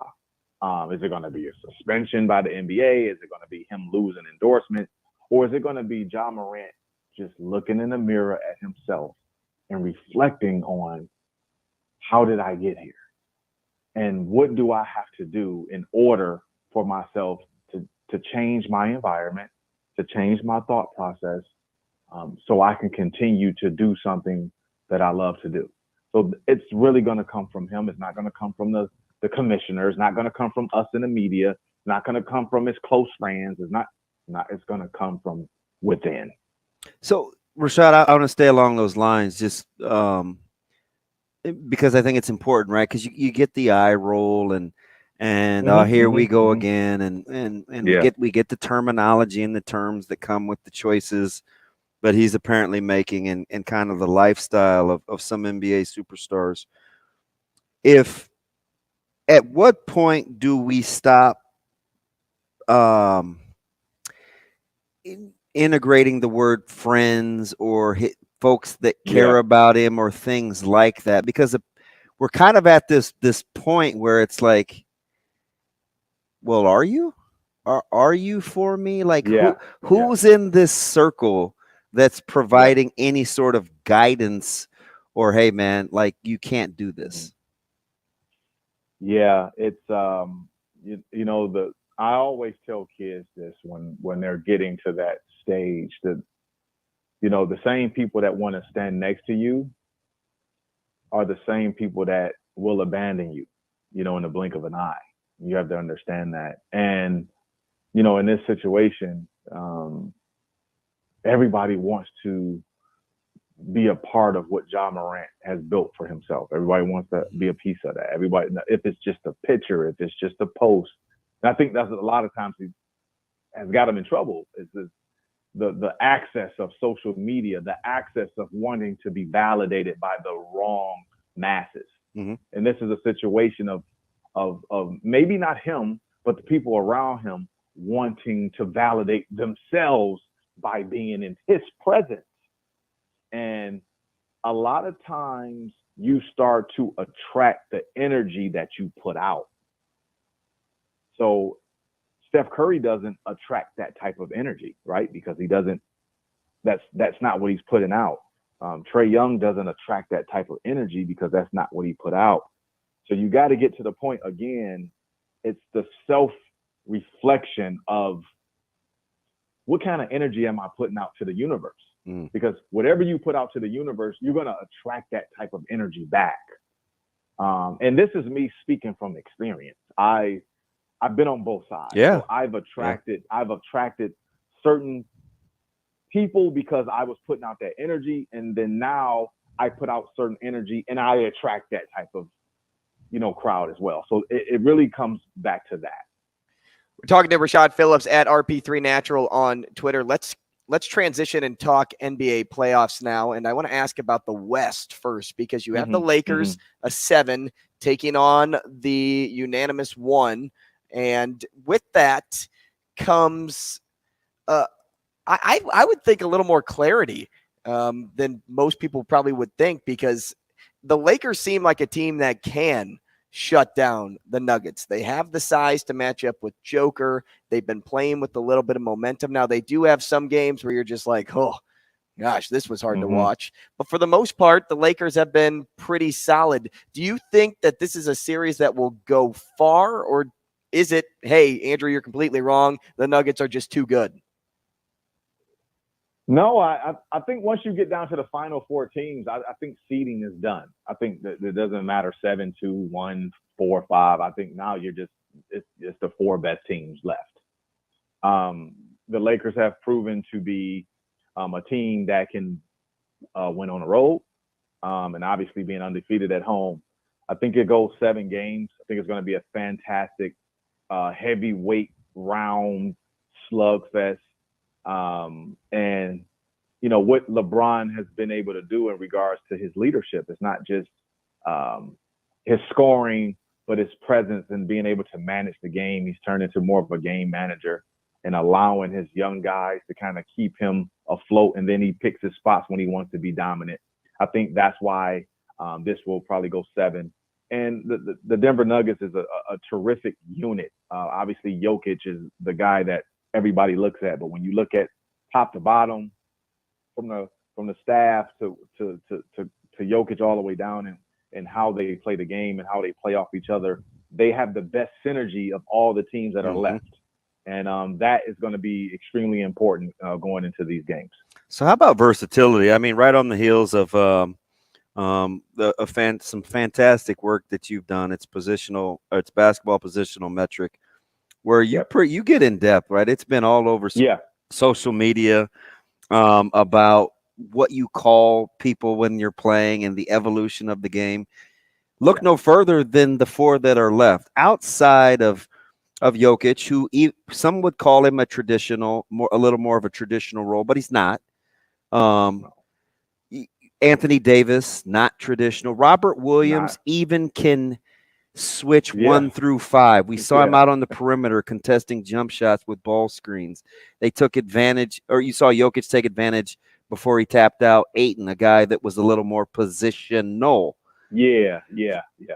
Is it going to be a suspension by the NBA? Is it going to be him losing endorsement? Or is it going to be Ja Morant just looking in the mirror at himself and reflecting on, how did I get here? And what do I have to do in order for myself to change my environment, to change my thought process, so I can continue to do something that I love to do? So it's really going to come from him. It's not going to come from the commissioner. It's not going to come from us in the media. It's not going to come from his close friends. It's going to come from within. So, Rashad, I want to stay along those lines, just because I think it's important, right? Because you get the eye roll and here we go again, and we get the terminology and the terms that come with the choices, but he's apparently making and kind of the lifestyle of some NBA superstars. At what point do we stop integrating the word friends or folks that care about him or things like that? Because we're kind of at this point where it's like, well, are you for me? Like, who's in this circle that's providing any sort of guidance, or, hey man, like, you can't do this? Yeah, it's I always tell kids this when they're getting to that stage, that the same people that want to stand next to you are the same people that will abandon you, in the blink of an eye. You have to understand that. And in this situation, everybody wants to be a part of what Ja Morant has built for himself. Everybody wants to be a piece of that. Everybody, if it's just a picture, if it's just a post. And I think that's a lot of times has got him in trouble, is the access of social media, the access of wanting to be validated by the wrong masses. And this is a situation of maybe not him, but the people around him wanting to validate themselves by being in his presence. And a lot of times you start to attract the energy that you put out. So Steph Curry doesn't attract that type of energy, right? Because he doesn't, that's not what he's putting out. Trae Young doesn't attract that type of energy because that's not what he put out. So you got to get to the point again, it's the self-reflection of what kind of energy am I putting out to the universe? Because whatever you put out to the universe, you're going to attract that type of energy back. And this is me speaking from experience. I've been on both sides. Yeah. So I've attracted certain people because I was putting out that energy, and then now I put out certain energy and I attract that type of, crowd as well. So it really comes back to that. We're talking to Rashad Phillips at RP3 Natural on Twitter. Let's let's transition and talk NBA playoffs now. And I want to ask about the West first, because you have the Lakers, a 7, taking on the unanimous 1. And with that comes, I would think, a little more clarity than most people probably would think, because the Lakers seem like a team that can shut down the Nuggets. They have the size to match up with Joker. They've been playing with a little bit of momentum. Now, they do have some games where you're just like, oh, gosh, this was hard to watch. But for the most part, the Lakers have been pretty solid. Do you think that this is a series that will go far, or is it, hey, Andrew, you're completely wrong, the Nuggets are just too good? No, I think once you get down to the final 4 teams, I think seeding is done. I think that it doesn't matter 7, 2, 1, 4, 5. I think now you're just it's the 4 best teams left. The Lakers have proven to be a team that can win on the road, and obviously being undefeated at home. I think it goes 7 games. I think it's going to be a fantastic heavyweight round slugfest. And you know what LeBron has been able to do in regards to his leadership. It's not just his scoring, but his presence and being able to manage the game. He's turned into more of a game manager and allowing his young guys to kind of keep him afloat. And then he picks his spots when he wants to be dominant. I think that's why this will probably go 7. And the Denver Nuggets is a terrific unit. Obviously, Jokic is the guy that everybody looks at, but when you look at top to bottom, from the staff to Jokic all the way down, and how they play the game and how they play off each other, they have the best synergy of all the teams that are left, and that is going to be extremely important going into these games. So how about versatility? I mean, right on the heels of some fantastic work that you've done. It's it's basketball positional metric, where you get in depth, right? It's been all over social media about what you call people when you're playing and the evolution of the game. Look no further than the 4 that are left outside of Jokic, who some would call him a little more of a traditional role, but he's not. Anthony Davis, not traditional. Robert Williams even can switch 1 through 5. We saw him out on the perimeter contesting jump shots with ball screens. They took advantage, or you saw Jokic take advantage before he tapped out Ayton, a guy that was a little more positional. Yeah.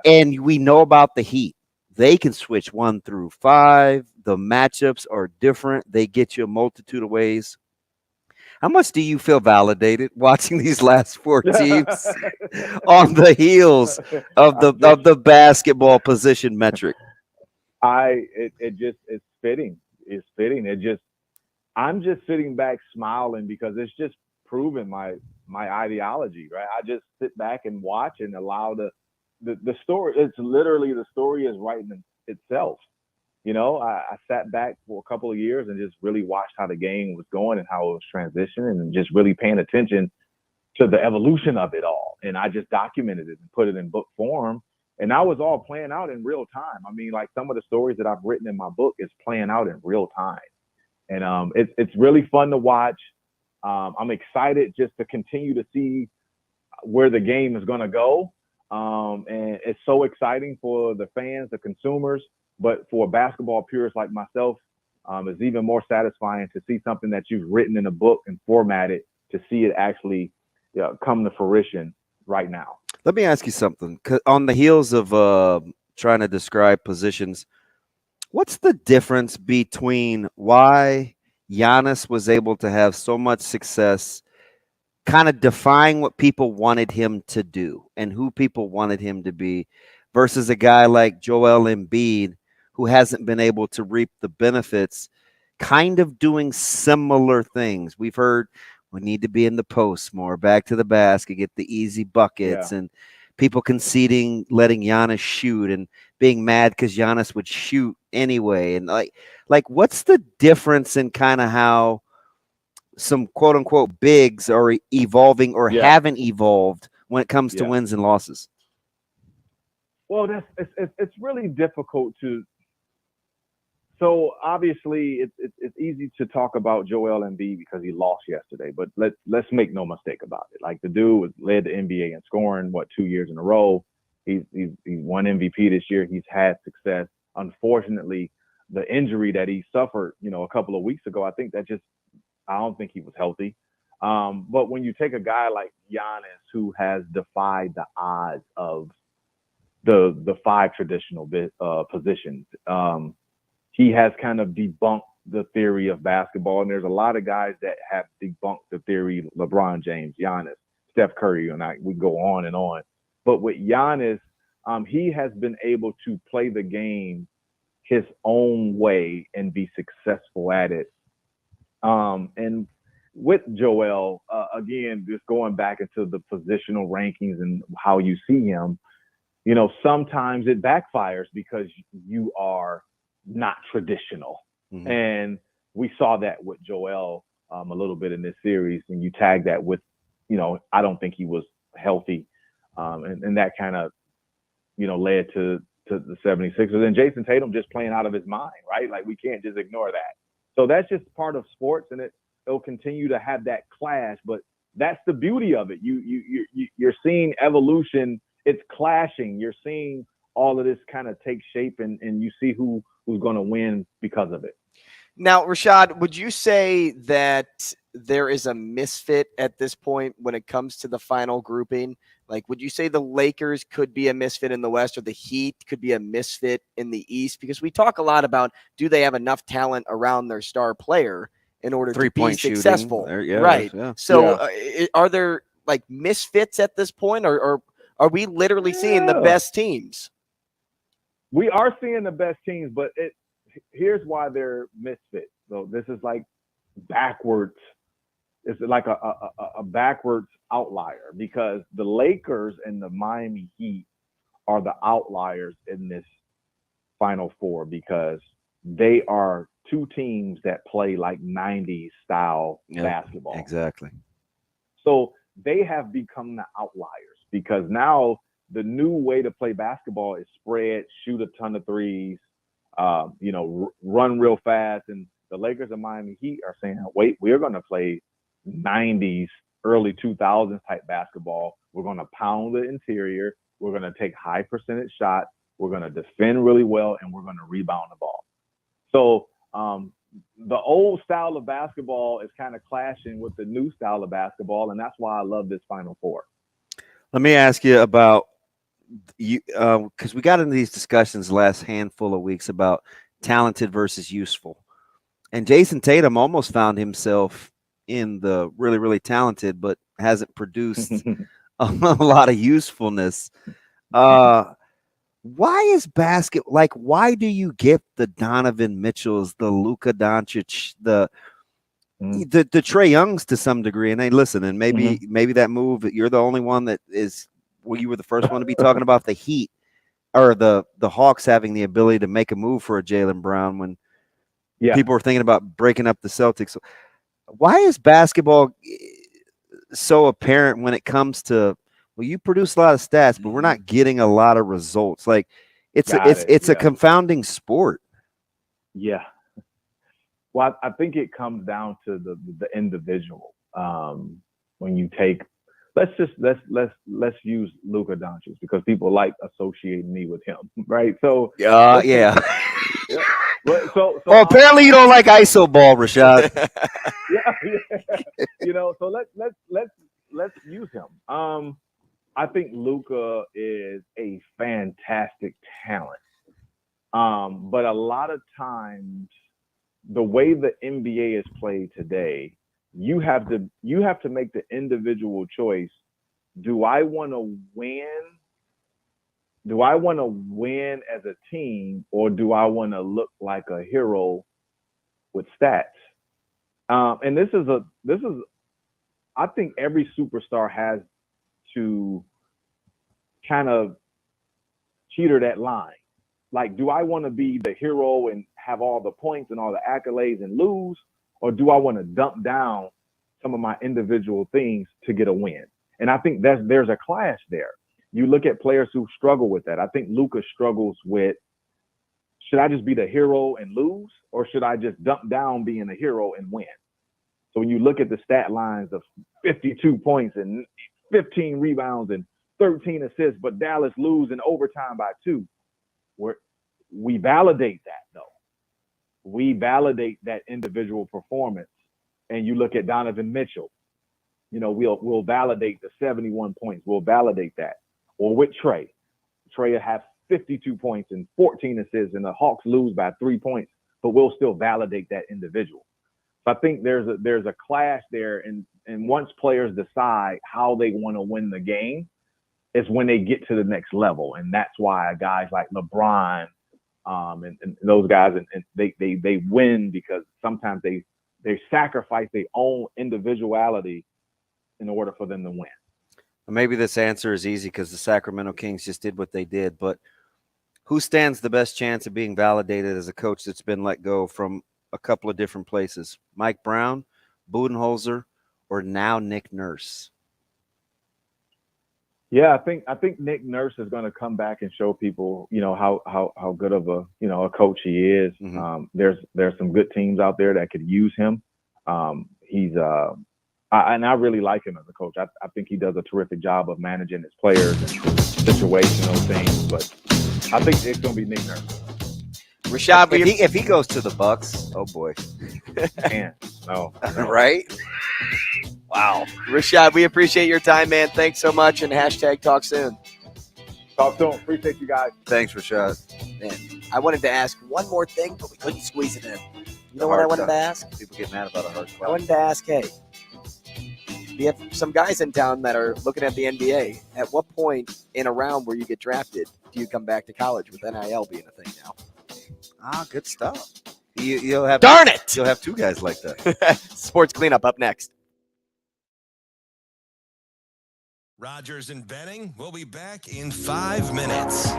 And we know about the Heat. They can switch 1 through 5. The matchups are different. They get you a multitude of ways. How much do you feel validated watching these last 4 teams on the heels of the basketball position metric? It's fitting. It's fitting. I'm just sitting back smiling because it's just proven my ideology, right? I just sit back and watch and allow the story. It's literally, the story is writing itself. You know, I sat back for a couple of years and just really watched how the game was going and how it was transitioning, and just really paying attention to the evolution of it all. And I just documented it and put it in book form. And that was all playing out in real time. I mean, like, some of the stories that I've written in my book is playing out in real time. And it's really fun to watch. I'm excited just to continue to see where the game is going to go. And it's so exciting for the fans, the consumers. But for basketball purists like myself, it's even more satisfying to see something that you've written in a book and formatted, to see it actually come to fruition right now. Let me ask you something. On the heels of trying to describe positions, what's the difference between why Giannis was able to have so much success, kind of defying what people wanted him to do and who people wanted him to be, versus a guy like Joel Embiid, who hasn't been able to reap the benefits, kind of doing similar things? We've heard we need to be in the post more, back to the basket, get the easy buckets, and people conceding, letting Giannis shoot, and being mad because Giannis would shoot anyway. And like, what's the difference in kind of how some quote unquote bigs are evolving or haven't evolved when it comes to wins and losses? Well, it's really difficult to So obviously, it's easy to talk about Joel Embiid because he lost yesterday, but let's make no mistake about it. Like, the dude led the NBA in scoring 2 years in a row. He's won MVP this year. He's had success. Unfortunately, the injury that he suffered, a couple of weeks ago, I don't think he was healthy. But when you take a guy like Giannis, who has defied the odds of the 5 traditional positions, he has kind of debunked the theory of basketball. And there's a lot of guys that have debunked the theory. LeBron James, Giannis, Steph Curry, and we go on and on. But with Giannis, he has been able to play the game his own way and be successful at it. And with Joel, again, just going back into the positional rankings and how you see him, sometimes it backfires because you are not traditional. Mm-hmm. And we saw that with Joel a little bit in this series, and you tag that with, I don't think he was healthy. And that kind of, led to the 76ers. And Jason Tatum just playing out of his mind, right? Like, we can't just ignore that. So that's just part of sports, and it'll continue to have that clash. But that's the beauty of it. You're seeing evolution. It's clashing. You're seeing all of this kind of take shape, and you see who's going to win because of it. Now, Rashad, would you say that there is a misfit at this point when it comes to the final grouping? Like, would you say the Lakers could be a misfit in the West, or the Heat could be a misfit in the East? Because we talk a lot about, do they have enough talent around their star player in order to be successful? Right. Yeah. So are there like misfits at this point, or are we literally seeing the best teams? We are seeing the best teams, but here's why they're misfits. So this is like backwards. It's like a backwards outlier, because the Lakers and the Miami Heat are the outliers in this Final Four, because they are two teams that play like 90s style basketball. Exactly. So they have become the outliers, because now the new way to play basketball is spread, shoot a ton of threes, run real fast. And the Lakers and Miami Heat are saying, wait, we're going to play 90s, early 2000s type basketball. We're going to pound the interior. We're going to take high percentage shots. We're going to defend really well, and we're going to rebound the ball. So the old style of basketball is kind of clashing with the new style of basketball, and that's why I love this Final Four. Let me ask you about you, because we got into these discussions the last handful of weeks about talented versus useful. And Jason Tatum almost found himself in the really, really talented, but hasn't produced a lot of usefulness. Why is why do you get the Donovan Mitchells, the Luka Doncic, the Trae Youngs to some degree? And hey, listen, and maybe that move, you're the only one that is, well, you were the first one to be talking about the Heat or the Hawks having the ability to make a move for a Jaylen Brown when people were thinking about breaking up the Celtics. Why is basketball so apparent when it comes to, well, you produce a lot of stats, but we're not getting a lot of results? Like, it's a confounding sport. Yeah. Well, I think it comes down to the individual. When you take, let's use Luka Doncic, because people like associating me with him, right? So yeah. So apparently you don't like ISO ball, Rashad. So let's use him. I think Luka is a fantastic talent. But a lot of times, the way the NBA is played today, you have to make the individual choice. Do I want to win? Do I want to win as a team, or do I want to look like a hero with stats? And this is I think every superstar has to kind of teeter that line. Like, do I want to be the hero and have all the points and all the accolades and lose, or do I want to dump down some of my individual things to get a win? And I think there's a clash there. You look at players who struggle with that. I think Luka struggles with should I just be the hero and lose, or should I just dump down being the hero and win? So when you look at the stat lines of 52 points and 15 rebounds and 13 assists, but Dallas lose in overtime by 2, we validate that, though. We validate that individual performance. And you look at Donovan Mitchell, we'll validate the 71 points. We'll validate that. Or with Trey will have 52 points and 14 assists, and the Hawks lose by 3 points, but we'll still validate that individual. So I think there's a clash there, and once players decide how they want to win the game, is when they get to the next level, and that's why guys like LeBron and those guys, and they win because sometimes they sacrifice their own individuality in order for them to win. Maybe this answer is easy because the Sacramento Kings just did what they did, but who stands the best chance of being validated as a coach that's been let go from a couple of different places? Mike Brown, Budenholzer, or now Nick Nurse? Yeah, I think Nick Nurse is going to come back and show people, how good of a coach he is. Mm-hmm. There's some good teams out there that could use him. And I really like him as a coach. I think he does a terrific job of managing his players and situational things. But I think it's going to be Nick Nurse. Rashad, if he goes to the Bucks, oh boy, man, no. Right? Wow, Rashad, we appreciate your time, man. Thanks so much, and #talk soon. Talk soon. Appreciate you guys. Thanks, Rashad. Man, I wanted to ask one more thing, but we couldn't squeeze it in. You know what I wanted to ask? People get mad about a hard I wanted to ask, hey, we have some guys in town that are looking at the NBA. At what point in a round where you get drafted do you come back to college with NIL being a thing now? Good stuff. You'll have. Darn it! You'll have 2 guys like that. Sports Cleanup up next. Rogers and Benning will be back in 5 minutes.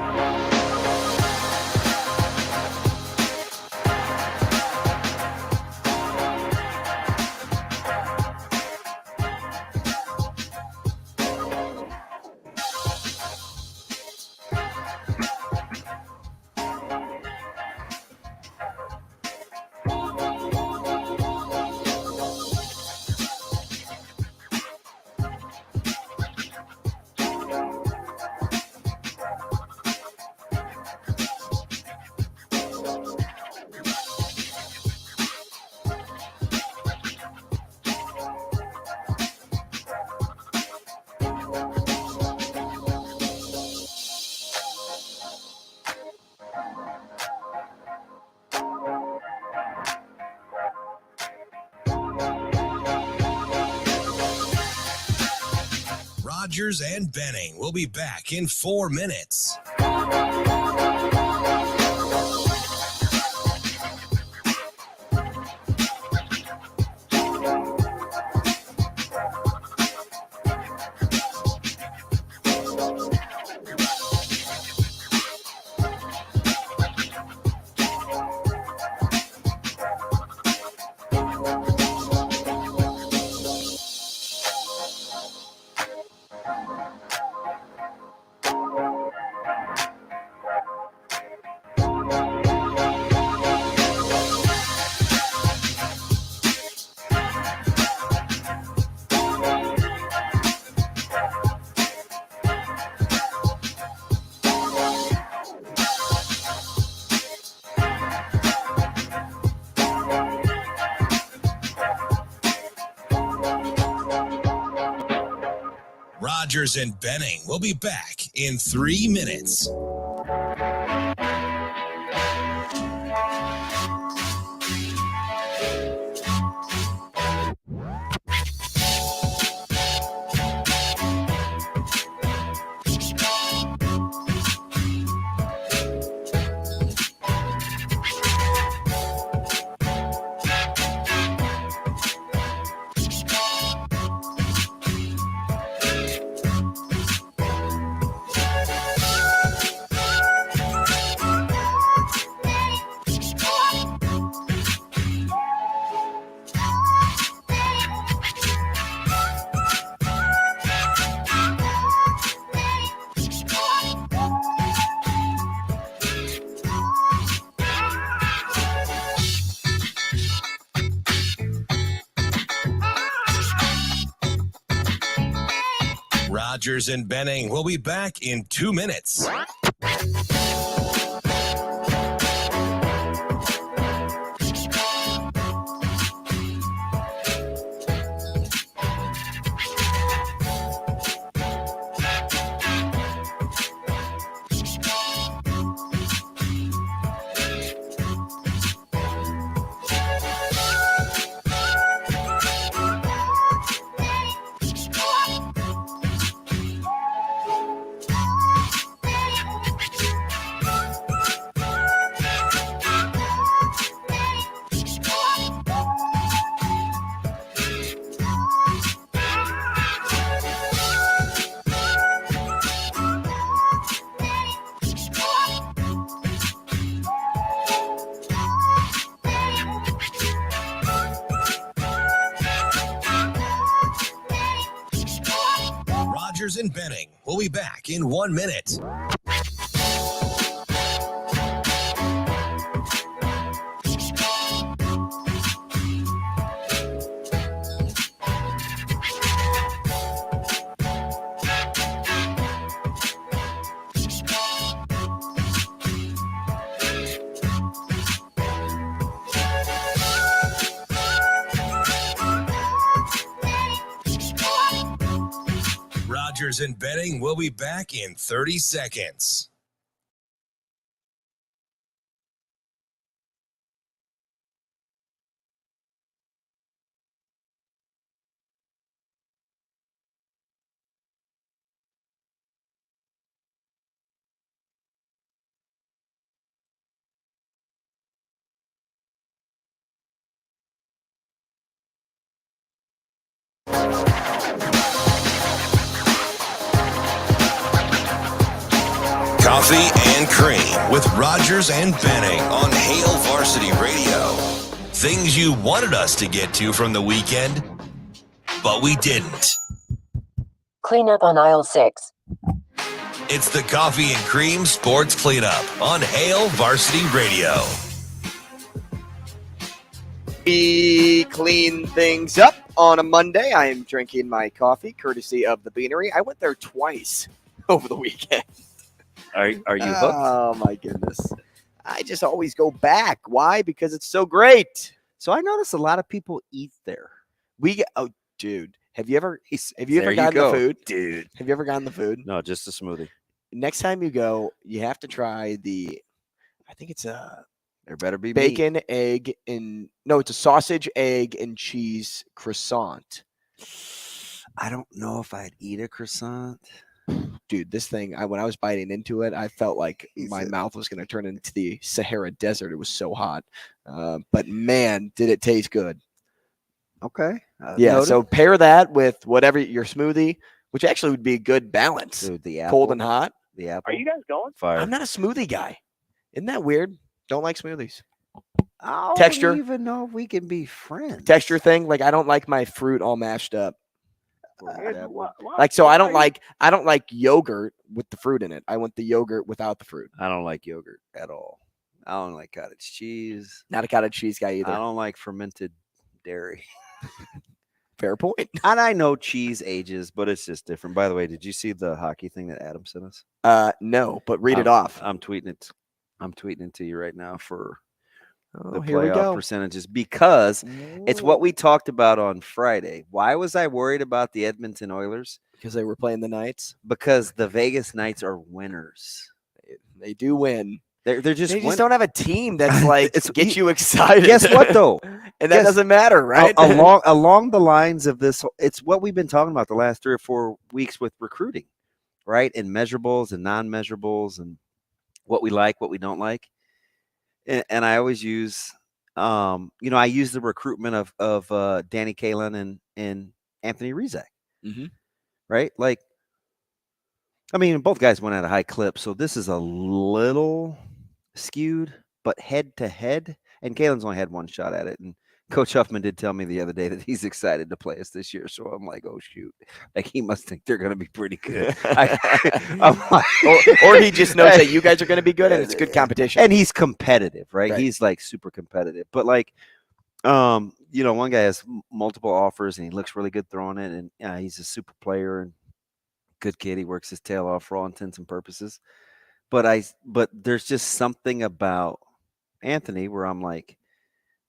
Rogers and Benning will be back in 4 minutes. Rogers and Benning will be back in 3 minutes. Rogers and Benning will be back in 2 minutes. Rogers and Benning will be back in 1 minute. Rogers and Benning will be back in 30 seconds. Coffee and Cream with Rogers and Benning on Hail Varsity Radio. Things you wanted us to get to from the weekend, but we didn't. Cleanup on aisle 6. It's the Coffee and Cream Sports Cleanup on Hail Varsity Radio. We clean things up on a Monday. I am drinking my coffee courtesy of the Beanery. I went there twice over the weekend. Are you hooked? Oh, my goodness. I just always go back. Why? Because it's so great. So I notice a lot of people eat there. Dude, have you ever gotten the food? Dude. Have you ever gotten the food? No, just a smoothie. Next time you go, you have to try I think it's there better be bacon, meat. egg, it's a sausage, egg, and cheese croissant. I don't know if I'd eat a croissant. Dude, this thing, when I was biting into it, I felt like my mouth was going to turn into the Sahara Desert. It was so hot. But man, did it taste good. Okay. Yeah, noted. so pair that with whatever your smoothie, which actually would be a good balance. Dude, the apple, cold and hot. The apple. Are you guys going? Fire. I'm not a smoothie guy. Isn't that weird? Don't like smoothies. I Texture. don't even know if we can be friends. Texture thing, like I don't like my fruit all mashed up. Like, So I don't like yogurt with the fruit in it. I want the yogurt without the fruit. I don't like yogurt at all. I don't like cottage cheese. Not a cottage cheese guy either. I don't like fermented dairy. Fair point. And I know cheese ages, but it's just different. By the way, did you see the hockey thing that Adam sent us? No, but read it off. I'm tweeting it. I'm tweeting it to you right now for the here we playoff go. percentages because it's what we talked about on Friday. Why was I worried about the Edmonton Oilers? Because they were playing the Knights. Because the Vegas Knights are winners. They do win. They're just They just win- don't have a team that's like gets you excited. Guess what though? And that doesn't matter, right? Along the lines of this, it's what we've been talking about the last 3 or 4 weeks with recruiting, right? And measurables and non-measurables and what we like, what we don't like. And I always use, I use the recruitment of Danny Kalin and Anthony Rizak, right? Like, I mean, both guys went at a high clip, so this is a little skewed, but head to head, and Kalen's only had one shot at it. And Coach Huffman did tell me the other day that he's excited to play us this year. So I'm like, oh shoot, like he must think they're going to be pretty good. or he just knows that you guys are going to be good, and it's good competition. And he's competitive, right? He's like super competitive. But like, one guy has multiple offers, and he looks really good throwing it, and he's a super player. And good kid. He works his tail off for all intents and purposes. But there's just something about Anthony where I'm like,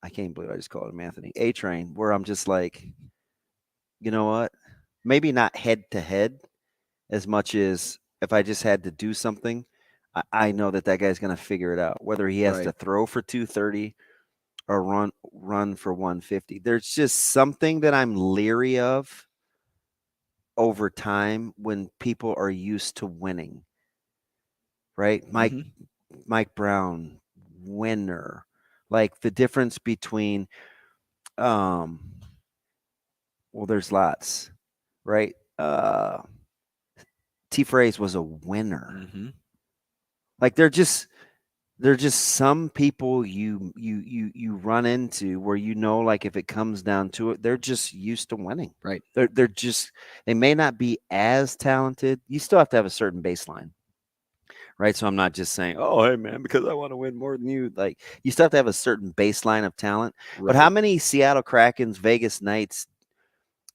I can't believe I just called him Anthony A-Train, where I'm just like, you know what? Maybe not head to head as much as if I just had to do something, I know that guy's going to figure it out, whether he has to throw for 230 or run for 150. There's just something that I'm leery of over time when people are used to winning, right? Mike Brown, winner. Like the difference between, well, there's lots, right? T. Fraze was a winner. Like they're just some people you run into where like if it comes down to it, they're just used to winning. Right. They may not be as talented. You still have to have a certain baseline. Right. So I'm not just saying, oh, hey, man, because I want to win more than you. Like, you still have to have a certain baseline of talent. Right. But how many Seattle Krakens, Vegas Knights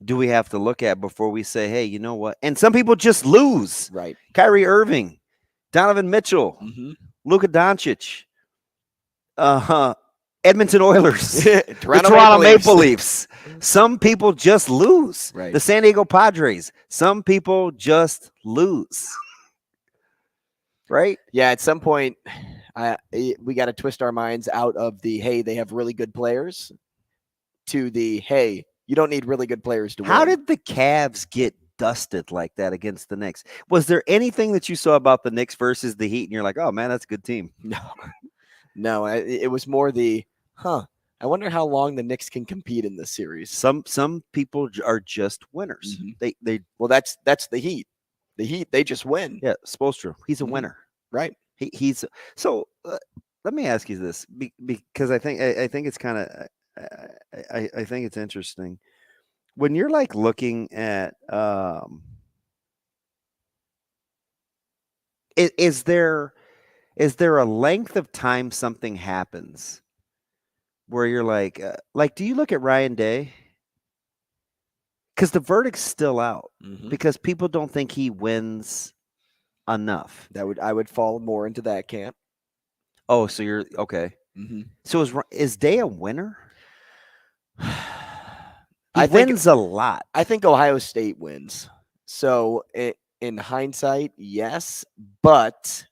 do we have to look at before we say, hey, you know what? And some people just lose. Right. Kyrie Irving, Donovan Mitchell, Luka Doncic, Edmonton Oilers, the Toronto Maple Leafs. Some people just lose. Right. The San Diego Padres. Some people just lose. Right? Yeah, at some point, we got to twist our minds out of the, hey, they have really good players, to the, hey, you don't need really good players to win. How did the Cavs get dusted like that against the Knicks? Was there anything that you saw about the Knicks versus the Heat, and you're like, oh, man, that's a good team? No, it was more the, I wonder how long the Knicks can compete in this series. Some people are just winners. Well, that's the Heat. The Heat, they just win. Yeah, Spoelstra, he's a winner, right? He's so. Let me ask you this, because I think it's kind of, I think it's interesting when you're like looking at, is there a length of time something happens where you're like, do you look at Ryan Day? Because the verdict's still out, because people don't think he wins enough. I would fall more into that camp. Oh, so you're okay. So is Day a winner? He wins a lot. I think Ohio State wins. So in hindsight, yes, but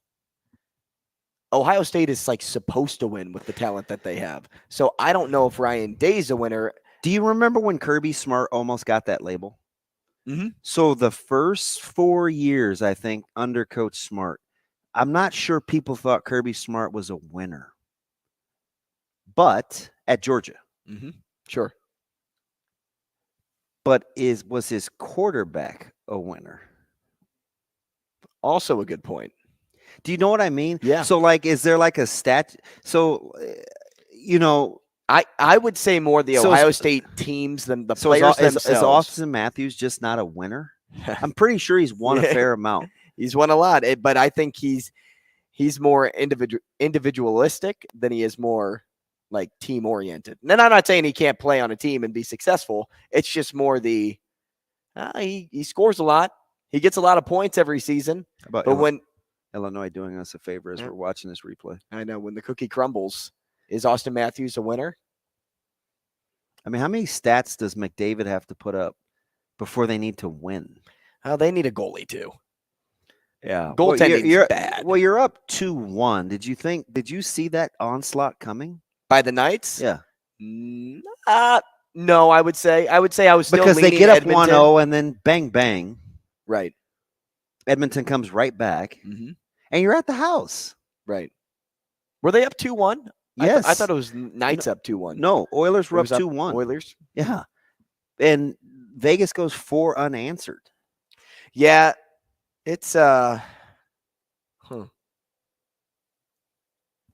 Ohio State is like supposed to win with the talent that they have. So I don't know if Ryan Day's a winner. Do you remember when Kirby Smart almost got that label? So the first 4 years, I think, under Coach Smart, I'm not sure people thought Kirby Smart was a winner. But at Georgia. Sure. But was his quarterback a winner? Also a good point. Do you know what I mean? Yeah. So, like, is there like a stat? So, I would say more the Ohio State teams than the players themselves. Is Austin Matthews just not a winner? I'm pretty sure he's won a fair amount. He's won a lot, but I think he's more individualistic than he is more like team oriented. And I'm not saying he can't play on a team and be successful. It's just more the he scores a lot. He gets a lot of points every season. But when Illinois doing us a favor as we're watching this replay. I know, when the cookie crumbles. Is Austin Matthews a winner? I mean, how many stats does McDavid have to put up before they need to win? They need a goalie too. Yeah. Goaltending is bad. Well, you're up 2-1. Did you see that onslaught coming? By the Knights? Yeah. No, I would say I was still because they get up 1-0 and then bang, bang. Right. Edmonton comes right back. And you're at the house. Right. Were they up 2-1? Yes. I thought it was Knights up 2-1. No, Oilers were up 2-1. Oilers? Yeah. And Vegas goes 4 unanswered. Yeah. It's sometimes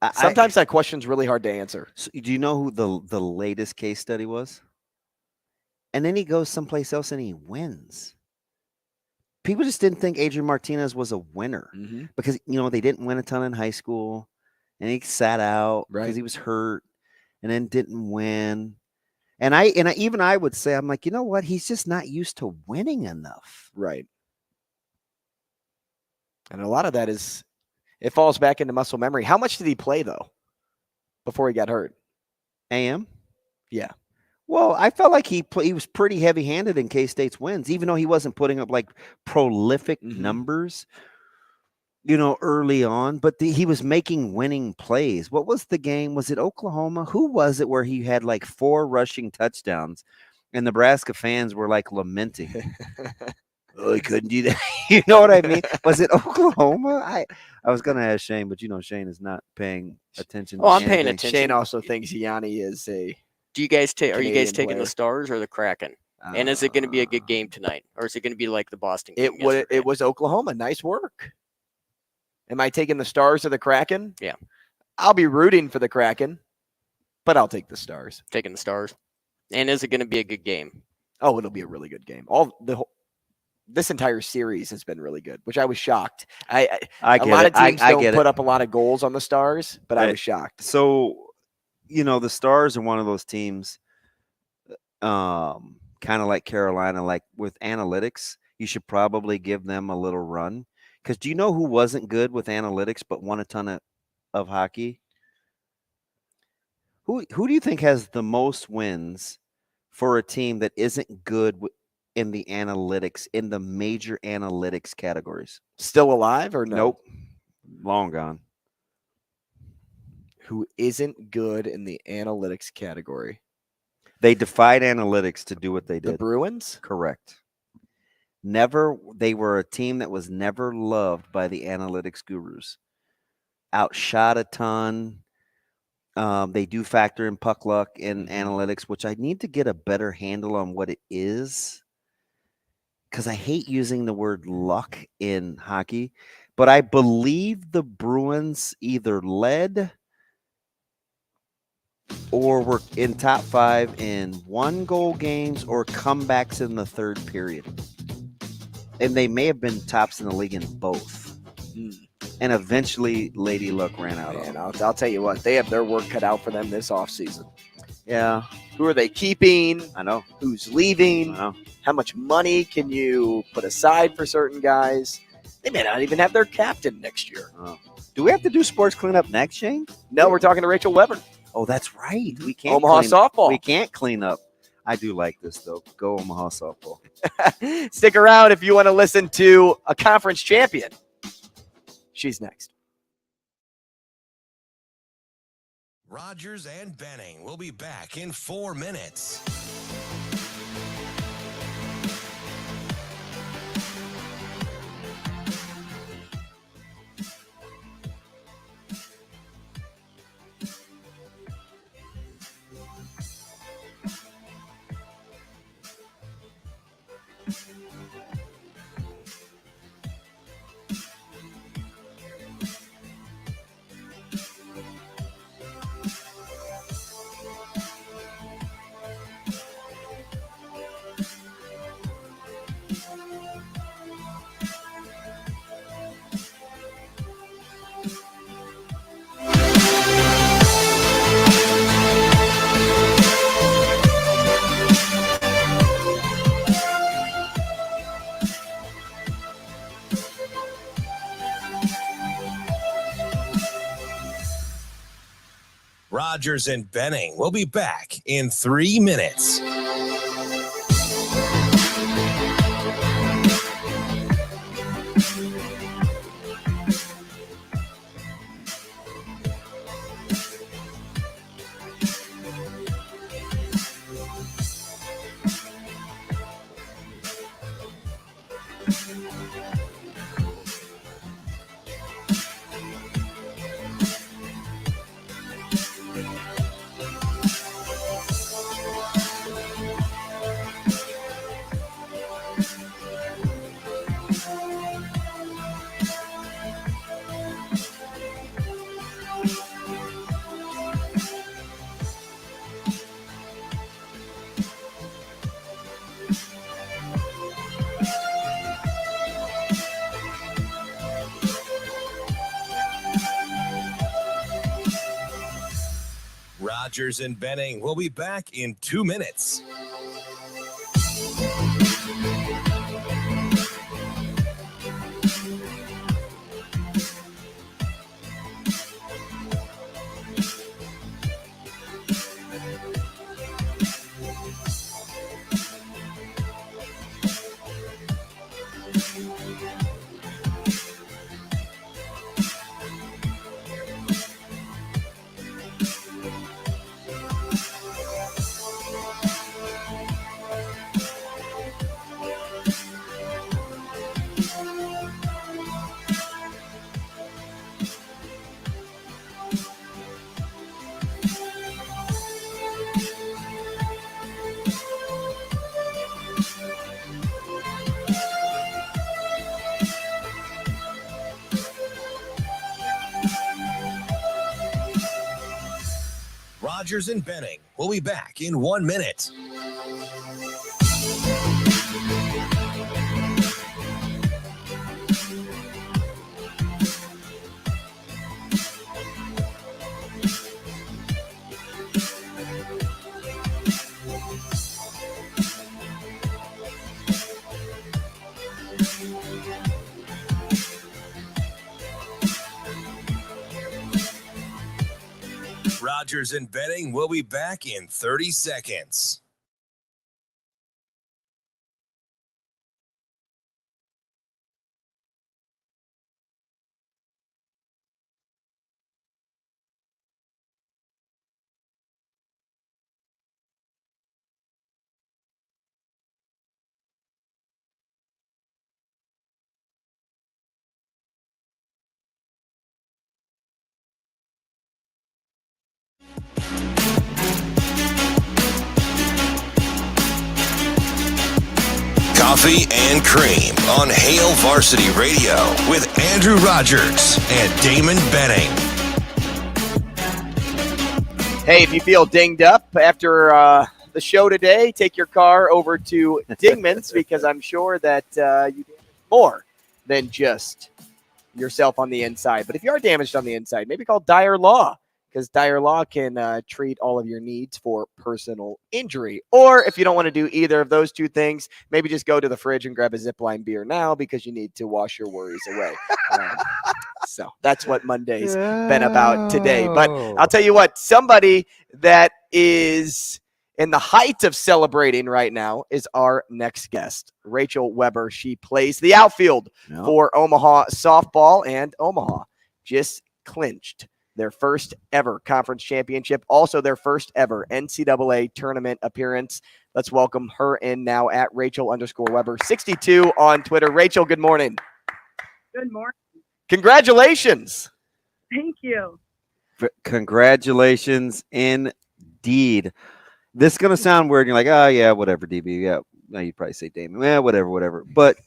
that question's really hard to answer. So do you know who the latest case study was? And then he goes someplace else and he wins. People just didn't think Adrian Martinez was a winner because they didn't win a ton in high school. And he sat out because he was hurt, and then didn't win. And I would say, I'm like, you know what? He's just not used to winning enough. Right. And a lot of that is, it falls back into muscle memory. How much did he play, though, before he got hurt? AM? Yeah. Well, I felt like he was pretty heavy-handed in K-State's wins, even though he wasn't putting up like prolific numbers, early on. But he was making winning plays. What was the game? Was it Oklahoma? Who was it where he had like 4 rushing touchdowns, and Nebraska fans were like lamenting? Oh, he couldn't do that. You know what I mean? Was it Oklahoma? I was gonna ask Shane, but Shane is not paying attention. Oh, I'm paying attention. Shane also thinks Yanni is a. Do you guys take? Are you guys taking player. the Stars or the Kraken? And is it going to be a good game tonight, or is it going to be like the Boston game? It was Oklahoma. Nice work. Am I taking the Stars or the Kraken? Yeah, I'll be rooting for the Kraken, but I'll take the Stars. Taking the Stars. And is it going to be a good game? Oh, it'll be a really good game. This entire series has been really good, which I was shocked. A lot of teams don't put up a lot of goals on the Stars, but I was shocked. So, the Stars are one of those teams, kind of like Carolina, like with analytics, you should probably give them a little run. Because do you know who wasn't good with analytics but won a ton of hockey? Who do you think has the most wins for a team that isn't good in the analytics, in the major analytics categories? Still alive or no? Nope. Long gone. Who isn't good in the analytics category? They defied analytics to do what they did. The Bruins? Correct. They were a team that was never loved by the analytics gurus. Outshot a ton. They do factor in puck luck in analytics, which I need to get a better handle on what it is, because I hate using the word luck in hockey. But I believe the Bruins either led or were in top 5 in 1-goal games or comebacks in the third period. And they may have been tops in the league in both. And eventually Lady Luck ran out on them. I'll tell you what, they have their work cut out for them this offseason. Yeah. Who are they keeping? I know. Who's leaving? I know. How much money can you put aside for certain guys? They may not even have their captain next year. Oh. Do we have to do sports cleanup next, Shane? No, we're talking to Rachel Weber. Oh, that's right. We can't Omaha softball. We can't clean up. I do like this, though. Go Omaha softball. Stick around if you want to listen to a conference champion. She's next. Rogers and Benning will be back in 4 minutes. Rogers and Benning will be back in 3 minutes. Rogers and Benning will be back in 2 minutes. Rogers and Benning. We'll be back in 1 minute. Rogers and Benning will be back in 30 seconds. Coffee and Cream on Hail Varsity Radio with Andrew Rogers and Damon Benning. Hey, if you feel dinged up after the show today, take your car over to Dingman's because I'm sure that you damaged more than just yourself on the inside. But if you are damaged on the inside, maybe call Dyer Law, because Dyer Law can treat all of your needs for personal injury. Or if you don't want to do either of those two things, maybe just go to the fridge and grab a Zipline beer now because you need to wash your worries away. So that's what Monday's been about today. But I'll tell you what, somebody that is in the height of celebrating right now is our next guest, Rachel Weber. She plays the outfield for Omaha softball, and Omaha just clinched their first ever conference championship, also their first ever NCAA tournament appearance. Let's welcome her in now at Rachel_Weber62 on Twitter. Rachel, good morning. Good morning. Congratulations. Thank you. Congratulations indeed. This is going to sound weird. You're like, oh, yeah, whatever, DB. Yeah, no, you'd probably say Damon. Yeah, whatever. But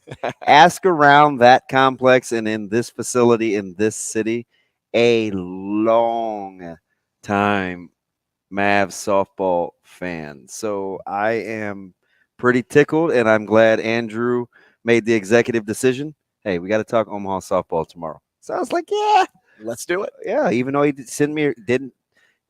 ask around that complex and in this facility in this city, a long time Mavs softball fan. So I am pretty tickled, and I'm glad Andrew made the executive decision. Hey, we got to talk Omaha softball tomorrow. So I was like, yeah, let's do it. Yeah, even though he didn't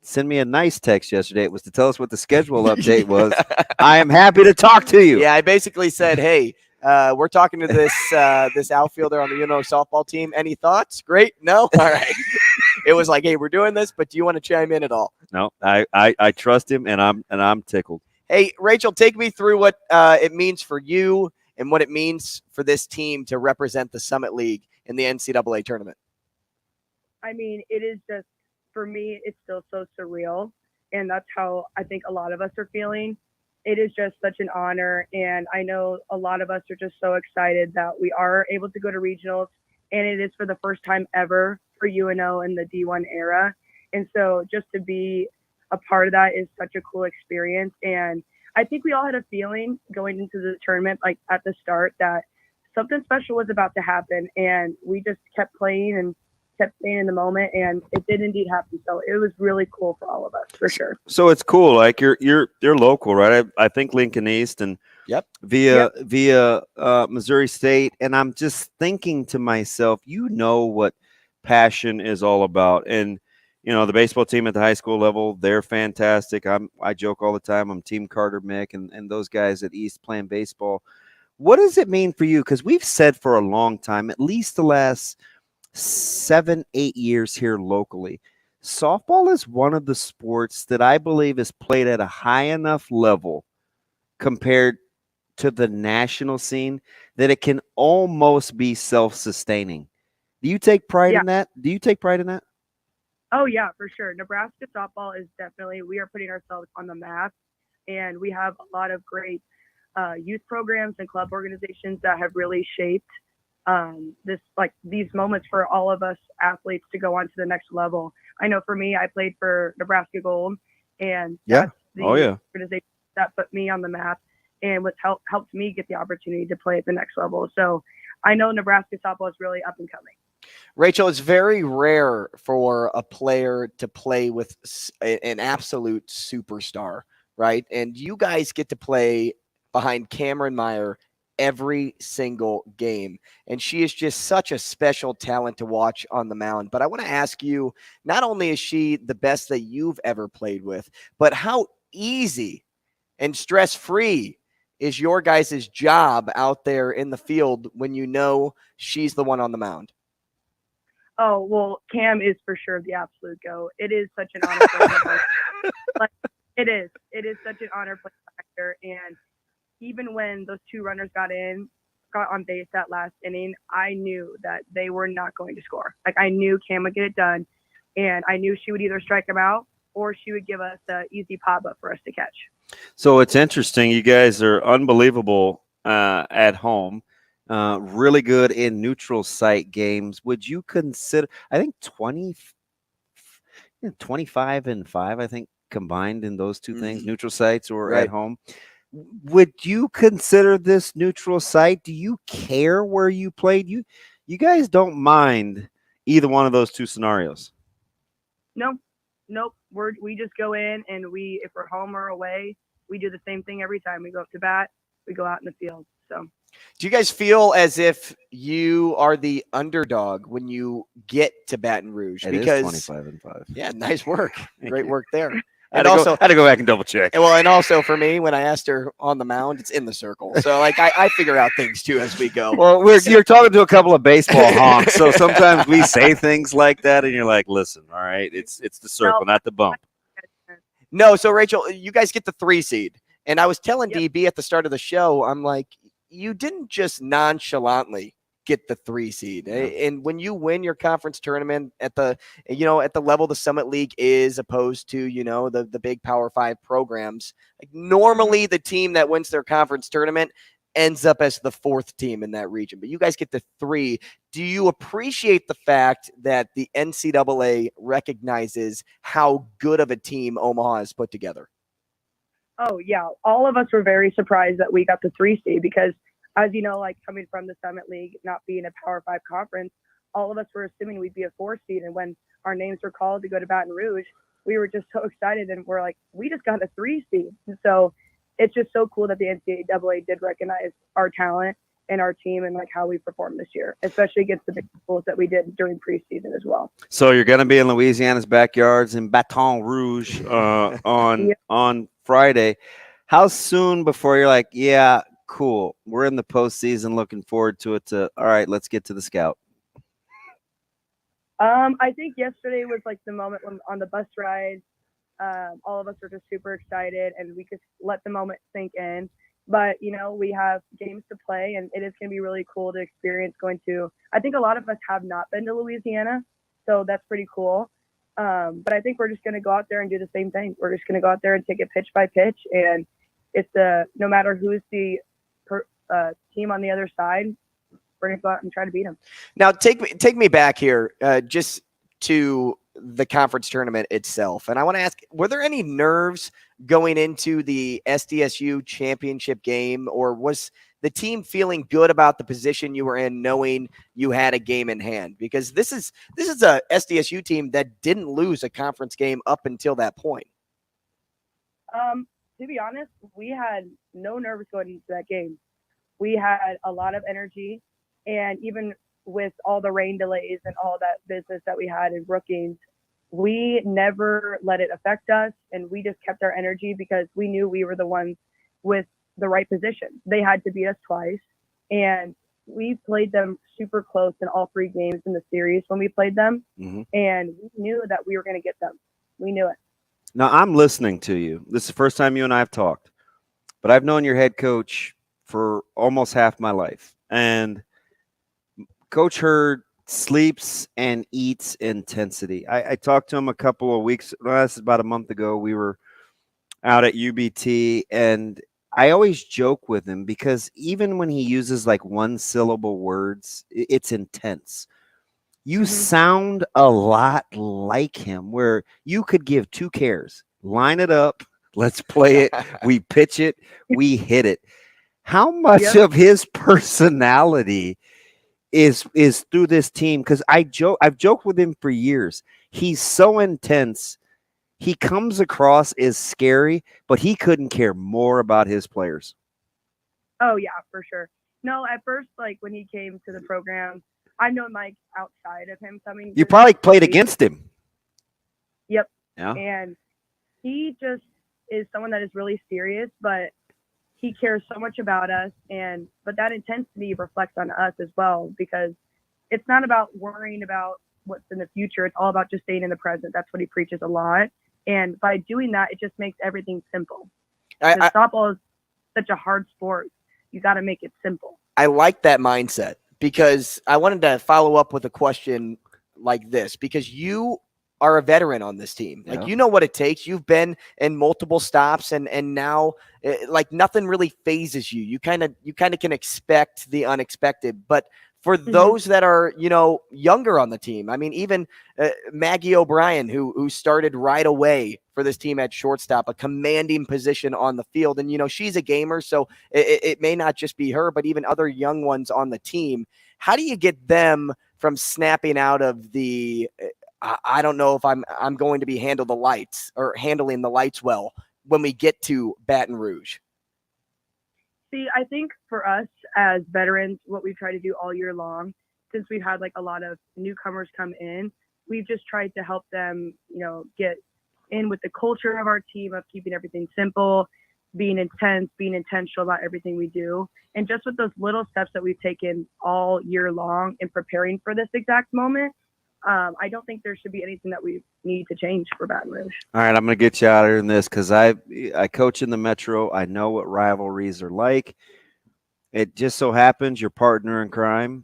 send me a nice text yesterday, it was to tell us what the schedule update was. I am happy to talk to you. Yeah, I basically said, hey, we're talking to this outfielder on the softball team. Any thoughts? Great. No? All right. It was like, hey, we're doing this, but do you want to chime in at all? No, I trust him, and I'm tickled. Hey, Rachel, take me through what it means for you and what it means for this team to represent the Summit League in the NCAA tournament. I mean, it is just, for me, it's still so surreal, and that's how I think a lot of us are feeling. It is just such an honor, and I know a lot of us are just so excited that we are able to go to regionals, and it is for the first time ever for UNO in the D1 era. And so just to be a part of that is such a cool experience. And I think we all had a feeling going into the tournament, like at the start, that something special was about to happen. And we just kept playing and kept staying in the moment, and it did indeed happen. So it was really cool for all of us, for sure. So it's cool. Like you're local, right? I think Lincoln East and via Missouri State. And I'm just thinking to myself, what passion is all about. And the baseball team at the high school level, they're fantastic. I joke all the time. I'm Team Carter Mick and those guys at East playing baseball. What does it mean for you? Because we've said for a long time, at least the last 7-8 years here locally, softball is one of the sports that I believe is played at a high enough level compared to the national scene that it can almost be self-sustaining. Do you take pride in that? Oh, yeah, for sure. Nebraska softball is definitely, we are putting ourselves on the map, and we have a lot of great youth programs and club organizations that have really shaped these moments for all of us athletes to go on to the next level. I know for me, I played for Nebraska Gold, and that's the organization that put me on the map and helped me get the opportunity to play at the next level. So I know Nebraska softball is really up and coming. Rachel, it's very rare for a player to play with an absolute superstar, right? And you guys get to play behind Cameron Meyer every single game. And she is just such a special talent to watch on the mound. But I want to ask you, not only is she the best that you've ever played with, but how easy and stress-free is your guys' job out there in the field when you know she's the one on the mound? Oh, well, Cam is for sure the absolute go. It is such an honor. Like, it is such an honor playing behind her. And even when those two runners got on base that last inning, I knew that they were not going to score. Like, I knew Cam would get it done, and I knew she would either strike them out or she would give us an easy pop-up for us to catch. So it's interesting. You guys are unbelievable at home. Really good in neutral site games. Would you consider, I think 25-5, I think, combined in those two things, neutral sites or at home. Would you consider this neutral site? Do you care where you played? You guys don't mind either one of those two scenarios? Nope. We just go in, and if we're home or away, we do the same thing every time. We go up to bat, we go out in the field. So, do you guys feel as if you are the underdog when you get to Baton Rouge? Because 25-5. Yeah, nice work. Great work there. And I had to go back and double check. Well, and also for me, when I asked her on the mound, it's in the circle. So, like, I figure out things too as we go. Well, you're talking to a couple of baseball honks, so sometimes we say things like that, and you're like, "Listen, all right, it's the circle, not the bump." No, so Rachel, you guys get the 3 seed, and I was telling DB at the start of the show, I'm like, you didn't just nonchalantly get the 3 seed. And when you win your conference tournament at the level the Summit League is, opposed to, the big Power 5 programs, like, normally the team that wins their conference tournament ends up as the 4th team in that region. But you guys get the 3. Do you appreciate the fact that the NCAA recognizes how good of a team Omaha has put together? Oh, yeah. All of us were very surprised that we got the 3 seed because, as you know, like, coming from the Summit League, not being a Power 5 conference, all of us were assuming we'd be a 4 seed. And when our names were called to go to Baton Rouge, we were just so excited, and we're like, we just got a 3 seed. And so it's just so cool that the NCAA did recognize our talent and our team and, like, how we performed this year, especially against the big schools that we did during preseason as well. So you're going to be in Louisiana's backyards in Baton Rouge on Friday. How soon before you're like, yeah, cool, we're in the postseason, looking forward to it, all right, let's get to the scout? I think yesterday was, like, the moment when on the bus ride, all of us were just super excited, and we could let the moment sink in. But, we have games to play, and it is going to be really cool to experience going to – I think a lot of us have not been to Louisiana, so that's pretty cool. But I think we're just going to go out there and do the same thing. We're just going to go out there and take it pitch by pitch, and it's no matter who's the team on the other side, we're going to go out and try to beat them. Now, take me back here just to the conference tournament itself. And I want to ask, were there any nerves going into the SDSU championship game, or was the team feeling good about the position you were in, knowing you had a game in hand? Because this is a SDSU team that didn't lose a conference game up until that point. To be honest, we had no nerves going into that game. We had a lot of energy, and even with all the rain delays and all that business that we had in Brookings, we never let it affect us, and we just kept our energy because we knew we were the ones with the right position. They had to beat us twice, and we played them super close in all 3 games in the series when we played them, and we knew that we were going to get them. We knew it. Now, I'm listening to you. This is the first time you and I have talked, but I've known your head coach for almost half my life, and Coach Hurd sleeps and eats intensity. I talked to him a couple of weeks, this is about a month ago. We were out at UBT, and I always joke with him because even when he uses like 1-syllable words, it's intense. You sound a lot like him, where you could give 2 cares. Line it up, let's play it, we pitch it, we hit it. How much of his personality is through this team, because I've joked with him for years. He's so intense. He comes across as scary, but he couldn't care more about his players. Oh yeah, for sure. No, at first, like when he came to the program, I've known Mike outside of him coming. You probably played against him. Yep. Yeah. And he just is someone that is really serious, but he cares so much about us, but that intensity reflects on us as well, because it's not about worrying about what's in the future. It's all about just staying in the present. That's what he preaches a lot. And by doing that, it just makes everything simple. Softball is such a hard sport. You got to make it simple. I like that mindset, because I wanted to follow up with a question like this, because you are a veteran on this team. Like, you know what it takes. You've been in multiple stops, and now like nothing really phases you. You kind of can expect the unexpected. But for those that are, younger on the team, I mean, even Maggie O'Brien, who started right away for this team at shortstop, a commanding position on the field. And, she's a gamer, so it may not just be her, but even other young ones on the team. How do you get them from snapping out of the I don't know if I'm going to be handling the lights well when we get to Baton Rouge? See, I think for us as veterans, what we've tried to do all year long, since we've had like a lot of newcomers come in, we've just tried to help them, get in with the culture of our team of keeping everything simple, being intense, being intentional about everything we do. And just with those little steps that we've taken all year long in preparing for this exact moment, I don't think there should be anything that we need to change for Baton Rouge. All right, I'm going to get you out of here in this, because I coach in the Metro. I know what rivalries are like. It just so happens your partner in crime,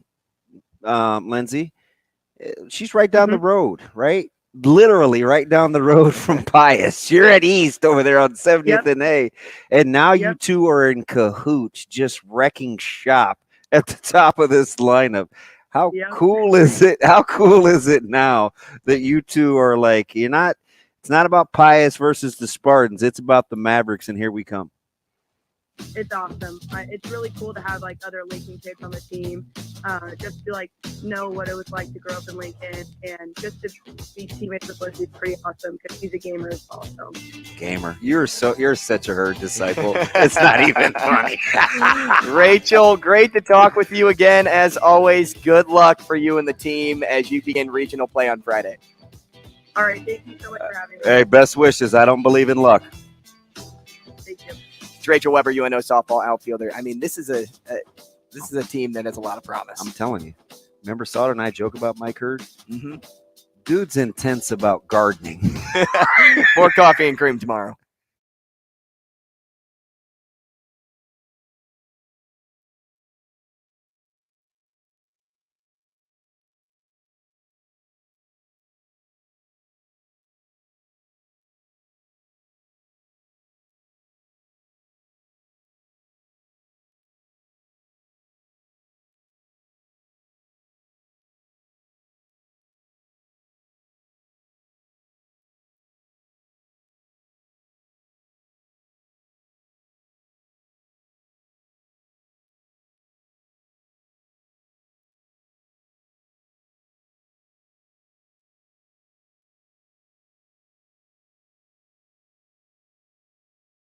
Lindsay, she's right down the road, right? Literally right down the road from Pius. You're at East over there on 70th and A. And now you two are in cahoots, just wrecking shop at the top of this lineup. How cool is it? How cool is it now that you two are like, it's not about Pius versus the Spartans. It's about the Mavericks, and here we come. It's awesome. It's really cool to have like other Lincoln kids on the team, just to like know what it was like to grow up in Lincoln, and just to be teammates with Lindsay is pretty awesome, because he's a gamer as well. So. Gamer, you're such a Hurrdat disciple. It's not even funny. Rachel, great to talk with you again. As always, good luck for you and the team as you begin regional play on Friday. All right, thank you so much for having me. Hey, best wishes. I don't believe in luck. Thank you. It's Rachel Weber, UNO softball outfielder. I mean, this is a team that has a lot of promise. I'm telling you. Remember Sauter and I joke about Mike Hurd? Mm-hmm. Dude's intense about gardening. More coffee and cream tomorrow.